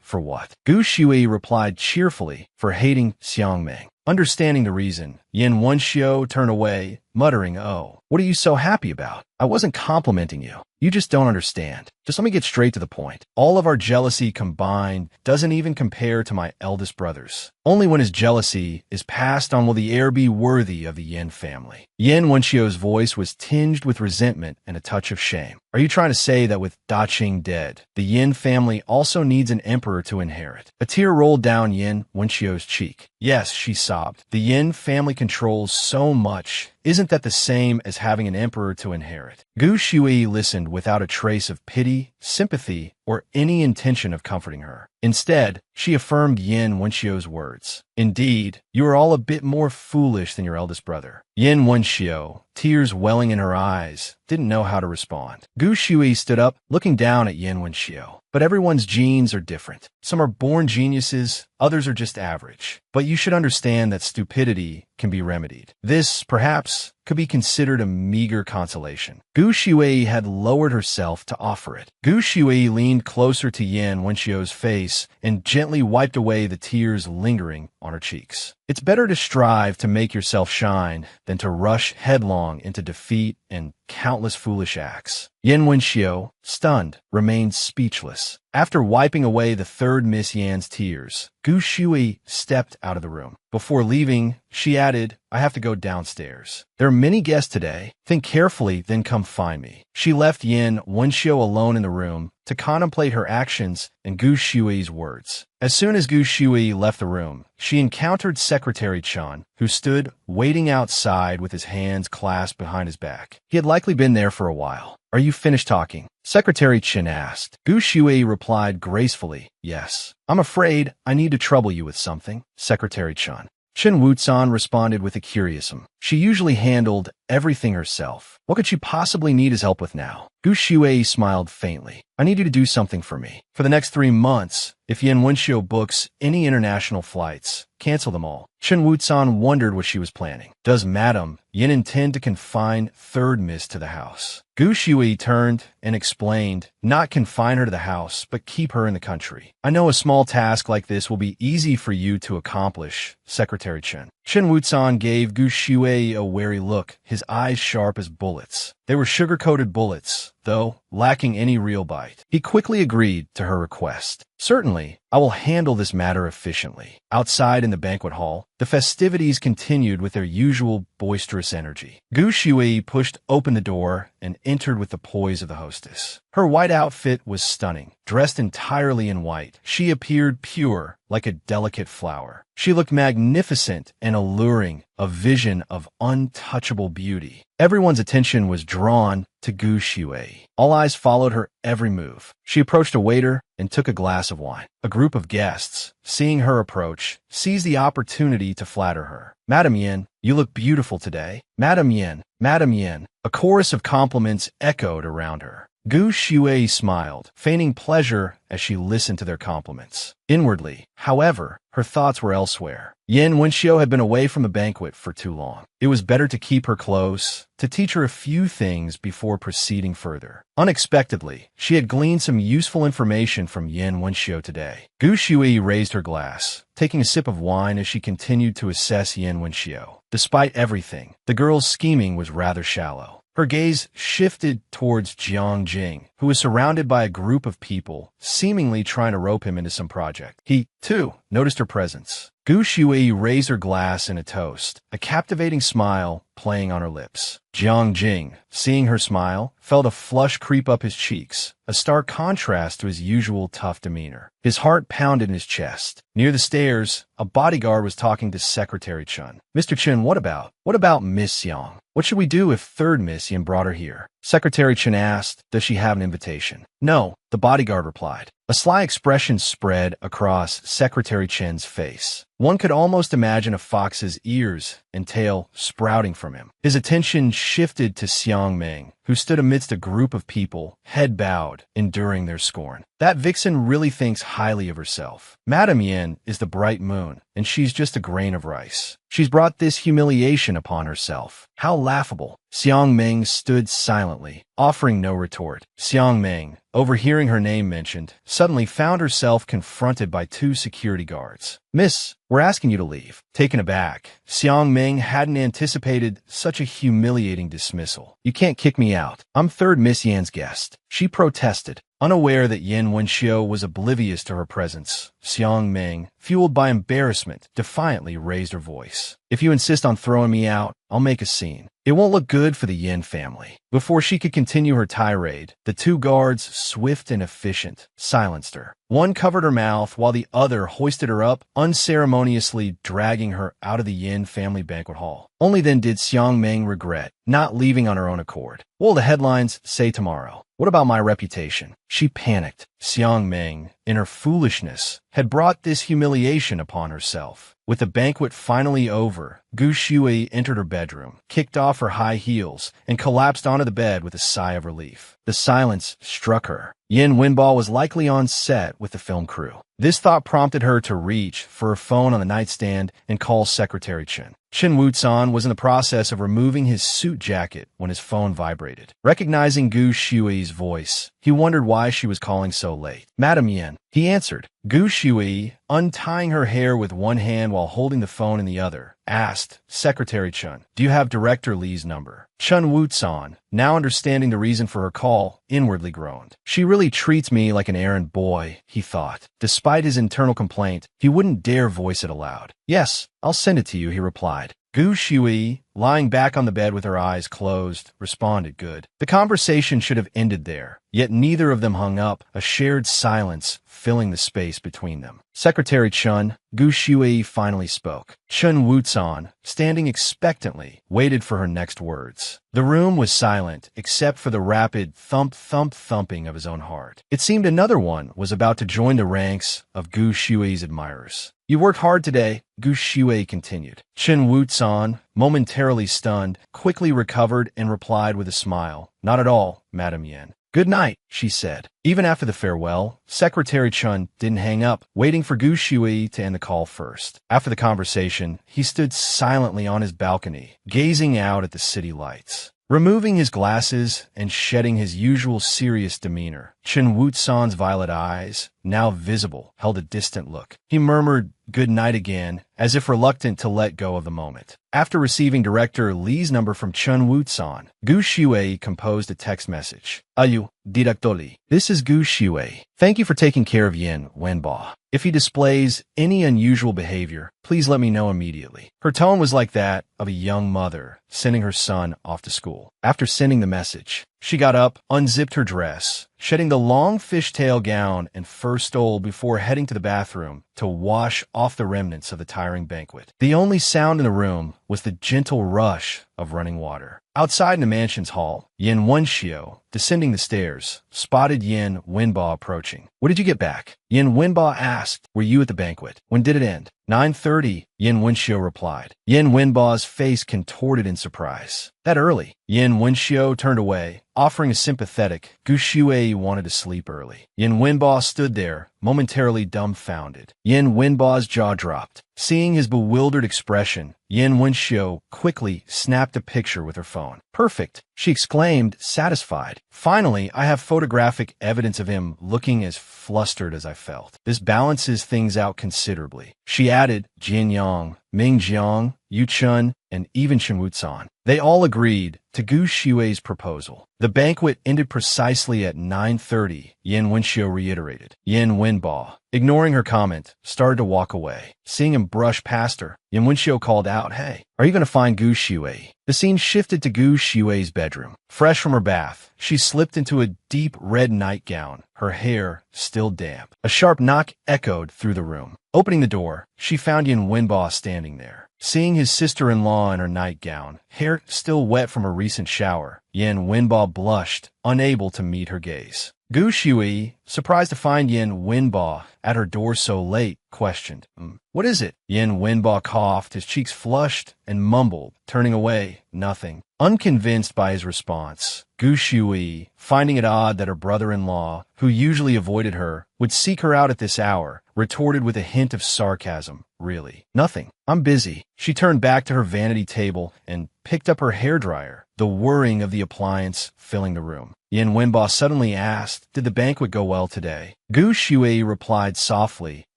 S1: for what?" Gu Shui replied cheerfully, "For hating Xiang Meng." Understanding the reason, Yin Wenxiu turned away, muttering, "Oh, what are you so happy about? I wasn't complimenting you. You just don't understand. Just let me get straight to the point. All of our jealousy combined doesn't even compare to my eldest brother's. Only when his jealousy is passed on will the heir be worthy of the Yin family." Yin Wenxio's voice was tinged with resentment and a touch of shame. "Are you trying to say that with Da Qing dead, the Yin family also needs an emperor to inherit?" A tear rolled down Yin Wenxio's cheek. "Yes," she sobbed. "The Yin family controls so much. Isn't that the same as having an emperor to inherit?" Gu Shui listened without a trace of pity, sympathy, or any intention of comforting her. Instead, she affirmed Yin Wenxio's words. "Indeed, you are all a bit more foolish than your eldest brother." Yin Wenxio, tears welling in her eyes, didn't know how to respond. Gu Shui stood up, looking down at Yin Wenxio. "But everyone's genes are different. Some are born geniuses, others are just average. But you should understand that stupidity can be remedied. This, perhaps, could be considered a meager consolation." Gu Shui had lowered herself to offer it. Gu Shui leaned closer to Yin Wenxio's face and gently wiped away the tears lingering on her cheeks. "It's better to strive to make yourself shine than to rush headlong into defeat and countless foolish acts." Yin Wenxio, stunned, remained speechless. After wiping away the third Miss Yan's tears, Gu Shui stepped out of the room. Before leaving, she added, "I have to go downstairs. There are many guests today. Think carefully, then come find me." She left Yin Wenxio alone in the room to contemplate her actions and Gu Shui's words. As soon as Gu Shui left the room, she encountered Secretary Chen, who stood waiting outside with his hands clasped behind his back. He had likely been there for a while. "Are you finished talking?" Secretary Chen asked. Gu Shui replied gracefully, "Yes." "I'm afraid I need to trouble you with something, Secretary Chen." Chen Wuzan responded with a curiousum. She usually handled everything herself. What could she possibly need his help with now? Gu Shui smiled faintly. "I need you to do something for me. For the next 3 months, if Yin Wenxio books any international flights, cancel them all." Chen Wuzan wondered what she was planning. "Does Madam Yin intend to confine third Miss to the house?" Gu Shui turned and explained, "Not confine her to the house, but keep her in the country. I know a small task like this will be easy for you to accomplish, Secretary Chen." Chen Wuzan gave Gu Shui a wary look, his eyes sharp as bullets. They were sugar-coated bullets, though lacking any real bite. He quickly agreed to her request. "Certainly, I will handle this matter efficiently." Outside in the banquet hall, the festivities continued with their usual boisterous energy. Gu Shui pushed open the door and entered with the poise of the hostess. Her white outfit was stunning. Dressed entirely in white, she appeared pure, like a delicate flower. She looked magnificent and alluring, a vision of untouchable beauty. Everyone's attention was drawn to Gu Shui. All eyes followed her every move. She approached a waiter and took a glass of wine. A group of guests, seeing her approach, seized the opportunity to flatter her. "Madam Yin, you look beautiful today. Madam Yin, Madam Yin." A chorus of compliments echoed around her. Gu Shui smiled, feigning pleasure as she listened to their compliments. Inwardly, however, her thoughts were elsewhere. Yin Wenxio had been away from the banquet for too long. It was better to keep her close, to teach her a few things before proceeding further. Unexpectedly, she had gleaned some useful information from Yin Wenxio today. Gu Shui raised her glass, taking a sip of wine as she continued to assess Yin Wenxio. Despite everything, the girl's scheming was rather shallow. Her gaze shifted towards Jiang Jing, who was surrounded by a group of people, seemingly trying to rope him into some project. He, too, noticed her presence. Gu Shui raised her glass in a toast, a captivating smile playing on her lips. Jiang Jing, seeing her smile, felt a flush creep up his cheeks, a stark contrast to his usual tough demeanor. His heart pounded in his chest. Near the stairs, a bodyguard was talking to Secretary Chen. "Mr. Chen, what about Miss Yang? What should we do if third Miss Yin brought her here?" Secretary Chen asked, "Does she have an invitation?" "No," the bodyguard replied. A sly expression spread across Secretary Chen's face. One could almost imagine a fox's ears and tail sprouting from him. His attention shifted to Xiang Meng, who stood amidst a group of people, head bowed, enduring their scorn. That vixen really thinks highly of herself. Madam Yin is the bright moon, and she's just a grain of rice. She's brought this humiliation upon herself. How laughable. Xiang Meng stood silently, offering no retort. Xiang Meng, overhearing her name mentioned, suddenly found herself confronted by 2 security guards. "Miss, we're asking you to leave." Taken aback, Xiang Ming hadn't anticipated such a humiliating dismissal. You can't kick me out. I'm third Miss Yan's guest, she protested. Unaware that Yin Wenxiu was oblivious to her presence, Xiang Ming, fueled by embarrassment, defiantly raised her voice. If you insist on throwing me out, I'll make a scene. It won't look good for the Yin family. Before she could continue her tirade, the two guards, swift and efficient, silenced her. One covered her mouth while the other hoisted her up, unceremoniously dragging her out of the Yin family banquet hall. Only then did Xiang Ming regret not leaving on her own accord. What will the headlines say tomorrow? What about my reputation? She panicked. Xiang Ming, in her foolishness, had brought this humiliation upon herself. With the banquet finally over, Gu Shui entered her bedroom, kicked off her high heels, and collapsed onto the bed with a sigh of relief. The silence struck her. Yin Wenbo was likely on set with the film crew. This thought prompted her to reach for her phone on the nightstand and call Secretary Chen. Chen Wucan was in the process of removing his suit jacket when his phone vibrated. Recognizing Gu Shui's voice, he wondered why she was calling so late. Madam Yin, he answered. Gu Shui, untying her hair with one hand while holding the phone in the other, asked, Secretary Chen, do you have Director Li's number? Chen Wucan, now understanding the reason for her call, inwardly groaned. She really treats me like an errand boy, he thought. Despite his internal complaint, he wouldn't dare voice it aloud. Yes, I'll send it to you, he replied. Gu Shui, lying back on the bed with her eyes closed, responded good. The conversation should have ended there, yet neither of them hung up, a shared silence filling the space between them. Secretary Chen, Gu Shui finally spoke. Chen Wucan, standing expectantly, waited for her next words. The room was silent, except for the rapid thump-thump-thumping of his own heart. It seemed another one was about to join the ranks of Gu Shui's admirers. You worked hard today, Gu Shui continued. Chen Wucan, momentarily stunned, quickly recovered and replied with a smile. Not at all, Madam Yin. Good night, she said. Even after the farewell, Secretary Chen didn't hang up, waiting for Gu Shui to end the call first. After the conversation, he stood silently on his balcony, gazing out at the city lights. Removing his glasses and shedding his usual serious demeanor, Chen Wucan's violet eyes, now visible, held a distant look. He murmured good night again, as if reluctant to let go of the moment. After receiving Director Li's number from Chen Wucan, Gu Shui composed a text message. Ayu, Director Li. This is Gu Shui. Thank you for taking care of Yin Wenbo. If he displays any unusual behavior, please let me know immediately. Her tone was like that of a young mother sending her son off to school. After sending the message, she got up, unzipped her dress, shedding the long fishtail gown and fur stole before heading to the bathroom to wash off the remnants of the tiring banquet. The only sound in the room was the gentle rush of running water. Outside in the mansion's hall, Yin Wenxiu, descending the stairs, spotted Yin Wenbo approaching. What did you get back? Yin Wenbo asked. Were you at the banquet? When did it end? 9:30, Yin Wenxiu replied. Yin Wenbo's face contorted in surprise. That early? Yin Wenxiu turned away, offering a sympathetic, Gu Shui wanted to sleep early. Yin Wenbo stood there, momentarily dumbfounded. Yin Wenbo's jaw dropped. Seeing his bewildered expression, Yin Wenxiu quickly snapped a picture with her phone. Perfect, she exclaimed, satisfied. Finally, I have photographic evidence of him looking as flustered as I felt. This balances things out considerably. She added Jin Yang, Ming Jiang, Yu Chun, and even Chen Wucan. They all agreed to Gu Shui's proposal. The banquet ended precisely at 9:30, Yin Wenxiu reiterated. Yin Wenbo, ignoring her comment, started to walk away. Seeing him brush past her, Yin Wenxiu called out, Hey, are you going to find Gu Shui? The scene shifted to Gu Shui's bedroom. Fresh from her bath, she slipped into a deep red nightgown, her hair still damp. A sharp knock echoed through the room. Opening the door, she found Yin Wenbo standing there. Seeing his sister-in-law in her nightgown, hair still wet from a recent shower, Yin Wenbo blushed, unable to meet her gaze. Gu Shui, surprised to find Yin Wenbo at her door so late, questioned, What is it? Yin Wenbo coughed, his cheeks flushed, and mumbled, turning away, nothing. Unconvinced by his response, Gu Shui, finding it odd that her brother-in-law, who usually avoided her, would seek her out at this hour, retorted with a hint of sarcasm. Really? Nothing. I'm busy. She turned back to her vanity table and picked up her hairdryer, the whirring of the appliance filling the room. Yin Wenbo suddenly asked, "Did the banquet go well today?" Gu Shui replied softly,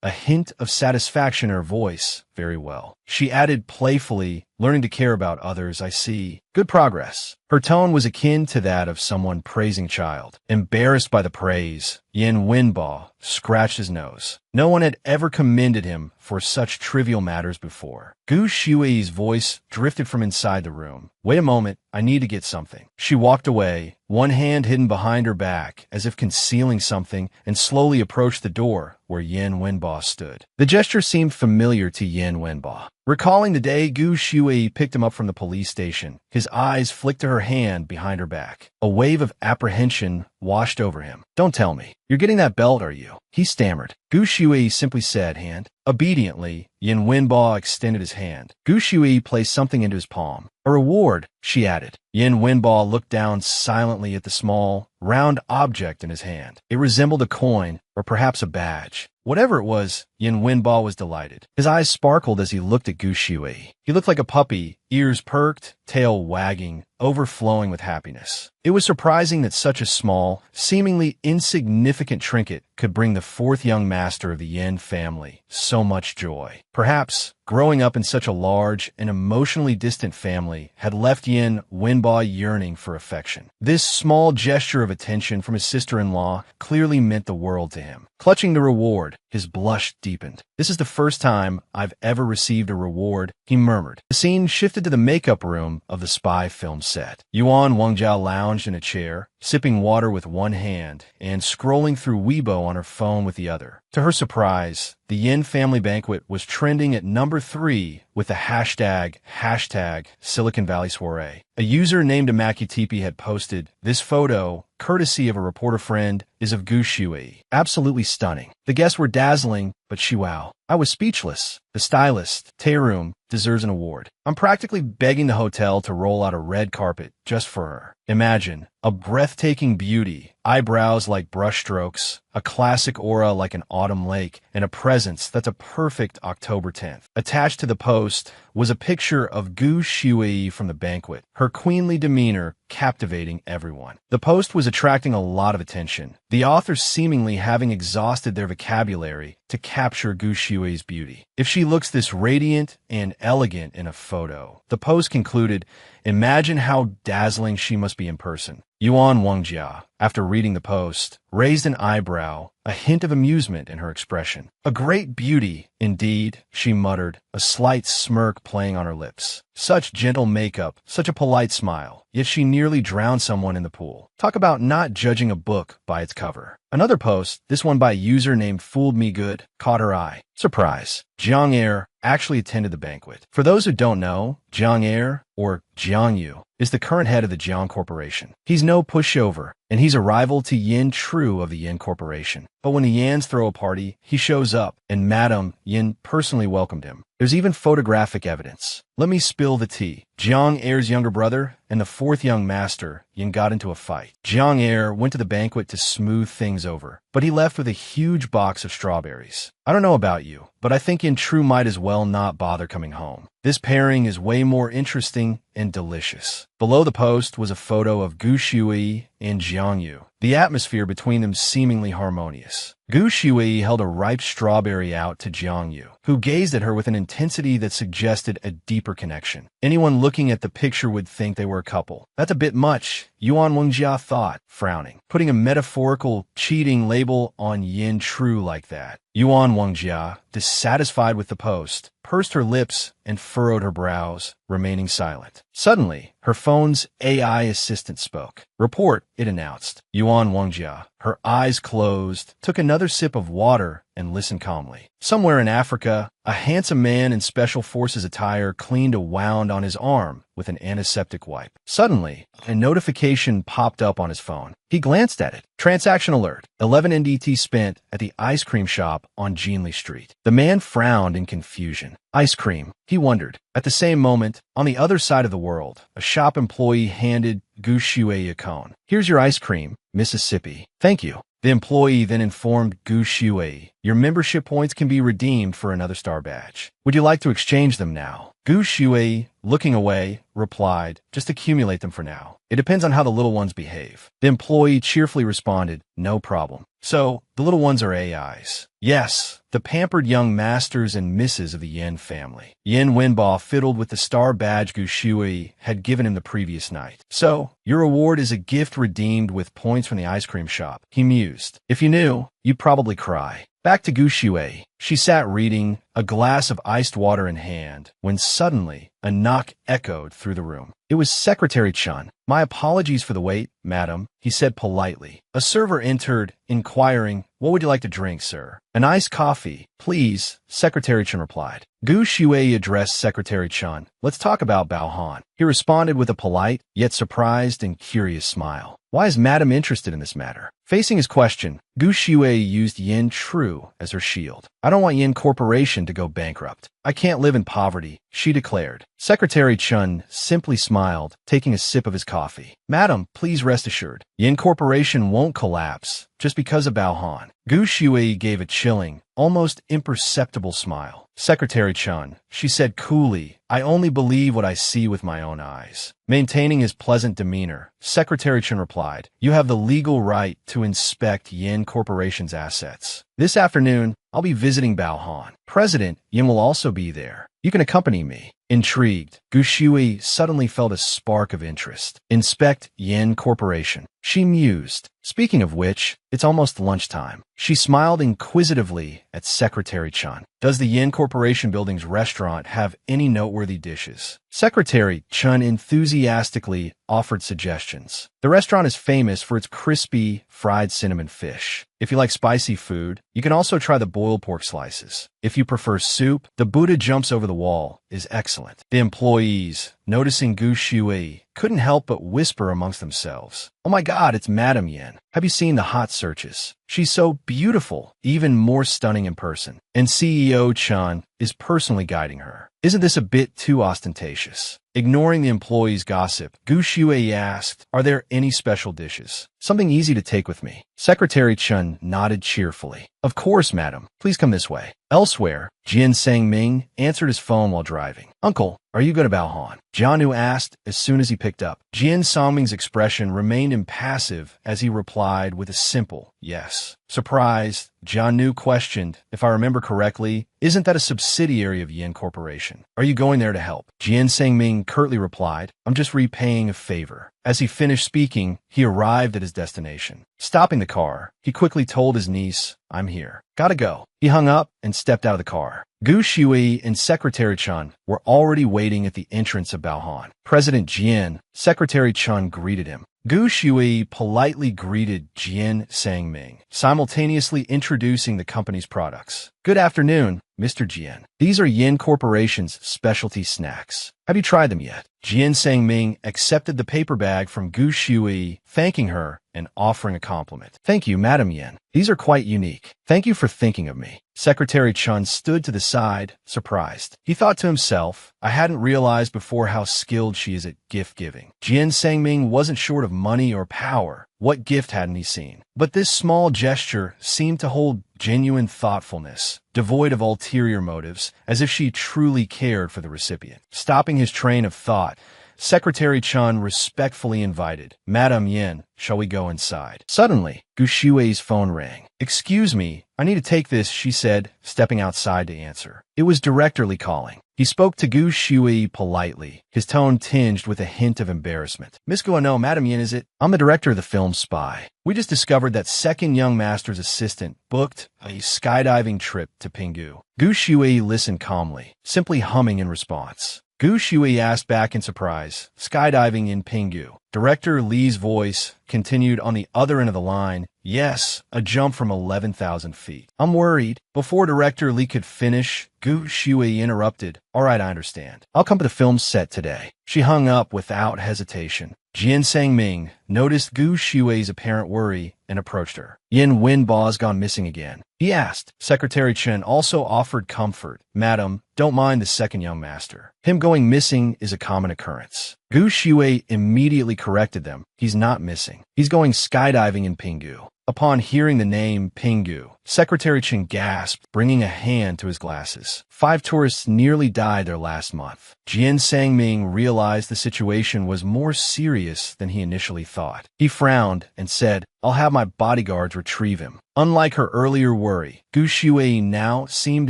S1: a hint of satisfaction in her voice. "Very well." She added playfully, "Learning to care about others, I see. Good progress." Her tone was akin to that of someone praising a child. Embarrassed by the praise, Yin Wenbo scratched his nose. No one had ever commended him for such trivial matters before. Gu Shui's voice drifted from inside the room. "Wait a moment, I need to get something." She walked away, one hand hidden behind her back, as if concealing something, and slowly approached the door where Yin Wenbo stood. The gesture seemed familiar to Yin Wenbo. Recalling the day Gu Shui picked him up from the police station, his eyes flicked to her hand behind her back. A wave of apprehension washed over him. "Don't tell me. You're getting that belt, are you?" He stammered. Gu Shui simply said, "Hand." Obediently, Yin Wenbo extended his hand. Gu Shui placed something into his palm. "A reward," she added. Yin Wenbo looked down silently at the small, round object in his hand. It resembled a coin, or perhaps a badge. Whatever it was, Yin Wenbo was delighted. His eyes sparkled as he looked at Gu Shui. He looked like a puppy, ears perked, tail wagging, overflowing with happiness. It was surprising that such a small, seemingly insignificant trinket could bring the fourth young master of the Yin family so much joy. Perhaps, growing up in such a large and emotionally distant family had left Yin Wenbo yearning for affection. This small gesture of attention from his sister-in-law clearly meant the world to him. Clutching the reward, his blush deepened. "This is the first time I've ever received a reward," he murmured. The scene shifted to the makeup room of the spy film set. Yuan Wangjiao lounged in a chair, sipping water with one hand and scrolling through Weibo on her phone with the other. To her surprise, the Yin family banquet was trending at number 3 with the hashtag Silicon Valley Soiree. A user named Amakutipi had posted, "This photo, courtesy of a reporter friend, is of Gu Shui. Absolutely stunning. The guests were dazzling, but wow. I was speechless. The stylist, Taeroom, deserves an award. I'm practically begging the hotel to roll out a red carpet just for her. Imagine, a breathtaking beauty, eyebrows like brushstrokes, a classic aura like an autumn lake, and a presence that's a perfect October 10th. Attached to the post was a picture of Gu Shui from the banquet, her queenly demeanor captivating everyone. The post was attracting a lot of attention, the authors seemingly having exhausted their vocabulary to capture Gu Shui's beauty. If she looks this radiant and elegant in a photo, the post concluded, imagine how dazzling she must be in person. Yuan Wangjiao, after reading the post, raised an eyebrow, a hint of amusement in her expression. A great beauty, indeed, she muttered, a slight smirk playing on her lips. Such gentle makeup, such a polite smile, yet she nearly drowned someone in the pool. Talk about not judging a book by its cover. Another post, this one by a user named Fooled Me Good, caught her eye. Surprise! Jiang Er actually attended the banquet. For those who don't know, Jiang Er, or Jiang Yu, is the current head of the Jiang Corporation. He's no pushover, and he's a rival to Yin Tru of the Yin Corporation. But when the Yans throw a party, he shows up, and Madame Yin personally welcomed him. There's even photographic evidence. Let me spill the tea. Jiang Er's younger brother and the fourth young master, Yin, got into a fight. Jiang Er went to the banquet to smooth things over, but he left with a huge box of strawberries. I don't know about you, but I think Yin Tru might as well not bother coming home. This pairing is way more interesting and delicious. Below the post was a photo of Gu Shui and Jiang Yu, the atmosphere between them seemingly harmonious. Gu Shui held a ripe strawberry out to Jiang Yu, who gazed at her with an intensity that suggested a deeper connection. Anyone looking at the picture would think they were a couple. That's a bit much, Yuan Wengjia thought, frowning. Putting a metaphorical cheating label on Yin Tru like that. Yuan Wengjia, dissatisfied with the post, pursed her lips and furrowed her brows, remaining silent. Suddenly, her phone's AI assistant spoke. "Report," it announced. Yuan Wengjia, her eyes closed, took another sip of water and listened calmly. Somewhere in Africa, a handsome man in Special Forces attire cleaned a wound on his arm with an antiseptic wipe. Suddenly, a notification popped up on his phone. He glanced at it. Transaction alert. 11 NDT spent at the ice cream shop on Jeanley Street. The man frowned in confusion. Ice cream, he wondered. At the same moment, on the other side of the world, a shop employee handed Gu Shui a cone. "Here's your ice cream, Mississippi." "Thank you." The employee then informed Gu Shui Your membership points can be redeemed for another star badge. Would you like to exchange them now? Gu Shui, looking away, replied, just accumulate them for now. It depends on how the little ones behave. The employee cheerfully responded, no problem. So, the little ones are AIs. Yes, the pampered young masters and misses of the Yin family. Yin Wenba fiddled with the star badge Gu Shui had given him the previous night. So, your reward is a gift redeemed with points from the ice cream shop, he mused. If you knew, you'd probably cry. Back to Gu Shui. She sat reading, a glass of iced water in hand, when suddenly a knock echoed through the room. It was Secretary Chun. My apologies for the wait, madam, he said politely. A server entered, inquiring, what would you like to drink, sir? An iced coffee, please, Secretary Chun replied. Gu Shui addressed Secretary Chun. Let's talk about Bao Han. He responded with a polite, yet surprised and curious smile. Why is madam interested in this matter? Facing his question, Gu Shui used Yin True as her shield. I don't want Yin Corporation to go bankrupt. I can't live in poverty, she declared. Secretary Chun simply smiled, taking a sip of his coffee. Madam, please rest assured, Yin Corporation won't collapse just because of Bao Han. Gu Shui gave a chilling, almost imperceptible smile. Secretary Chun, she said coolly, I only believe what I see with my own eyes. Maintaining his pleasant demeanor, Secretary Chun replied, you have the legal right to inspect Yin Corporation's assets. This afternoon, I'll be visiting Bao Han. President Yin will also be there. You can accompany me. Intrigued, Gu Shui suddenly felt a spark of interest. Inspect Yin Corporation. She mused. Speaking of which, it's almost lunchtime. She smiled inquisitively at Secretary Chun. Does the Yin Corporation building's restaurant have any noteworthy dishes? Secretary Chun enthusiastically offered suggestions. The restaurant is famous for its crispy, fried cinnamon fish. If you like spicy food, you can also try the boiled pork slices. If you prefer soup, the Buddha jumps over the wall is excellent. The employees, noticing Gu Shui, couldn't help but whisper amongst themselves. Oh my God, it's Madame Yin. Have you seen the hot searches? She's so beautiful, even more stunning in person. And CEO Chun is personally guiding her. Isn't this a bit too ostentatious? Ignoring the employees' gossip, Gu Shui asked, are there any special dishes? Something easy to take with me. Secretary Chun nodded cheerfully. Of course, madam. Please come this way. Elsewhere, Jian Sangming answered his phone while driving. Uncle, are you going to Bao Han? Jianu asked as soon as he picked up. Jian Sangming's expression remained impassive as he replied with a simple yes. Surprised, Jianu questioned, if I remember correctly, isn't that a subsidiary of Yin Corporation? Are you going there to help? Jian Sangming curtly replied, I'm just repaying a favor. As he finished speaking, he arrived at his destination. Stopping the car, he quickly told his niece, I'm here. Gotta go. He hung up and stepped out of the car. Gu Shui and Secretary Chun were already waiting at the entrance of Bao Han. President Jian, Secretary Chun greeted him. Gu Shui politely greeted Jian Sangming, simultaneously introducing the company's products. Good afternoon, Mr. Jian. These are Yin Corporation's specialty snacks. Have you tried them yet? Jian Sangming accepted the paper bag from Gu Shui, thanking her and offering a compliment. Thank you, Madam Yin. These are quite unique. Thank you for thinking of me. Secretary Chun stood to the side, surprised. He thought to himself, I hadn't realized before how skilled she is at gift-giving. Jian Sangming wasn't short of money or power. What gift hadn't he seen? But this small gesture seemed to hold genuine thoughtfulness, devoid of ulterior motives, as if she truly cared for the recipient. Stopping his train of thought, Secretary Chun respectfully invited, Madame Yin, shall we go inside? Suddenly, Gu Shui's phone rang. Excuse me, I need to take this, she said, stepping outside to answer. It was Director Li calling. He spoke to Gu Shui politely, his tone tinged with a hint of embarrassment. Miss Guano, Madame Yin, is it? I'm the director of the film Spy. We just discovered that second young master's assistant booked a skydiving trip to Pinggu. Gu Shui listened calmly, simply humming in response. Gu Shui asked back in surprise, skydiving in Pinggu. Director Li's voice continued on the other end of the line, yes, a jump from 11,000 feet. I'm worried. Before Director Li could finish, Gu Shui interrupted. All right, I understand. I'll come to the film set today. She hung up without hesitation. Jian Sangming noticed Gu Shui's apparent worry and approached her. Yin Wenba's gone missing again. He asked. Secretary Chen also offered comfort. Madam, don't mind the second young master. Him going missing is a common occurrence. Gu Shui immediately corrected them. He's not missing. He's going skydiving in Pinggu. Upon hearing the name Pingu, Secretary Chen gasped, bringing a hand to his glasses. 5 tourists nearly died there last month. Jian Sangming realized the situation was more serious than he initially thought. He frowned and said, "I'll have my bodyguards retrieve him." Unlike her earlier worry, Gu Shui now seemed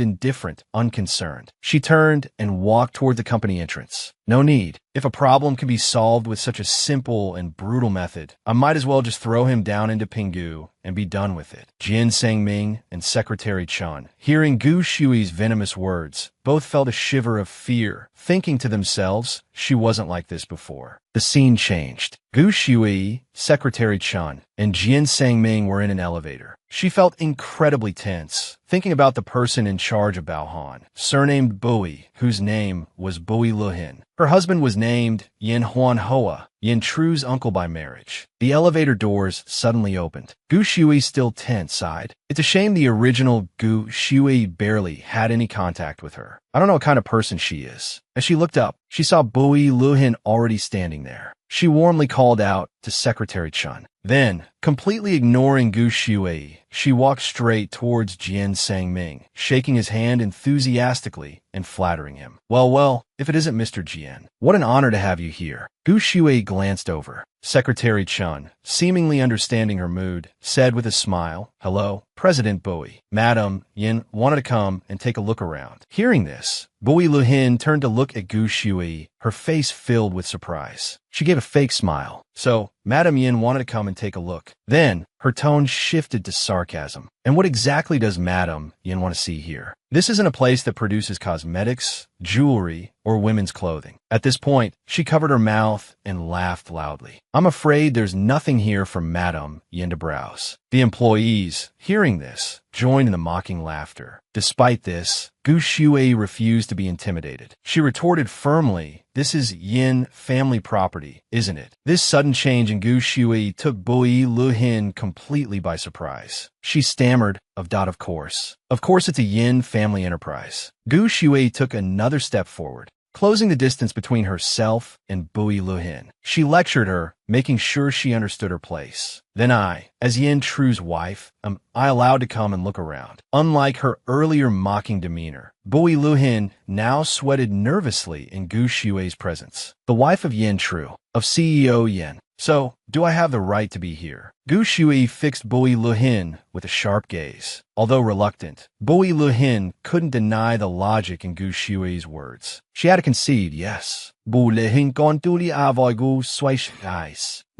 S1: indifferent, unconcerned. She turned and walked toward the company entrance. No need. If a problem can be solved with such a simple and brutal method, I might as well just throw him down into Pingu and be done with it. Jian Sangming and Secretary Chun, hearing Gu Shui's venomous words, both felt a shiver of fear, thinking to themselves, she wasn't like this before. The scene changed. Gu Shui, Secretary Chun, and Jian Sangming were in an elevator. She felt incredibly tense, thinking about the person in charge of Bao Han, surnamed Bui, whose name was Bui Luhin. Her husband was named Yin Huan Hoa, Yin Tru's uncle by marriage. The elevator doors suddenly opened. Gu Shui, still tense, sighed. It's a shame the original Gu Shui barely had any contact with her. I don't know what kind of person she is. As she looked up, she saw Bui Luhin already standing there. She warmly called out to Secretary Chun. Then, completely ignoring Gu Shui, she walked straight towards Jian Sangming, shaking his hand enthusiastically and flattering him. Well, if it isn't Mr. Jian, what an honor to have you here. Gu Shui glanced over. Secretary Chun, seemingly understanding her mood, said with a smile, "Hello, President Bui. Madam Yin wanted to come and take a look around." Hearing this, Bui Luhin turned to look at Gu Shui, her face filled with surprise. She gave a fake smile. "So, Madam Yin wanted to come and take a look." Then, her tone shifted to sarcasm. "And what exactly does Madam Yin want to see here? This isn't a place that produces cosmetics, jewelry, or women's clothing." At this point, she covered her mouth and laughed loudly. "I'm afraid there's nothing here for Madam Yin to browse." The employees, hearing this, joined in the mocking laughter. Despite this, Gu Shui refused to be intimidated. She retorted firmly, "This is Yin family property, isn't it?" This sudden change in Gu Shui took Bui Luhin completely by surprise. She stammered, Of course. Of course it's a Yin family enterprise." Gu Shui took another step forward, closing the distance between herself and Bui Luhin. She lectured her, making sure she understood her place. "Then I, as Yin Tru's wife, am I allowed to come and look around?" Unlike her earlier mocking demeanor, Bui Luhin now sweated nervously in Gu Shui's presence. "The wife of Yin Tru, of CEO Yin. So, do I have the right to be here?" Gu Shui fixed Bui Luhin with a sharp gaze. Although reluctant, Bui Luhin couldn't deny the logic in Gu Shui's words. She had to concede, yes.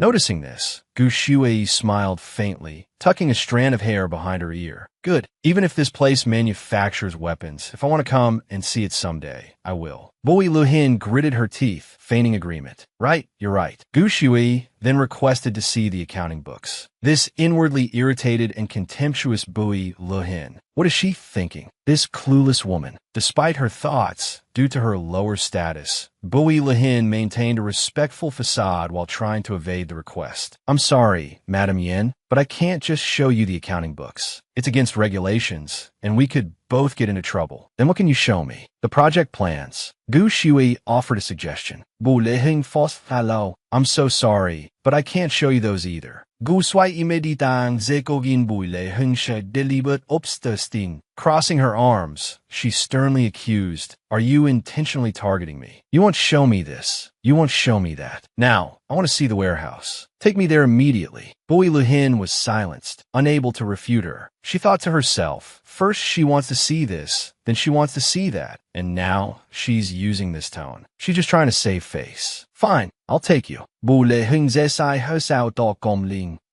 S1: Noticing this, Gu Shui smiled faintly, tucking a strand of hair behind her ear. "Good. Even if this place manufactures weapons, if I want to come and see it someday, I will." Bui Luhin gritted her teeth, feigning agreement. "Right, you're right." Gu Shui then requested to see the accounting books. This inwardly irritated and contemptuous Bui Luhin. What is she thinking? This clueless woman. Despite her thoughts, due to her lower status, Bui Luhin maintained a respectful facade while trying to evade the request. "I'm sorry, Madam Yin, but I can't just show you the accounting books. It's against regulations, and we could both get into trouble." "Then what can you show me?" "The project plans." Gu Shui offered a suggestion. "Bu Lehing Fos Hello. I'm so sorry, but I can't show you those either." Gu Shui imeditang zekogin Bu Lehing she deliberate obsterstin. Crossing her arms, she sternly accused, "Are you intentionally targeting me? You won't show me this. You won't show me that. Now, I want to see the warehouse. Take me there immediately." Bui Luhin was silenced, unable to refute her. She thought to herself, first she wants to see this, then she wants to see that, and now she's using this tone. She's just trying to save face. "Fine, I'll take you."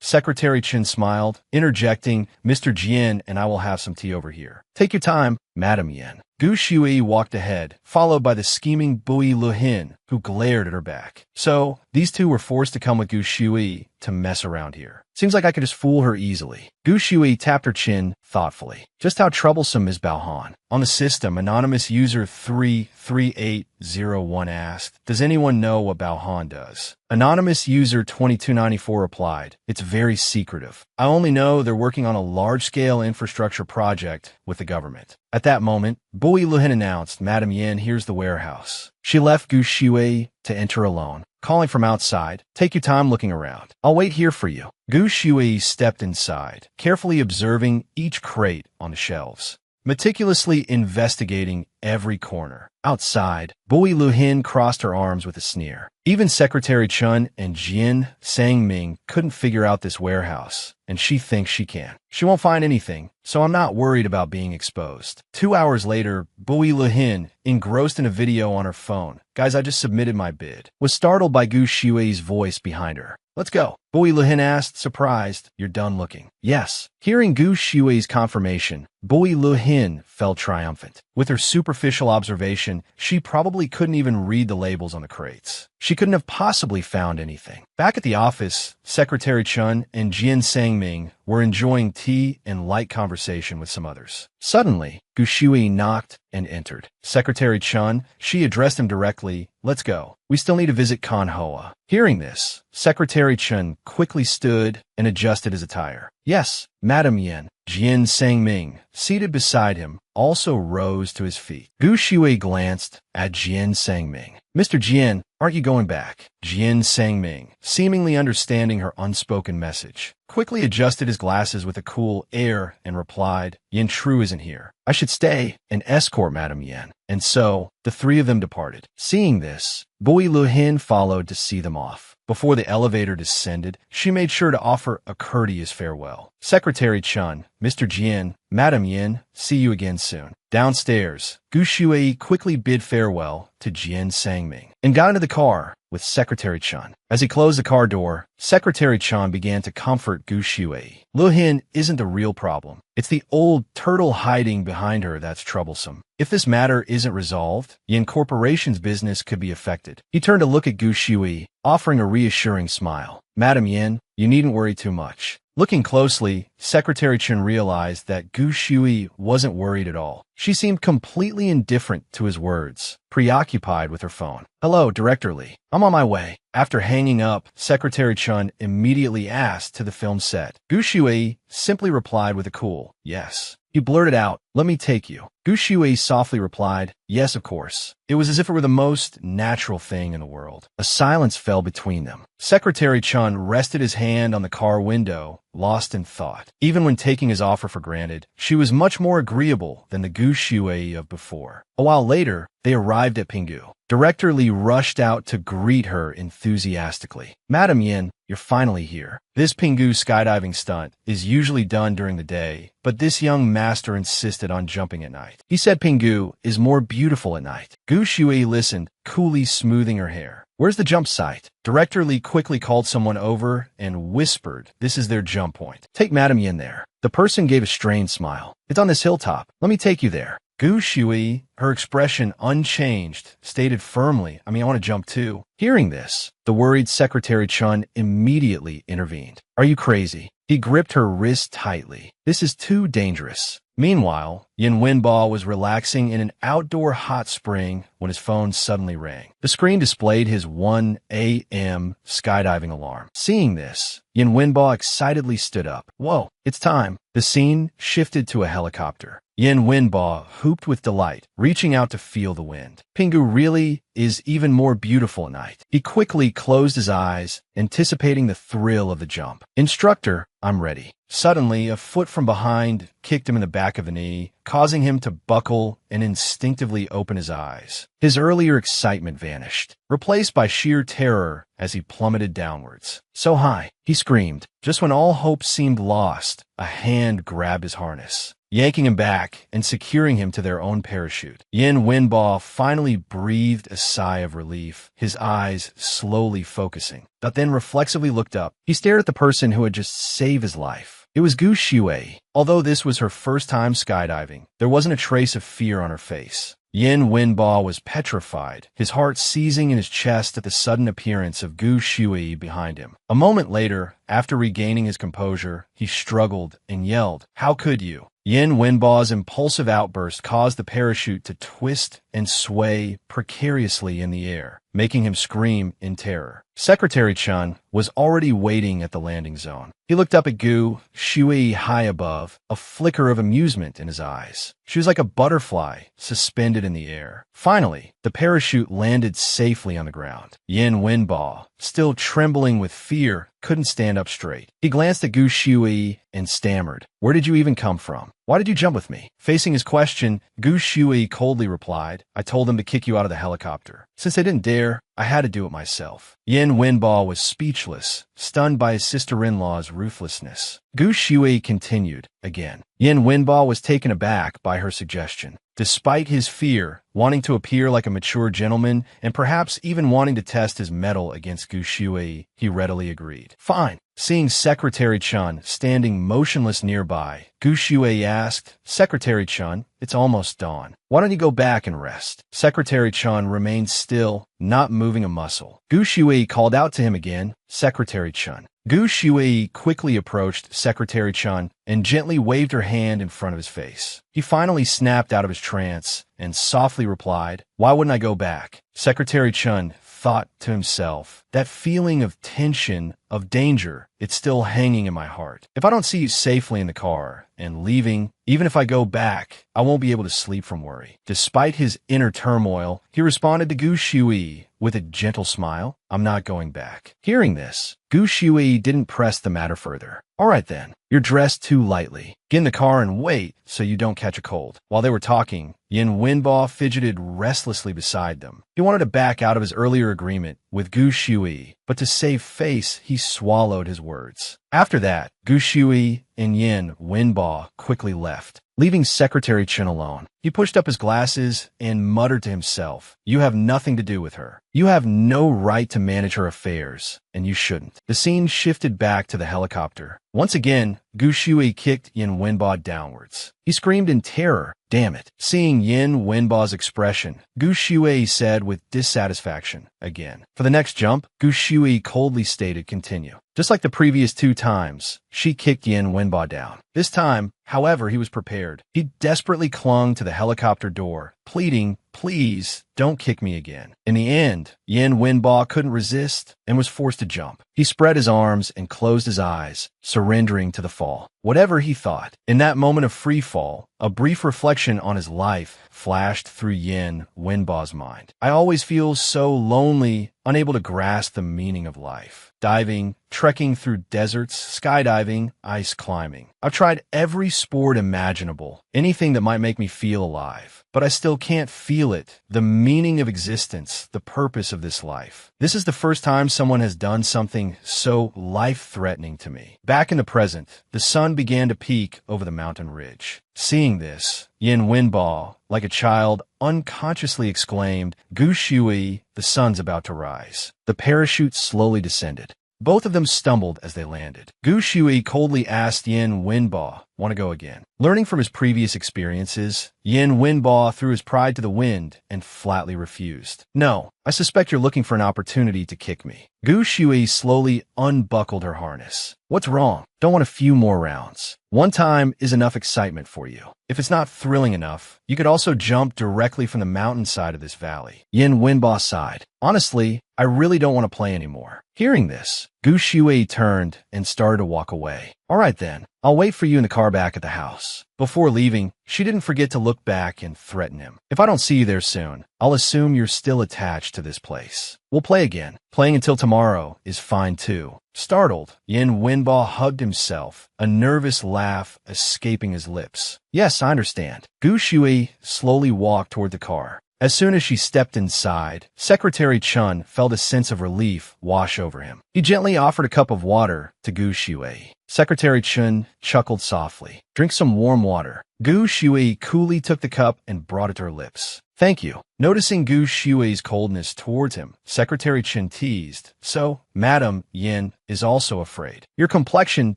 S1: Secretary Chen smiled, interjecting, "Mr. Jian and I will have some tea over here." "Take your time, Madam Yin." Gu Shui walked ahead, followed by the scheming Bui Luhin, who glared at her back. So, these two were forced to come with Gu Shui to mess around here. Seems like I could just fool her easily. Gu Shui tapped her chin thoughtfully. Just how troublesome is Bao Han? On the system, anonymous user 33801 asked, "Does anyone know what Bao Han does?" Anonymous user 2294 replied, "It's very secretive. I only know they're working on a large-scale infrastructure project with the government." At that moment, Bui Luhin announced, "Madam Yin, here's the warehouse." She left Gu Shui to enter alone, calling from outside. Take your time looking around. I'll wait here for you. Gu Shui stepped inside, carefully observing each crate on the shelves, meticulously investigating every corner. Outside, Bui Luhin crossed her arms with a sneer. Even Secretary Chun and Jian Sangming couldn't figure out this warehouse, and she thinks she can. She won't find anything, so I'm not worried about being exposed. 2 hours later, Bui Luhin, engrossed in a video on her phone, "Guys, I just submitted my bid," was startled by Gu Shui's voice behind her. "Let's go." Bui Luhin asked, surprised, "You're done looking?" "Yes." Hearing Gu Shui's confirmation, Bui Luhin felt triumphant. With her superficial observation, she probably couldn't even read the labels on the crates. She couldn't have possibly found anything. Back at the office, Secretary Chun and Jian Sangming were enjoying tea and light conversation with some others. Suddenly, Gu Shui knocked and entered. Secretary Chun, she addressed him directly, "Let's go. We still need to visit Kan Hoa." Hearing this, Secretary Chun quickly stood and adjusted his attire. "Yes, Madam Yen." Jian Sangming, seated beside him, also rose to his feet. Gu Shui glanced at Jian Sangming. "Mr. Jian, aren't you going back?" Jian Sangming, seemingly understanding her unspoken message, quickly adjusted his glasses with a cool air and replied, "Yen Tru isn't here. I should stay and escort Madam Yen." And so, the three of them departed. Seeing this, Bui Luhin followed to see them off. Before the elevator descended, she made sure to offer a courteous farewell. "Secretary Chun, Mr. Jian, Madam Yin, see you again soon." Downstairs, Gu Shui quickly bid farewell to Jian Sangming and got into the car with Secretary Chun. As he closed the car door, Secretary Chun began to comfort Gu Shui. Luhin isn't the real problem. It's the old turtle hiding behind her that's troublesome. If this matter isn't resolved, Yin Corporation's business could be affected. He turned to look at Gu Shui, offering a reassuring smile. "Madam Yin, you needn't worry too much." Looking closely, Secretary Chun realized that Gu Shui wasn't worried at all. She seemed completely indifferent to his words, preoccupied with her phone. "Hello, Director Lee. I'm on my way." After hanging up, Secretary Chun immediately asked to the film set. Gu Shui simply replied with a cool, "Yes." He blurted out, "Let me take you." Gu Shui softly replied, "Yes, of course." It was as if it were the most natural thing in the world. A silence fell between them. Secretary Chun rested his hand on the car window, lost in thought. Even when taking his offer for granted, she was much more agreeable than the Gu Shui of before. A while later, they arrived at Pinggu. Director Lee rushed out to greet her enthusiastically. "Madam Yin, you're finally here." This Pinggu skydiving stunt is usually done during the day, but this young master insisted on jumping at night. He said Pinggu is more beautiful at night. Gu Shui listened, coolly smoothing her hair. "Where's the jump site?" Director Lee quickly called someone over and whispered, "This is their jump point. Take Madam Yin there." The person gave a strained smile. "It's on this hilltop. Let me take you there." Gu Shui, her expression unchanged, stated firmly, I want to jump too." Hearing this, the worried Secretary Chun immediately intervened. "Are you crazy?" He gripped her wrist tightly. "This is too dangerous." Meanwhile, Yin Wenba was relaxing in an outdoor hot spring when his phone suddenly rang. The screen displayed his 1 a.m. skydiving alarm. Seeing this, Yin Wenba excitedly stood up. "Whoa, it's time." The scene shifted to a helicopter. Yin Wenba hooped with delight, reaching out to feel the wind. Pinggu really is even more beautiful at night. He quickly closed his eyes, anticipating the thrill of the jump. "Instructor, I'm ready." Suddenly, a foot from behind kicked him in the back of the knee, causing him to buckle and instinctively open his eyes. His earlier excitement vanished, replaced by sheer terror as he plummeted downwards. "So high," he screamed. Just when all hope seemed lost, a hand grabbed his harness, yanking him back and securing him to their own parachute. Yin Wenba finally breathed a sigh of relief, his eyes slowly focusing, but then reflexively looked up. He stared at the person who had just saved his life. It was Gu Shui. Although this was her first time skydiving, there wasn't a trace of fear on her face. Yin Wenba was petrified, his heart seizing in his chest at the sudden appearance of Gu Shui behind him. A moment later, after regaining his composure, he struggled and yelled, "How could you?" Yin Wenba's impulsive outburst caused the parachute to twist and sway precariously in the air, making him scream in terror. Secretary Chun was already waiting at the landing zone. He looked up at Gu Shui high above, a flicker of amusement in his eyes. She was like a butterfly suspended in the air. Finally, the parachute landed safely on the ground. Yin Wenbo, still trembling with fear, couldn't stand up straight. He glanced at Gu Shui and stammered, "Where did you even come from? Why did you jump with me?" Facing his question, Gu Shui coldly replied, "I told them to kick you out of the helicopter. Since they didn't dare, I had to do it myself." Yin Wenbo was speechless, stunned by his sister-in-law's ruthlessness. Gu Shui continued again. Yin Wenbo was taken aback by her suggestion. Despite his fear, wanting to appear like a mature gentleman, and perhaps even wanting to test his mettle against Gu Shui, he readily agreed. "Fine." Seeing Secretary Chun standing motionless nearby, Gu Shui asked, "Secretary Chun, it's almost dawn. Why don't you go back and rest?" Secretary Chun remained still, not moving a muscle. Gu Shui called out to him again, "Secretary Chun." Gu Shui quickly approached Secretary Chun and gently waved her hand in front of his face. He finally snapped out of his trance and softly replied, "Why wouldn't I go back?" Secretary Chun thought to himself, "That feeling of tension, of danger, it's still hanging in my heart. If I don't see you safely in the car and leaving, even if I go back, I won't be able to sleep from worry." Despite his inner turmoil, he responded to Gu Shui with a gentle smile, "I'm not going back." Hearing this, Gu Shui didn't press the matter further. "All right then, you're dressed too lightly. Get in the car and wait so you don't catch a cold." While they were talking, Yin Wenbo fidgeted restlessly beside them. He wanted to back out of his earlier agreement with Gu Shui, but to save face, he swallowed his words. After that, Gu Shui and Yin Wenbo quickly left, leaving Secretary Chun alone. He pushed up his glasses and muttered to himself, "You have nothing to do with her. You have no right to manage her affairs, and you shouldn't." The scene shifted back to the helicopter. Once again, Gu Shui kicked Yin Wenbo downwards. He screamed in terror, "Damn it." Seeing Yin Wenbo's expression, Gu Shui said with dissatisfaction again. For the next jump, Gu Shui coldly stated, "Continue." Just like the previous two times, she kicked Yin Wenbo down. This time, however, he was prepared. He desperately clung to the helicopter door, pleading, "Please, don't kick me again." In the end, Yin Wenbo couldn't resist and was forced to jump. He spread his arms and closed his eyes, surrendering to the fall. Whatever he thought, in that moment of free fall, a brief reflection on his life flashed through Yin Wenbo's mind. "I always feel so lonely, unable to grasp the meaning of life. Diving, trekking through deserts, skydiving, ice climbing. I've tried every sport imaginable, anything that might make me feel alive. But I still can't feel it, the meaning of existence, the purpose of this life. This is the first time someone has done something so life-threatening to me." Back in the present, the sun began to peak over the mountain ridge. Seeing this, Yin Wenbo, like a child, unconsciously exclaimed, "Gu Shui, the sun's about to rise." The parachute slowly descended. Both of them stumbled as they landed. Gu Shui coldly asked Yin Wenbo, "Want to go again?" Learning from his previous experiences, Yin Wenbo threw his pride to the wind and flatly refused. "No, I suspect you're looking for an opportunity to kick me." Gu Shui slowly unbuckled her harness. "What's wrong? Don't want a few more rounds. One time is enough excitement for you. If it's not thrilling enough, you could also jump directly from the mountainside of this valley." Yin Wenbo sighed. "Honestly, I really don't want to play anymore." Hearing this, Gu Shui turned and started to walk away. "All right then, I'll wait for you in the car back at the house." Before leaving, she didn't forget to look back and threaten him. "If I don't see you there soon, I'll assume you're still attached to this place. We'll play again. Playing until tomorrow is fine too." Startled, Yin Wenbo hugged himself, a nervous laugh escaping his lips. "Yes, I understand." Gu Shui slowly walked toward the car. As soon as she stepped inside, Secretary Chun felt a sense of relief wash over him. He gently offered a cup of water to Gu Shui. Secretary Chun chuckled softly. "Drink some warm water." Gu Shui coolly took the cup and brought it to her lips. "Thank you." Noticing Gu Shui's coldness towards him, Secretary Chun teased, "So, Madam Yin is also afraid. Your complexion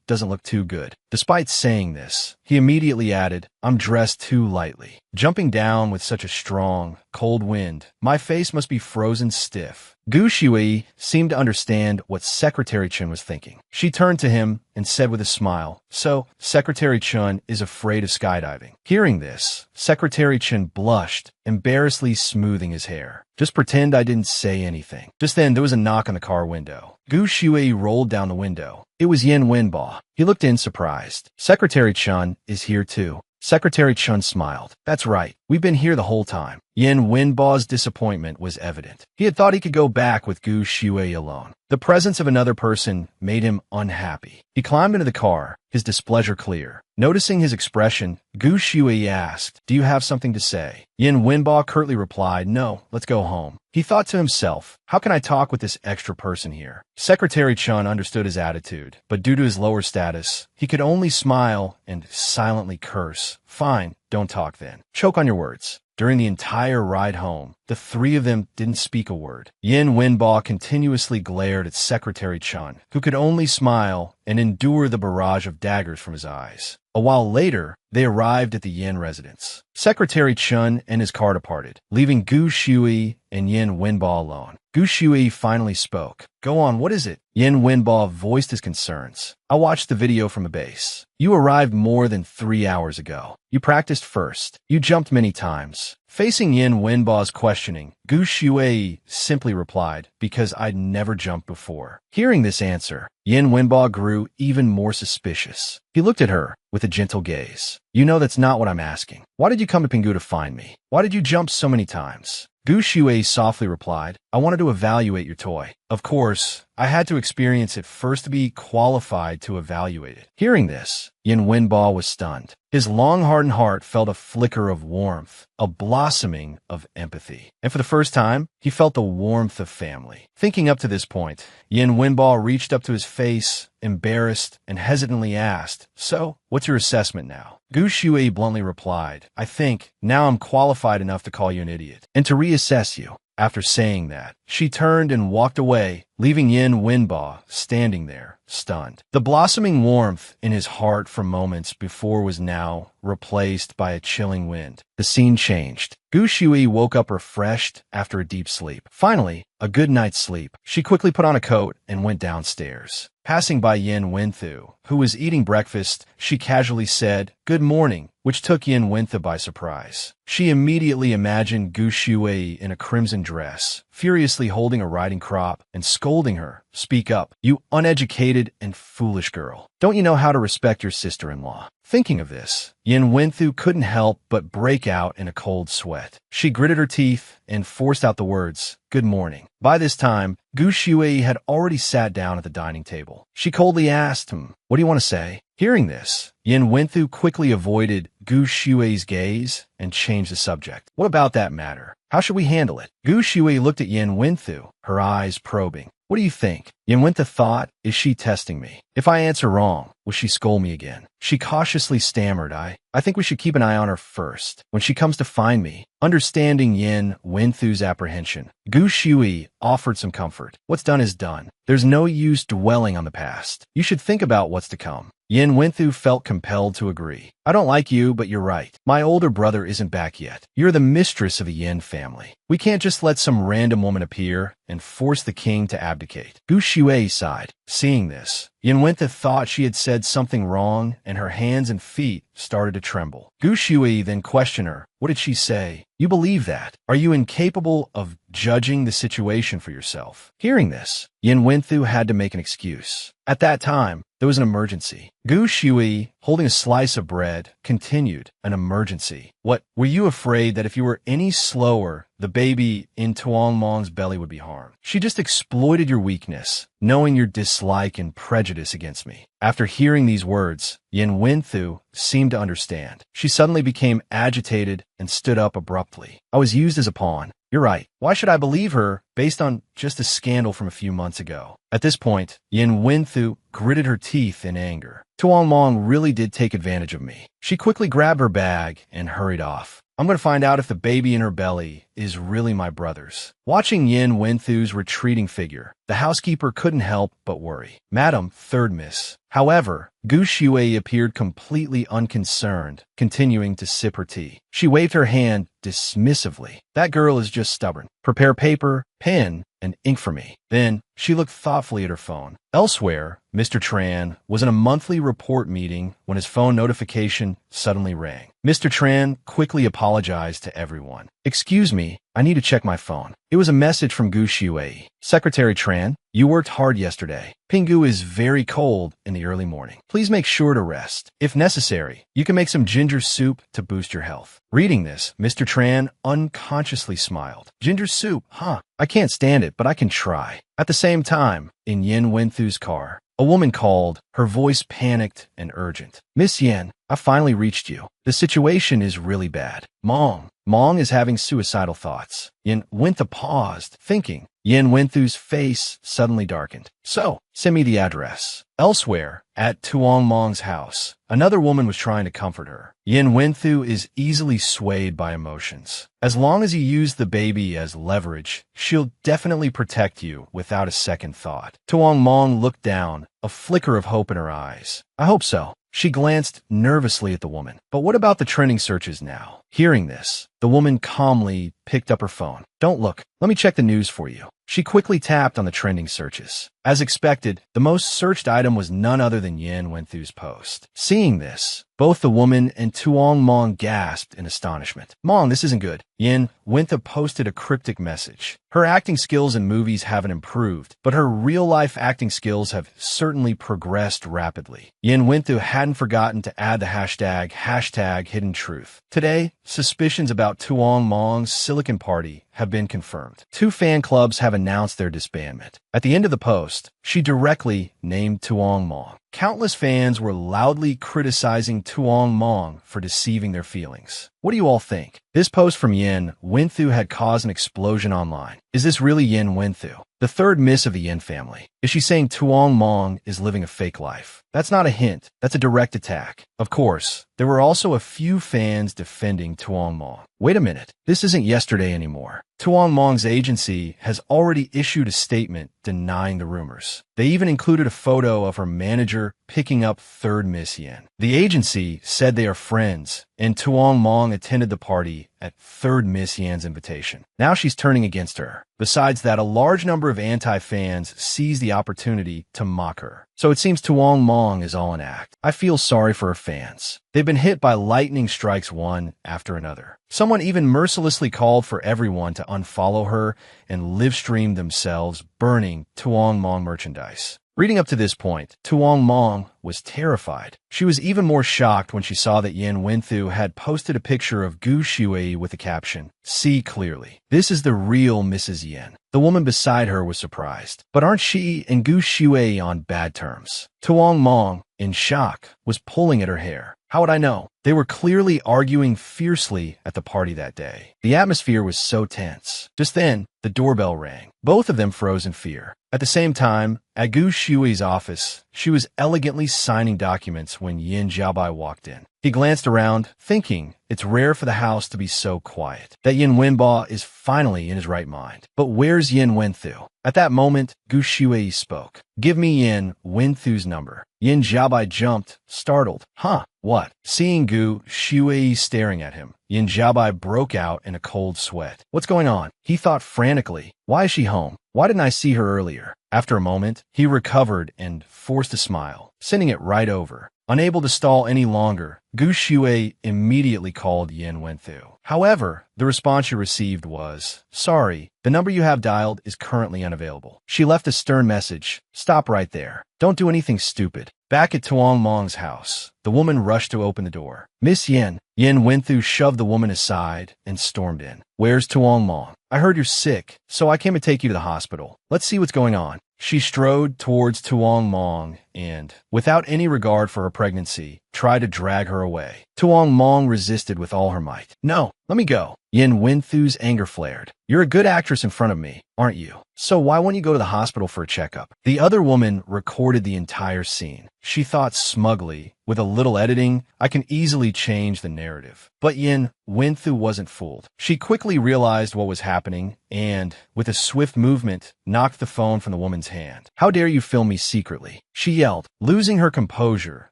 S1: doesn't look too good." Despite saying this, he immediately added, "I'm dressed too lightly. Jumping down with such a strong, cold wind, my face must be frozen stiff." Gu Shui seemed to understand what Secretary Chun was thinking. She turned to him and said with a smile, "So, Secretary Chun is afraid of skydiving." Hearing this, Secretary Chen blushed, embarrassedly smoothing his hair. Just pretend I didn't say anything. Just then, there was a knock on the car window. Gu Shui rolled down the window. It was Yin Wenba. He looked in surprised. Secretary Chen is here too. Secretary Chen smiled. That's right. We've been here the whole time. Yin Wenba's disappointment was evident. He had thought he could go back with Gu Shui alone. The presence of another person made him unhappy. He climbed into the car, his displeasure clear. Noticing his expression, Gu Shui asked, "Do you have something to say?" Yin Wenba curtly replied, "No, let's go home." He thought to himself, how can I talk with this extra person here? Secretary Chen understood his attitude, but due to his lower status, he could only smile and silently curse. Fine, don't talk then. Choke on your words. During the entire ride home, the three of them didn't speak a word. Yin Wenba continuously glared at Secretary Chen, who could only smile and endure the barrage of daggers from his eyes. A while later, they arrived at the Yin residence. Secretary Chen and his car departed, leaving Gu Shui and Yin Wenba alone. Gu Shui finally spoke. "Go on, what is it?" Yin Wenba voiced his concerns. "I watched the video from a base. You arrived more than 3 hours ago. You practiced first. You jumped many times." Facing Yin Wenba's questioning, Gu Shui simply replied, "Because I'd never jumped before." Hearing this answer, Yin Wenba grew even more suspicious. He looked at her with a gentle gaze. "You know that's not what I'm asking. Why did you come to Pingu to find me? Why did you jump so many times?" Gu Shui softly replied, "I wanted to evaluate your toy. Of course, I had to experience it first to be qualified to evaluate it." Hearing this, Yin Wenba was stunned. His long-hardened heart felt a flicker of warmth, a blossoming of empathy. And for the first time, he felt the warmth of family. Thinking up to this point, Yin Wenba reached up to his face, embarrassed, and hesitantly asked, "So, what's your assessment now?" Gu Shui bluntly replied, "I think now I'm qualified enough to call you an idiot and to reassess you." After saying that, she turned and walked away, leaving Yin Wenba standing there, stunned. The blossoming warmth in his heart for moments before was now replaced by a chilling wind. The scene changed. Gu Shui woke up refreshed after a deep sleep. Finally, a good night's sleep. She quickly put on a coat and went downstairs. Passing by Yin Wenthu, who was eating breakfast, she casually said, "Good morning," which took Yin Wenthu by surprise. She immediately imagined Gu Shui in a crimson dress, furiously holding a riding crop and scolding her. "Speak up, you uneducated and foolish girl. Don't you know how to respect your sister-in-law?" Thinking of this, Yin Wenthu couldn't help but break out in a cold sweat. She gritted her teeth and forced out the words, "Good morning." By this time, Gu Shui had already sat down at the dining table. She coldly asked him, "What do you want to say?" Hearing this, Yin Wenthu quickly avoided Gu Shui's gaze and changed the subject. "What about that matter? How should we handle it?" Gu Shui looked at Yin Wenthu, her eyes probing. "What do you think?" Yin Wenthu thought, "Is she testing me? If I answer wrong, will she scold me again?" She cautiously stammered, I think we should keep an eye on her first. When she comes to find me." Understanding Yin Wenthu's apprehension, Gu Shui offered some comfort. "What's done is done. There's no use dwelling on the past. You should think about what's to come." Yin Wenthu felt compelled to agree. "I don't like you, but you're right. My older brother isn't back yet. You're the mistress of the Yin family. We can't just let some random woman appear and force the king to abdicate." Gu Shui sighed. Seeing this, Yin Wenthu thought she had said something wrong, and her hands and feet started to tremble. Gu Shui then questioned her. "What did she say? You believe that? Are you incapable of judging the situation for yourself?" Hearing this, Yin Wenthu had to make an excuse. At that time, there was an emergency. Gu Shui, holding a slice of bread, continued, "An emergency. What, were you afraid that if you were any slower, the baby in Tuong Mong's belly would be harmed? She just exploited your weakness, knowing your dislike and prejudice against me." After hearing these words, Yin Wenthu seemed to understand. She suddenly became agitated and stood up abruptly. "I was used as a pawn. You're right. Why should I believe her based on just a scandal from a few months ago?" At this point, Yin Wenthu gritted her teeth in anger. Tuong Mong really did take advantage of me. She quickly grabbed her bag and hurried off. "I'm going to find out if the baby in her belly is really my brother's. Watching Yin Wenthu's retreating figure, the housekeeper couldn't help but worry. Madam, third miss. However, Gu Shuai appeared completely unconcerned, continuing to sip her tea. She waved her hand dismissively. That girl is just stubborn. Prepare paper, pen, and ink for me. Then, she looked thoughtfully at her phone. Elsewhere, Mr. Tran was in a monthly report meeting when his phone notification suddenly rang. Mr. Tran quickly apologized to everyone. Excuse me, I need to check my phone. It was a message from Gu Shuai. Secretary Tran, you worked hard yesterday. Pingu is very cold in the early morning. Please make sure to rest. If necessary, you can make some ginger soup to boost your health. Reading this, Mr. Tran unconsciously smiled. Ginger soup, huh? I can't stand it, but I can try. At the same time, in Yin Wenthu's car, a woman called, her voice panicked and urgent. Miss Yin, I finally reached you. The situation is really bad. Mong is having suicidal thoughts. Yin Wenthu paused, thinking. Yin Wenthu's face suddenly darkened. So, send me the address. Elsewhere, at Tuong Mong's house, another woman was trying to comfort her. Yin Wenthu is easily swayed by emotions. As long as you use the baby as leverage, she'll definitely protect you without a second thought. Tuong Mong looked down, a flicker of hope in her eyes. I hope so. She glanced nervously at the woman. But what about the trending searches now? Hearing this, the woman calmly picked up her phone. Don't look. Let me check the news for you. She quickly tapped on the trending searches. As expected, the most searched item was none other than Yin Wenthu's post. Seeing this, both the woman and Tuong Mong gasped in astonishment. Mong, this isn't good. Yin Wenthu posted a cryptic message. Her acting skills in movies haven't improved, but her real-life acting skills have certainly progressed rapidly. Yin Wenthu hadn't forgotten to add the hashtag hidden truth. Today, suspicions about Tuong Mong's Silicon Party have been confirmed. 2 fan clubs have announced their disbandment. At the end of the post, she directly named Tuong Mong. Countless fans were loudly criticizing Tuong Mong for deceiving their feelings. What do you all think? This post from Yin Wenthu had caused an explosion online. Is this really Yin Wenthu, the third miss of the Yin family? Is she saying Tuong Mong is living a fake life? That's not a hint. That's a direct attack. Of course, there were also a few fans defending Tuong Mong. Wait a minute. This isn't yesterday anymore. Tuong Mong's agency has already issued a statement denying the rumors. They even included a photo of her manager picking up third Miss Yin. The agency said they are friends, and Tuong Mong attended the party at third Miss Yan's invitation. Now she's turning against her. Besides that, a large number of anti-fans seized the opportunity to mock her. So it seems Tuong Mong is all an act. I feel sorry for her fans. They've been hit by lightning strikes one after another. Someone even mercilessly called for everyone to unfollow her and live stream themselves burning Tuong Mong merchandise. Reading up to this point, Tuong Mong was terrified. She was even more shocked when she saw that Yin Wenthu had posted a picture of Gu Shuai with the caption, "See clearly. This is the real Mrs. Yin." The woman beside her was surprised. But aren't she and Gu Shuai on bad terms? Tuong Mong, in shock, was pulling at her hair. How would I know? They were clearly arguing fiercely at the party that day. The atmosphere was so tense. Just then, the doorbell rang. Both of them froze in fear. At the same time, at Gu Shui's office, she was elegantly signing documents when Yin Jiabai walked in. He glanced around, thinking it's rare for the house to be so quiet, that Yin Wenba is finally in his right mind. But where's Yin Wenthu? At that moment, Gu Shuai spoke. Give me Yin Wenthu's number. Yin Jiabai jumped, startled. Huh? What? Seeing Gu Shuai staring at him, Yin Jiabai broke out in a cold sweat. What's going on? He thought frantically. Why is she home? Why didn't I see her earlier? After a moment, he recovered and forced a smile, sending it right over. Unable to stall any longer, Gu Shuai immediately called Yin Wenthu. However, the response she received was, "Sorry, the number you have dialed is currently unavailable." She left a stern message, "Stop right there. Don't do anything stupid." Back at Tuong Mong's house, the woman rushed to open the door. "Miss Yin." Yin Wenthu shoved the woman aside and stormed in. "Where's Tuong Mong? I heard you're sick, so I came to take you to the hospital. Let's see what's going on." She strode towards Tuong Mong and, without any regard for her pregnancy, tried to drag her away. Tuong Mong resisted with all her might. "No, let me go." Yin Winthu's anger flared. "You're a good actress in front of me, aren't you? So why won't you go to the hospital for a checkup?" The other woman recorded the entire scene. She thought smugly, "With a little editing, I can easily change the narrative." But Yin Winthu wasn't fooled. She quickly realized what was happening and, with a swift movement, knocked the phone from the woman's hand. "How dare you film me secretly?" she yelled. Losing her composure,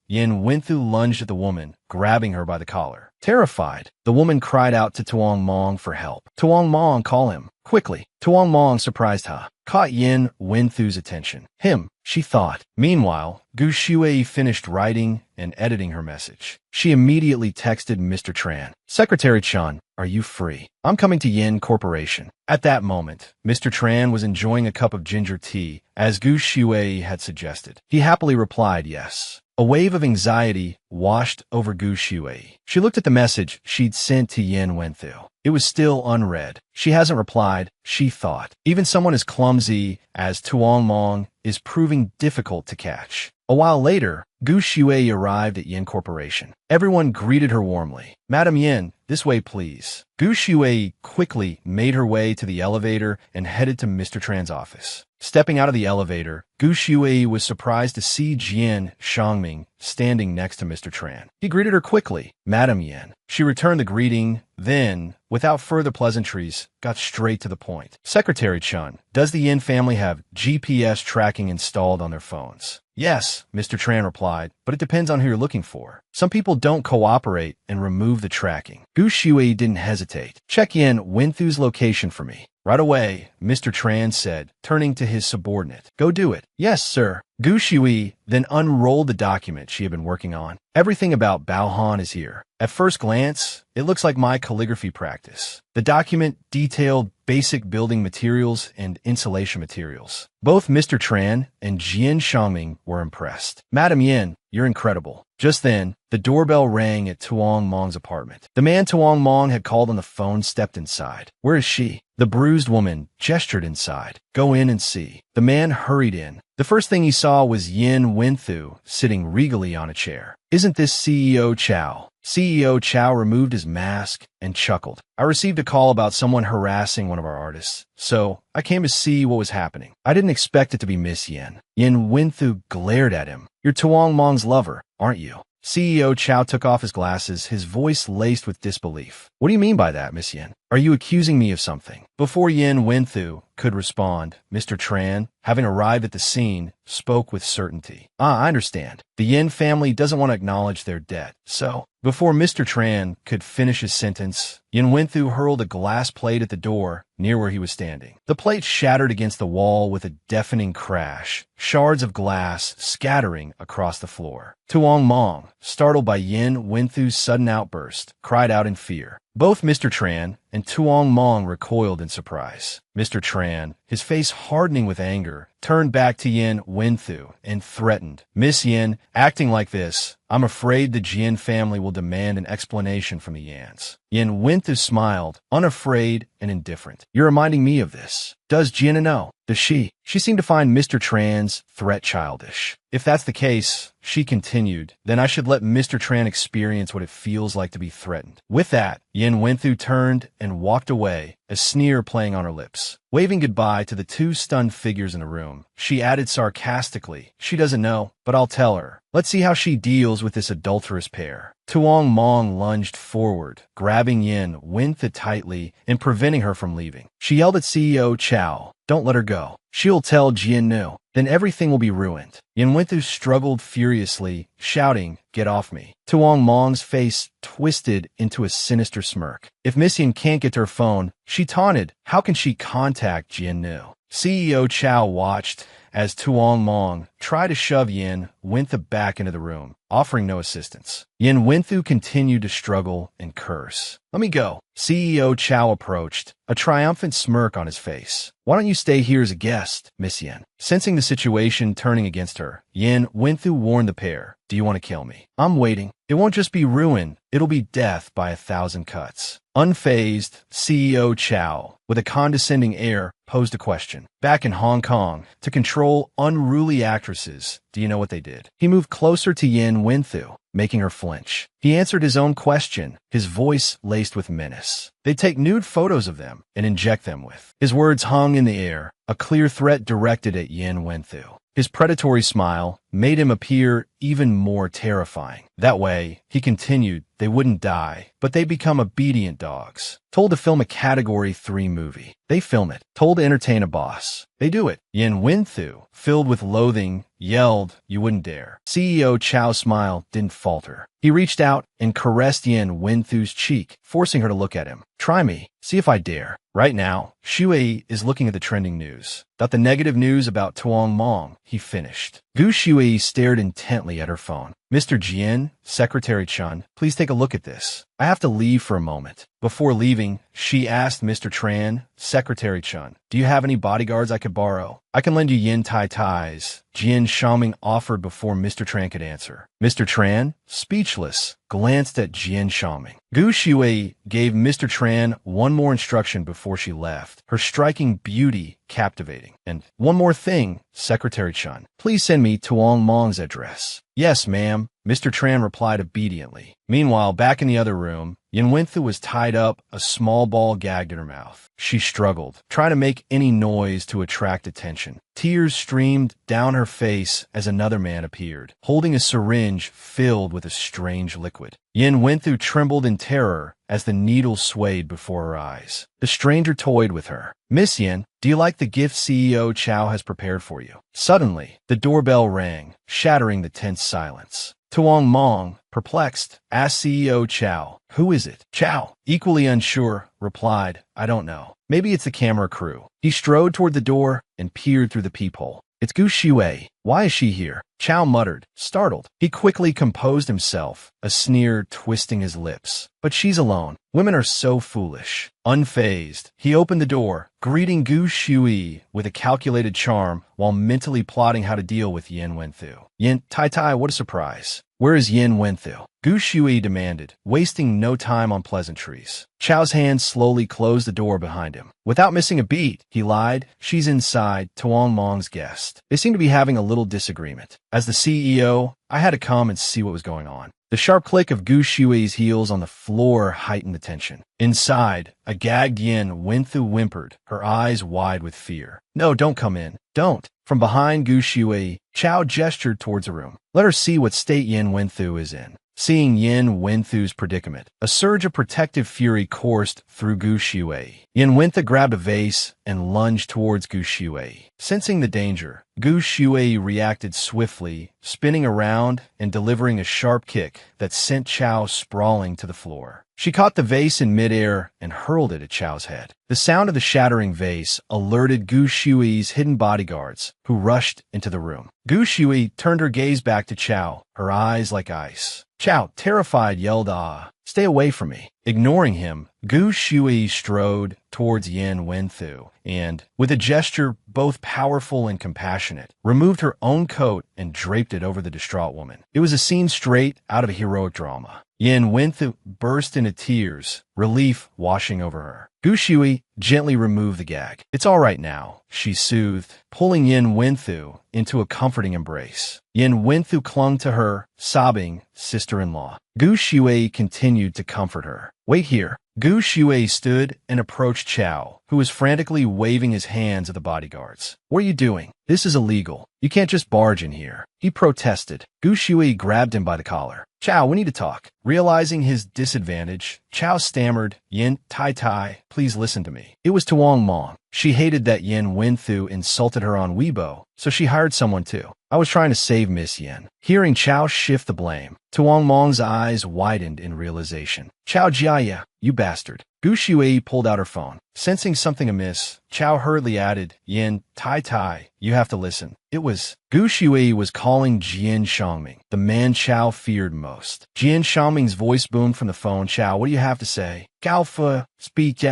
S1: Yin Winthu lunged at the woman, grabbing her by the collar. Terrified, the woman cried out to Tuong Mong for help. "Tuong Mong, call him. Quickly." Tuong Mong, surprised caught Yin Winthu's attention. Him, she thought. Meanwhile, Gu Shuei finished writing and editing her message. She immediately texted Mr. Tran. "Secretary Chun, are you free? I'm coming to Yin Corporation." At that moment, Mr. Tran was enjoying a cup of ginger tea, as Gu Shuei had suggested. He happily replied yes. A wave of anxiety washed over Gu Shuei. She looked at the message she'd sent to Yin Wenthu. It was still unread. She hasn't replied, she thought. Even someone as clumsy as Tuong Mong is proving difficult to catch. A while later, Gu Shuei arrived at Yin Corporation. Everyone greeted her warmly. "Madam Yin, this way please." Gu Shuei quickly made her way to the elevator and headed to Mr. Tran's office. Stepping out of the elevator, Gu Shuei was surprised to see Jian Shangming standing next to Mr. Tran. He greeted her quickly, "Madam Yin." She returned the greeting, then, without further pleasantries, got straight to the point. "Secretary Chun, does the Yin family have GPS tracking installed on their phones?" "Yes," Mr. Tran replied, "but it depends on who you're looking for. Some people don't cooperate and remove the tracking." Gu Shuei didn't hesitate. "Check Yin Winthu's location for me." "Right away," Mr. Tran said, turning to his subordinate. "Go do it." "Yes, sir." Gu Shuei then unrolled the document she had been working on. "Everything about Bao Han is here. At first glance, it looks like my calligraphy practice." The document detailed basic building materials and insulation materials. Both Mr. Tran and Jian Shangming were impressed. "Madam Yin, you're incredible." Just then, the doorbell rang at Tuong Mong's apartment. The man Tuong Mong had called on the phone stepped inside. "Where is she?" The bruised woman gestured inside. "Go in and see." The man hurried in. The first thing he saw was Yin Winthu sitting regally on a chair. "Isn't this CEO Chow?" CEO Chow removed his mask and chuckled. "I received a call about someone harassing one of our artists, so I came to see what was happening. I didn't expect it to be Miss Yin." Yin Winthu glared at him. "You're Tuong Mong's lover, aren't you?" CEO Chow took off his glasses, his voice laced with disbelief. "What do you mean by that, Miss Yin? Are you accusing me of something?" Before Yin Winthu could respond, Mr. Tran, having arrived at the scene, spoke with certainty. "I understand. The Yin family doesn't want to acknowledge their debt, so..." Before Mr. Tran could finish his sentence, Yin Winthu hurled a glass plate at the door near where he was standing. The plate shattered against the wall with a deafening crash, shards of glass scattering across the floor. Tuong Mong, startled by Yin Winthu's sudden outburst, cried out in fear. Both Mr. Tran and Tuong Mong recoiled in surprise. Mr. Tran, his face hardening with anger, turned back to Yin Winthu and threatened, "Miss Yin, acting like this, I'm afraid the Jian family will demand an explanation from the Yans." Yin Winthu smiled, unafraid and indifferent. "You're reminding me of this. Does Jian know? Does she?" She seemed to find Mr. Tran's threat childish. "If that's the case," she continued, "then I should let Mr. Tran experience what it feels like to be threatened." With that, Yin Winthu turned and walked away, a sneer playing on her lips. Waving goodbye to the two stunned figures in the room, she added sarcastically, "She doesn't know, but I'll tell her. Let's see how she deals with this adulterous pair." Tuong Mong lunged forward, grabbing Yin Winthu tightly and preventing her from leaving. She yelled at CEO Chow, "Don't let her go. She'll tell Jian Nu. Then everything will be ruined." Yin Winthu struggled furiously, shouting, "Get off me." Tuong Mong's face twisted into a sinister smirk. If Miss Yin can't get to her phone, she taunted, how can she contact Jian Nu? CEO Chow watched as Tuong Mong tried to shove Yin Winthu back into the room, offering no assistance. Yin Winthu continued to struggle and curse. "Let me go." CEO Chow approached, a triumphant smirk on his face. "Why don't you stay here as a guest, Miss Yin?" Sensing the situation turning against her, Yin Winthu warned the pair, "Do you want to kill me? I'm waiting. It won't just be ruin, it'll be death by 1,000 cuts." Unfazed, CEO Chow, with a condescending air, posed a question. Back in Hong Kong, to control control unruly actresses. Do you know what they did? He moved closer to Yin Wenthu, making her flinch. He answered his own question, his voice laced with menace. They'd take nude photos of them and inject them with. His words hung in the air, a clear threat directed at Yin Wenthu. His predatory smile made him appear even more terrifying. That way, he continued, they wouldn't die, but they become obedient dogs. Told to film a Category 3 movie. They film it. Told to entertain a boss. They do it. Yin Wenthu, filled with loathing, yelled, you wouldn't dare. CEO Chow's smile didn't falter. He reached out and caressed Yin Wenthu's cheek, forcing her to look at him. Try me. See if I dare. Right now, Shui is looking at the trending news. Got the negative news about Tuong Mong, he finished. Gu Shui stared intently at her phone. Mr. Jian, Secretary Chun, please take a look at this. I have to leave for a moment. Before leaving, she asked Mr. Tran, Secretary Chun, do you have any bodyguards I could borrow? I can lend you yin tai tais. Jian Xiaoming offered before Mr. Tran could answer. Mr. Tran, speechless, glanced at Jian Xiaoming. Gu Shui gave Mr. Tran one more instruction before she left, her striking beauty captivating. And one more thing, Secretary Chun, please send me Tuong Mong's address. Yes, ma'am, Mr. Tran replied obediently. Meanwhile, back in the other room, Yin Wenthu was tied up, a small ball gagged in her mouth. She struggled, trying to make any noise to attract attention. Tears streamed down her face as another man appeared, holding a syringe filled with a strange liquid. Yin Wenthu trembled in terror as the needle swayed before her eyes. The stranger toyed with her. Miss Yin, do you like the gift CEO Chow has prepared for you? Suddenly, the doorbell rang, shattering the tense silence. Tuong Mong, perplexed, asked CEO Chow, who is it? Chow, equally unsure, replied, I don't know. Maybe it's the camera crew. He strode toward the door and peered through the peephole. It's Gu Shui. Why is she here? Chow muttered, startled. He quickly composed himself, a sneer twisting his lips. But she's alone. Women are so foolish. Unfazed, he opened the door, greeting Gu Shui with a calculated charm while mentally plotting how to deal with Yin Wenthu. Yin, Tai, what a surprise. Where is Yin Wenthu? Gu Shui demanded, wasting no time on pleasantries. Chow's hand slowly closed the door behind him. Without missing a beat, he lied, she's inside, Tuong Mong's guest. They seem to be having a little disagreement. As the CEO, I had to come and see what was going on. The sharp click of Gu Shui's heels on the floor heightened the tension. Inside, a gagged Yin Wenthu whimpered, her eyes wide with fear. No, don't come in. Don't. From behind Gu Shui, Chow gestured towards a room. Let her see what state Yin Wenthu is in. Seeing Yin Wenthu's predicament, a surge of protective fury coursed through Gu Shui. Yin Wenthu grabbed a vase and lunged towards Gu Shui. Sensing the danger, Gu Shui reacted swiftly, spinning around and delivering a sharp kick that sent Chow sprawling to the floor. She caught the vase in midair and hurled it at Chow's head. The sound of the shattering vase alerted Gu Shui's hidden bodyguards, who rushed into the room. Gu Shui turned her gaze back to Chow, her eyes like ice. Chow, terrified, yelled, ah, stay away from me. Ignoring him, Gu Shui strode towards Yin Wenthu and, with a gesture both powerful and compassionate, removed her own coat and draped it over the distraught woman. It was a scene straight out of a heroic drama. Yin Wenthu burst into tears, relief washing over her. Gu Shui gently removed the gag. It's all right now, she soothed, pulling Yin Wenthu into a comforting embrace. Yin Wenthu clung to her, sobbing, sister-in-law. Gu Shui continued to comfort her. Wait here. Gu Shui stood and approached Chow, who was frantically waving his hands at the bodyguards. What are you doing? This is illegal. You can't just barge in here. He protested. Gu Shui grabbed him by the collar. Chow, we need to talk. Realizing his disadvantage, Chow stammered, Yin, Tai, please listen to me. It was Tuong Mong. She hated that Yin Wenthu insulted her on Weibo, so she hired someone too. I was trying to save Miss Yin. Hearing Chow shift the blame, Tuong Mong's eyes widened in realization. Chow Jiaya, you bastard. Gu Shui pulled out her phone. Sensing something amiss, Chow hurriedly added, Yin, Tai, you have to listen. It was. Gu Shui was calling Jian Xiangming, the man Chow feared most. Jian Xiangming's voice boomed from the phone. Chow, what do you have to say? Gao Fu, speak.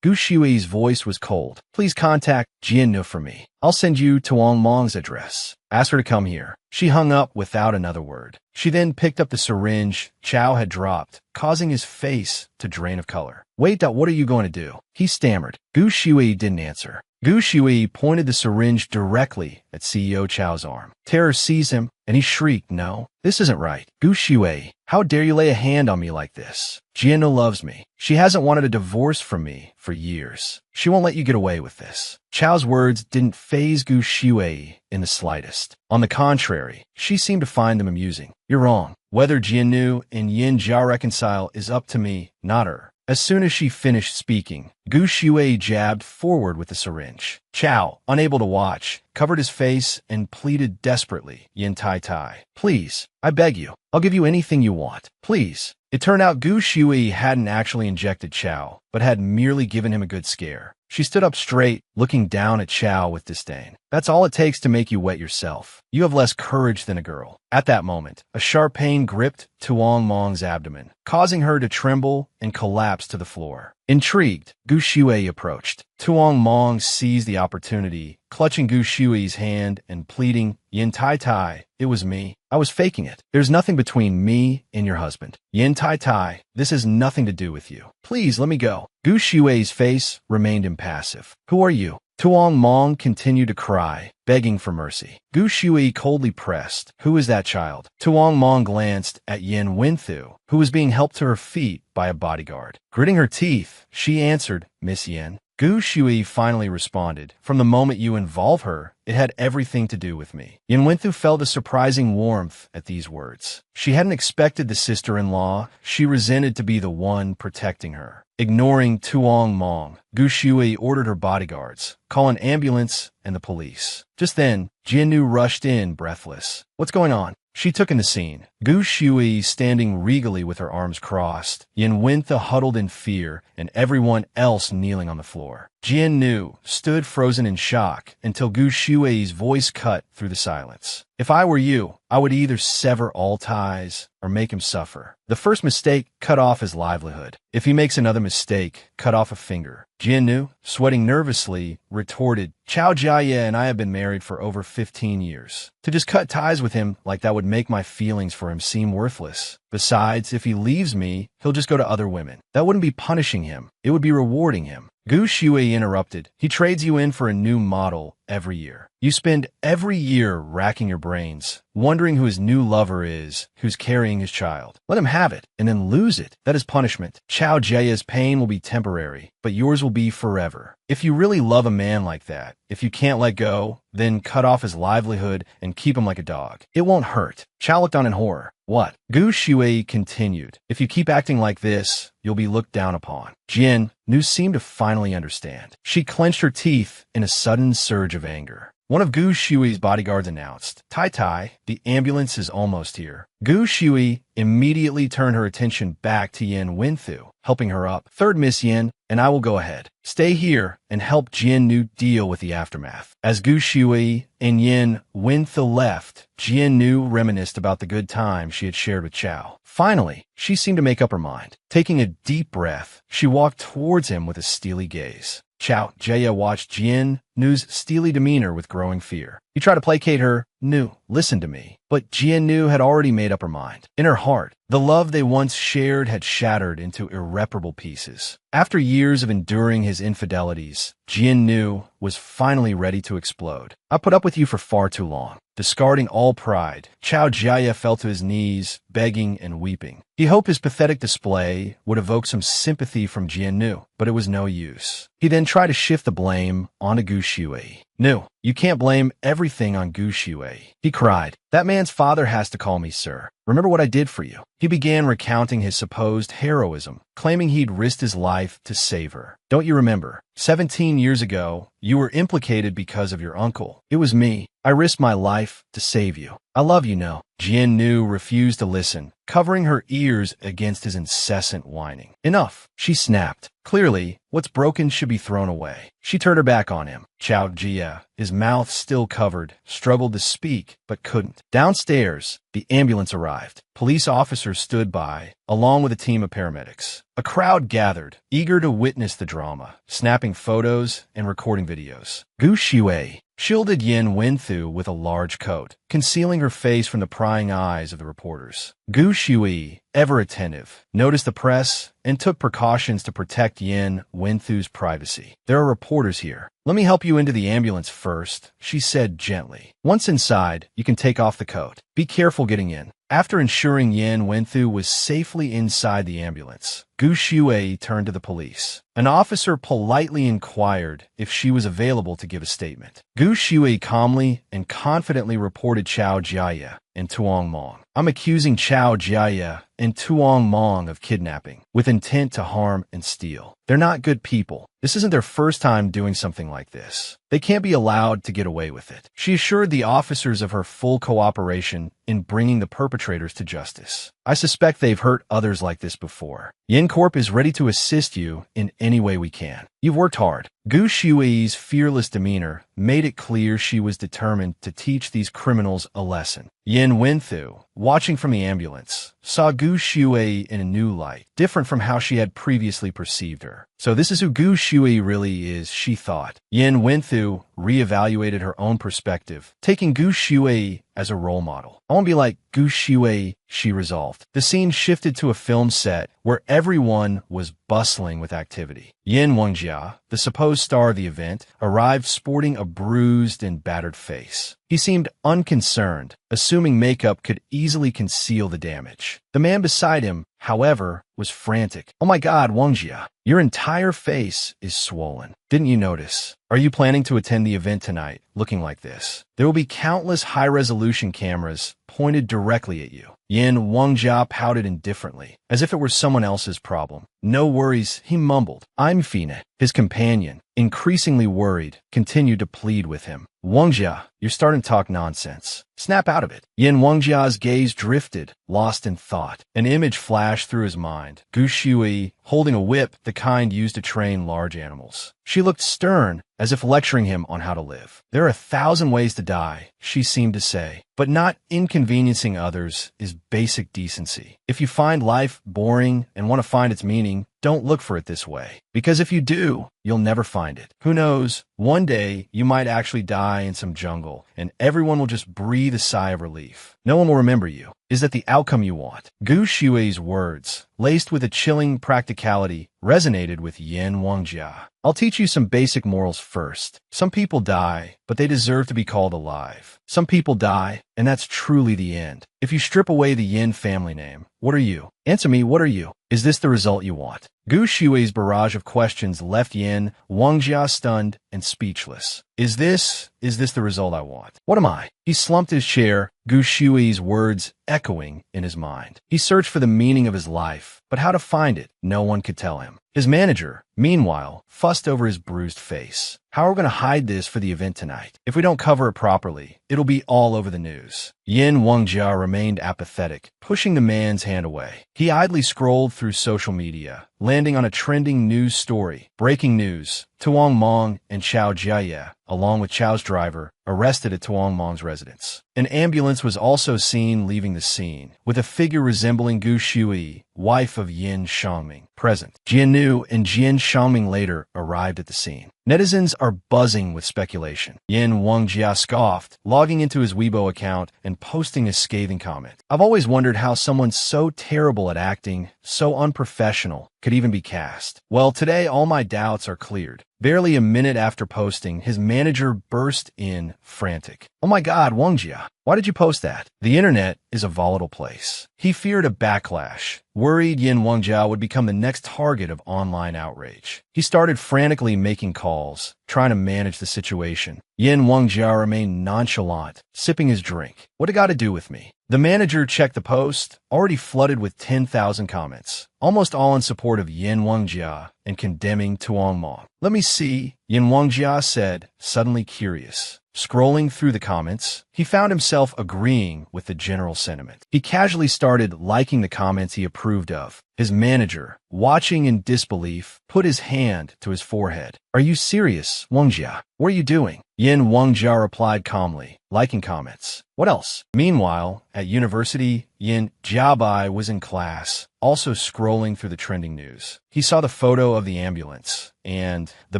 S1: Gu Shui's voice was cold. Please contact Jian Nu for me. I'll send you Tuong Mong's address. Ask her to come here. She hung up without another word. She then picked up the syringe Chow had dropped, causing his face to drain of color. Wait, what are you going to do? He stammered. Gu Shui didn't answer. Gu Shui pointed the syringe directly at CEO Chao's arm. Terror seized him, and he shrieked, "No, this isn't right. Gu Shui, how dare you lay a hand on me like this? Jiannu loves me. She hasn't wanted a divorce from me for years. She won't let you get away with this." Chao's words didn't faze Gu Shui in the slightest. On the contrary, she seemed to find them amusing. "You're wrong. Whether Jiannu and Yin Jiao reconcile is up to me, not her." As soon as she finished speaking, Gu Shui jabbed forward with the syringe. Chao, unable to watch, covered his face and pleaded desperately, "Yin Tai Tai, please, I beg you. I'll give you anything you want. Please." It turned out Gu Shui hadn't actually injected Chao, but had merely given him a good scare. She stood up straight, looking down at Chao with disdain. "That's all it takes to make you wet yourself. You have less courage than a girl." At that moment, a sharp pain gripped Tuong Mong's abdomen, causing her to tremble and collapse to the floor. Intrigued, Gu Shui approached. Tuong Mong seized the opportunity, clutching Gu Shui's hand and pleading, "Yin Tai Tai, it was me. I was faking it. There's nothing between me and your husband. Yin Tai Tai, this has nothing to do with you. Please let me go." Gu Shui's face remained impassive. "Who are you?" Tuong Mong continued to cry, begging for mercy. Gu Shui coldly pressed, "Who is that child?" Tuong Mong glanced at Yin Winthu, who was being helped to her feet by a bodyguard. Gritting her teeth, she answered, "Miss Yin." Gu Shui finally responded, "From the moment you involve her, it had everything to do with me." Yin Winthu felt a surprising warmth at these words. She hadn't expected the sister-in-law. She resented to be the one protecting her. Ignoring Tuong Mong, Gu Shui ordered her bodyguards, "Call an ambulance and the police." Just then, Jiannu rushed in, breathless. "What's going on?" She took in the scene. Gu Shui standing regally with her arms crossed, Yin Wintha huddled in fear, and everyone else kneeling on the floor. Jiannu stood frozen in shock until Gu Shui's voice cut through the silence. "If I were you, I would either sever all ties or make him suffer. The first mistake, cut off his livelihood. If he makes another mistake, cut off a finger." Jiannu, sweating nervously, retorted, "Chao Jiaye and I have been married for over 15 years. To just cut ties with him like that would make my feelings for him seem worthless. Besides, if he leaves me, he'll just go to other women. That wouldn't be punishing him. It would be rewarding him." Gu Shui interrupted. "He trades you in for a new model every year. You spend every year racking your brains, wondering who his new lover is, who's carrying his child. Let him have it, and then lose it. That is punishment. Chao Jia's pain will be temporary, but yours will be forever. If you really love a man like that, if you can't let go, then cut off his livelihood and keep him like a dog. It won't hurt." Chao looked on in horror. "What?" Gu Shui continued. "If you keep acting like this, you'll be looked down upon." Jiannu seemed to finally understand. She clenched her teeth in a sudden surge of anger. One of Gu Shui's bodyguards announced, "Tai Tai, the ambulance is almost here." Gu Shui immediately turned her attention back to Yin Winthu, helping her up. "Third Miss Yin, and I will go ahead. Stay here and help Jiannu deal with the aftermath." As Gu Shui and Yin Winthu left, Jiannu reminisced about the good time she had shared with Chao. Finally, she seemed to make up her mind. Taking a deep breath, she walked towards him with a steely gaze. Chao Jia watched Jiannu's steely demeanor with growing fear. He tried to placate her. "Nu, listen to me." But Jiannu had already made up her mind. In her heart, the love they once shared had shattered into irreparable pieces. After years of enduring his infidelities, Jiannu was finally ready to explode. "I put up with you for far too long." Discarding all pride, Chao Jia fell to his knees, begging and weeping. He hoped his pathetic display would evoke some sympathy from Jiannu, but it was no use. He then tried to shift the blame onto Gu Shui. "Nu, you can't blame everything on Gu Shui," he cried. "That man's father has to call me sir. Remember what I did for you." He began recounting his supposed heroism, claiming he'd risked his life to save her. "Don't you remember? 17 years ago, you were implicated because of your uncle. It was me. I risked my life to save you. I love you, no." Jiannu refused to listen, covering her ears against his incessant whining. "Enough," she snapped. Clearly, what's broken should be thrown away. She turned her back on him. Chao Jia, his mouth still covered, struggled to speak, but couldn't. Downstairs, the ambulance arrived. police officers stood by, along with a team of paramedics. A crowd gathered, eager to witness the drama, snapping photos and recording videos. Gu Shui shielded Yin Wenthu with a large coat, concealing her face from the prying eyes of the reporters. Gu Shui, ever attentive, noticed the press and took precautions to protect Yin Wenthu's privacy. "There are reporters here. Let me help you into the ambulance first," she said gently. "Once inside, you can take off the coat. Be careful getting in." After ensuring Yin Wenthu was safely inside the ambulance, Gu Shui turned to the police. An officer politely inquired if she was available to give a statement. Gu Shui calmly and confidently reported Chao Jiaye and Tuong Mong. "I'm accusing Chao Jiaye and Tuong Mong of kidnapping with intent to harm and steal. They're not good people. This isn't their first time doing something like this. They can't be allowed to get away with it." She assured the officers of her full cooperation in bringing the perpetrators to justice. "I suspect they've hurt others like this before. Yin Corp is ready to assist you in any way we can. You've worked hard." Gu Shui's fearless demeanor made it clear she was determined to teach these criminals a lesson. Yin Wenthu, watching from the ambulance, saw Gu Shui in a new light, different from how she had previously perceived her. So this is who Gu Shui really is, she thought. Yin Wenthu reevaluated her own perspective, taking Gu Shui as a role model. "I want to be like Gu Shui," she resolved. The scene shifted to a film set where everyone was bustling with activity. Yin Wengjia, the supposed star of the event, arrived sporting a bruised and battered face. He seemed unconcerned, assuming makeup could easily conceal the damage. The man beside him, however, was frantic. "Oh my God, Wengjia, your entire face is swollen. Didn't you notice? Are you planning to attend the event tonight looking like this? There will be countless high-resolution cameras pointed directly at you." Yin Wengjia pouted indifferently, as if it were someone else's problem. "No worries," he mumbled. "I'm Fina." His companion, increasingly worried, continued to plead with him. "Wengjia, you're starting to talk nonsense. Snap out of it." Yin Wengjia's gaze drifted, lost in thought. An image flashed through his mind. Gu Shui, holding a whip, the kind used to train large animals. She looked stern, as if lecturing him on how to live. "There are 1,000 ways to die," she seemed to say, "but not inconveniencing others is basic decency. If you find life boring and want to find its meaning, don't look for it this way. Because if you do, you'll never find it. Who knows, one day you might actually die in some jungle, and everyone will just breathe a sigh of relief. No one will remember you. Is that the outcome you want?" Gu Shui's words, laced with a chilling practicality, resonated with Yin Wengjia. "I'll teach you some basic morals first. Some people die, but they deserve to be called alive. Some people die, and that's truly the end. If you strip away the Yin family name, what are you? Answer me, what are you? Is this the result you want?" Gu Shui's barrage of questions left Yin Wengjia stunned and speechless. Is this the result I want? What am I?" He slumped his chair, Gu Shui's words echoing in his mind. He searched for the meaning of his life, but how to find it, no one could tell him. His manager, meanwhile, fussed over his bruised face. "How are we going to hide this for the event tonight? If we don't cover it properly, it'll be all over the news." Yin Wengjia remained apathetic, pushing the man's hand away. He idly scrolled through social media, landing on a trending news story. Breaking news: Tuong Mong and Chao Jiaye, along with Chao's driver, arrested at Tuong Mong's residence. An ambulance was also seen leaving the scene, with a figure resembling Gu Shui, wife of Yin Shangming, present. Jiannu and Jian Shangming later arrived at the scene. Netizens are buzzing with speculation. Yin Wengjia scoffed, logging into his Weibo account and posting a scathing comment. "I've always wondered how someone so terrible at acting, so unprofessional, could even be cast. Well, today all my doubts are cleared." Barely a minute after posting, his manager burst in, frantic. "Oh my God, Wengjia, why did you post that? The internet is a volatile place." He feared a backlash, worried Yin Wengjia would become the next target of online outrage. He started frantically making calls, trying to manage the situation. Yin Wengjia remained nonchalant, sipping his drink. "What it got to do with me?" The manager checked the post, already flooded with 10,000 comments, almost all in support of Yin Wengjia and condemning Tuong Mong. "Let me see," Yin Wengjia said, suddenly curious. Scrolling through the comments, he found himself agreeing with the general sentiment. He casually started liking the comments he approved of, His manager, watching in disbelief, put his hand to his forehead. Are you serious, Wangjia? What are you doing? Yin Wangjia replied calmly, liking comments. What else? Meanwhile, at university, Yin Jiabai was in class, also scrolling through the trending news. He saw the photo of the ambulance and the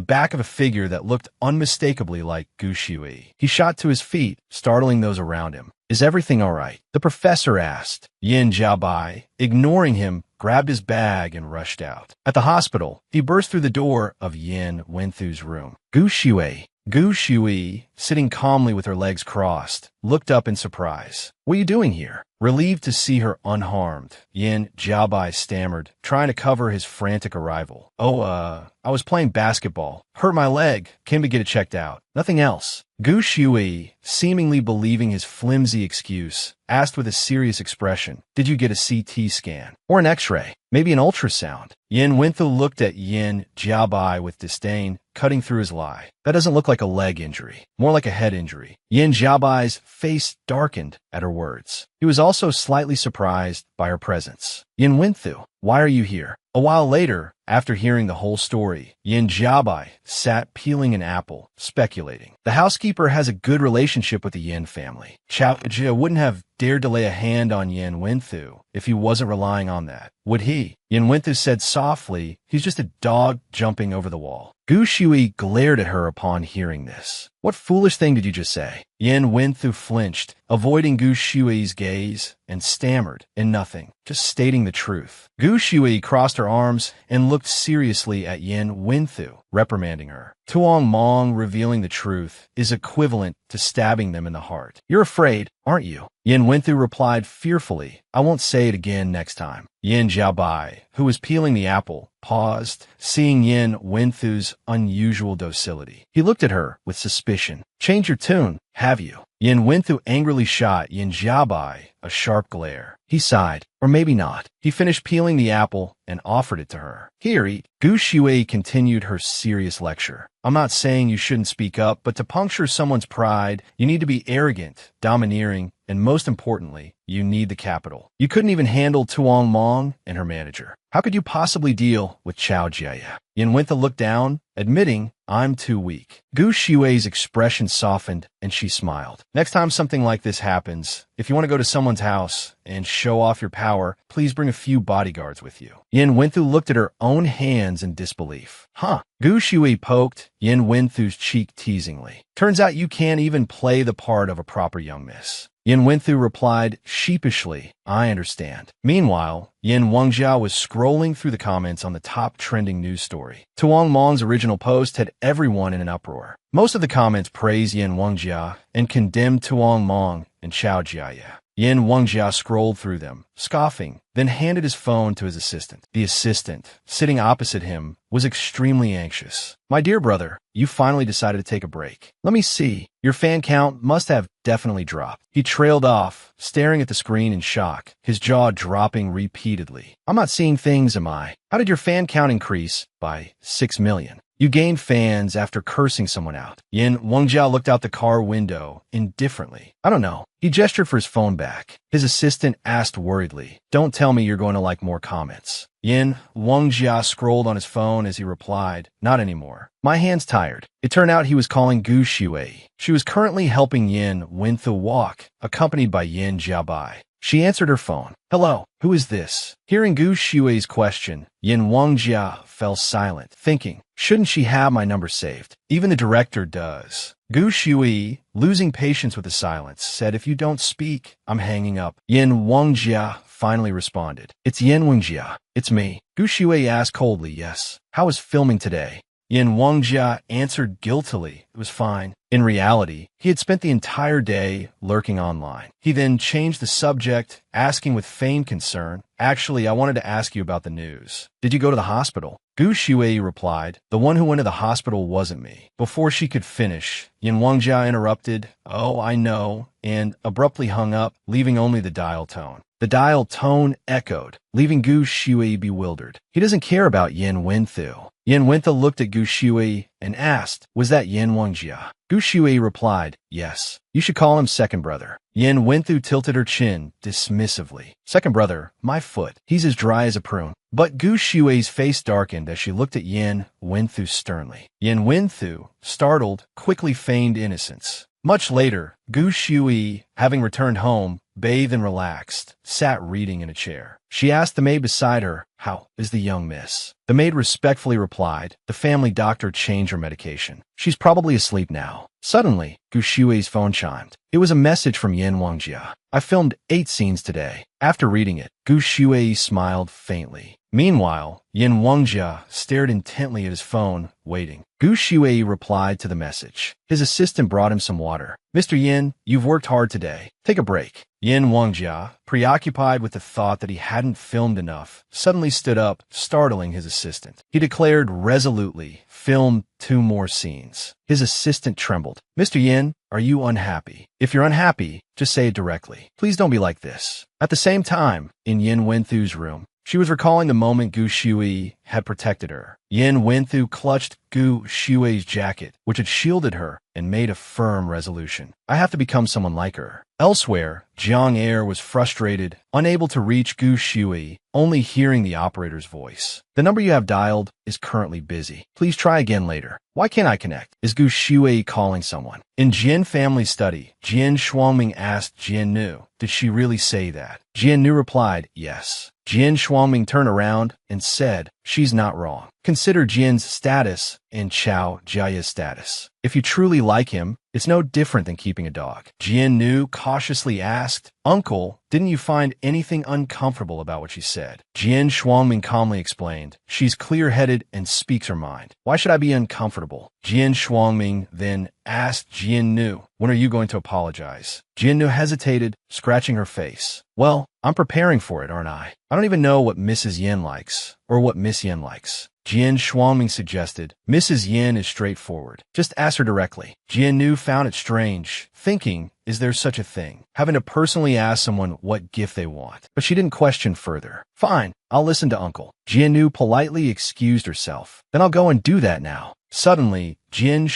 S1: back of a figure that looked unmistakably like Gu Shui. He shot to his feet, startling those around him. Is everything all right? The professor asked. Yin Jiabai, ignoring him, grabbed his bag and rushed out. At the hospital, he burst through the door of Yin Wenthu's room. Gu Shui, sitting calmly with her legs crossed, looked up in surprise. What are you doing here? Relieved to see her unharmed, Yin Jiabai stammered, trying to cover his frantic arrival. I was playing basketball. Hurt my leg. Came to get it checked out. Nothing else. Gu Shui, seemingly believing his flimsy excuse, asked with a serious expression, did you get a CT scan? Or an X-ray? Maybe an ultrasound? Yin Wenthu looked at Yin Jiabai with disdain, cutting through his lie. That doesn't look like a leg injury. More like a head injury. Yin Jiabai's face darkened at her words. He was also slightly surprised by her presence. Yin Wenthu, why are you here? A while later, after hearing the whole story, Yin Jiabai sat peeling an apple, speculating. The housekeeper has a good relationship with the Yin family. Chao Jia wouldn't have dared to lay a hand on Yin Wenthu if he wasn't relying on that, would he? Yin Wenthu said softly, he's just a dog jumping over the wall. Gu Shui glared at her upon hearing this. What foolish thing did you just say? Yin Wenthu flinched, avoiding Gu Shui's gaze, and stammered, in nothing, just stating the truth. Gu Shui crossed her arms and looked seriously at Yin Wenthu, reprimanding her. Tuong Mong revealing the truth is equivalent to stabbing them in the heart. You're afraid, aren't you? Yin Wenthu replied fearfully, I won't say it again next time. Yin Jiabai, who was peeling the apple, paused, seeing Yin Wenthu's unusual docility. He looked at her with suspicion. Change your tune, have you? Yin Wenthu angrily shot Yin Jiabai a sharp glare. He sighed, or maybe not. He finished peeling the apple and offered it to her. Here, eat. Gu Shui continued her serious lecture. I'm not saying you shouldn't speak up, but to puncture someone's pride, you need to be arrogant, domineering, and most importantly, you need the capital. You couldn't even handle Tuong Mong and her manager. How could you possibly deal with Chao Jia? Yin Wenthu looked down, admitting, I'm too weak. Gu Shui's expression softened, and she smiled. Next time something like this happens, if you want to go to someone's house and show off your power, please bring a few bodyguards with you. Yin Wenthu looked at her own hands in disbelief. Huh. Gu Shui poked Yin Wenthu's cheek teasingly. Turns out you can't even play the part of a proper young miss. Yin Wenthu replied sheepishly, I understand. Meanwhile, Yin Wangjia was scrolling through the comments on the top trending news story. Tuong Mong's original post had everyone in an uproar. Most of the comments praised Yin Wangjia and condemned Tuong Mong and Chao Jia. Yin Wangjia scrolled through them, scoffing, then handed his phone to his assistant. The assistant, sitting opposite him, was extremely anxious. My dear brother, you finally decided to take a break. Let me see. Your fan count must have definitely dropped. He trailed off, staring at the screen in shock, his jaw dropping repeatedly. I'm not seeing things, am I? How did your fan count increase by 6 million? You gained fans after cursing someone out. Yin Wangjia looked out the car window indifferently. I don't know. He gestured for his phone back. His assistant asked worriedly, don't tell me you're going to like more comments. Yin Wangjia scrolled on his phone as he replied, not anymore. My hand's tired. It turned out he was calling Gu Shui. She was currently helping Yin Wenthu walk, accompanied by Yin Jiabai. She answered her phone. Hello, who is this? Hearing Gu Shui's question, Yin Wangjia fell silent, thinking, shouldn't she have my number saved? Even the director does. Gu Shui, losing patience with the silence, said, if you don't speak, I'm hanging up. Yin Wangjia finally responded. It's Yin Wangjia. It's me. Gu Shui asked coldly, yes. How was filming today? Yin Wangjia answered guiltily. It was fine. In reality, he had spent the entire day lurking online. He then changed the subject, asking with feigned concern, actually, I wanted to ask you about the news. Did you go to the hospital? Gu Shui replied, the one who went to the hospital wasn't me. Before she could finish, Yin Wangjia interrupted, oh, I know, and abruptly hung up, leaving only the dial tone. The dial tone echoed, leaving Gu Shui bewildered. He doesn't care about Yin Wenthu. Yin Wenthu looked at Gu Shui and asked, was that Yin Wangjia? Gu Shui replied, yes. You should call him second brother. Yin Wenthu tilted her chin dismissively. Second brother, my foot. He's as dry as a prune. But Gu Shui's face darkened as she looked at Yin Wenthu sternly. Yin Wenthu, startled, quickly feigned innocence. Much later, Gu Shui, having returned home, bathed and relaxed, sat reading in a chair. She asked the maid beside her, how is the young miss? The maid respectfully replied, the family doctor changed her medication. She's probably asleep now. Suddenly, Gu Shui's phone chimed. It was a message from Yin Wangjia. I filmed 8 scenes today. After reading it, Gu Shui smiled faintly. Meanwhile, Yin Wangjia stared intently at his phone, waiting. Gu Shui replied to the message. His assistant brought him some water. Mr. Yin, you've worked hard today. Take a break. Yin Wangjia, preoccupied with the thought that he hadn't filmed enough, suddenly stood up, startling his assistant. He declared resolutely, film 2 more scenes. His assistant trembled. Mr. Yin, are you unhappy? If you're unhappy, just say it directly. Please don't be like this. At the same time, in Yin Wenthu's room, she was recalling the moment Gu Shui had protected her. Yin Wenthu clutched Gu Shui's jacket, which had shielded her, and made a firm resolution. I have to become someone like her. Elsewhere, Jiang Air was frustrated, unable to reach Gu Shui, only hearing the operator's voice. The number you have dialed is currently busy. Please try again later. Why can't I connect? Is Gu Shui calling someone? In Jin Family Study, Jian Shuangming asked Jian Nu, did she really say that? Jian Nu replied, yes. Jian Shuangming turned around and said, she's not wrong. Consider Jian's status and Chao Jiaya's status. If you truly like him, it's no different than keeping a dog. Jian Nu cautiously asked, Uncle, didn't you find anything uncomfortable about what she said? Jian Shuangming calmly explained, she's clear-headed and speaks her mind. Why should I be uncomfortable? Jian Shuangming then asked Jian Nu, when are you going to apologize? Jian Nu hesitated, scratching her face. Well, I'm preparing for it, aren't I? I don't even know what Mrs. Yin likes, or what Miss Yin likes. Jian Shuangming suggested, Mrs. Yin is straightforward. Just ask her directly. Jian Nu found it strange, thinking, is there such a thing? Having to personally ask someone what gift they want. But she didn't question further. Fine, I'll listen to Uncle. Jian Nu politely excused herself. Then I'll go and do that now. Suddenly, Jian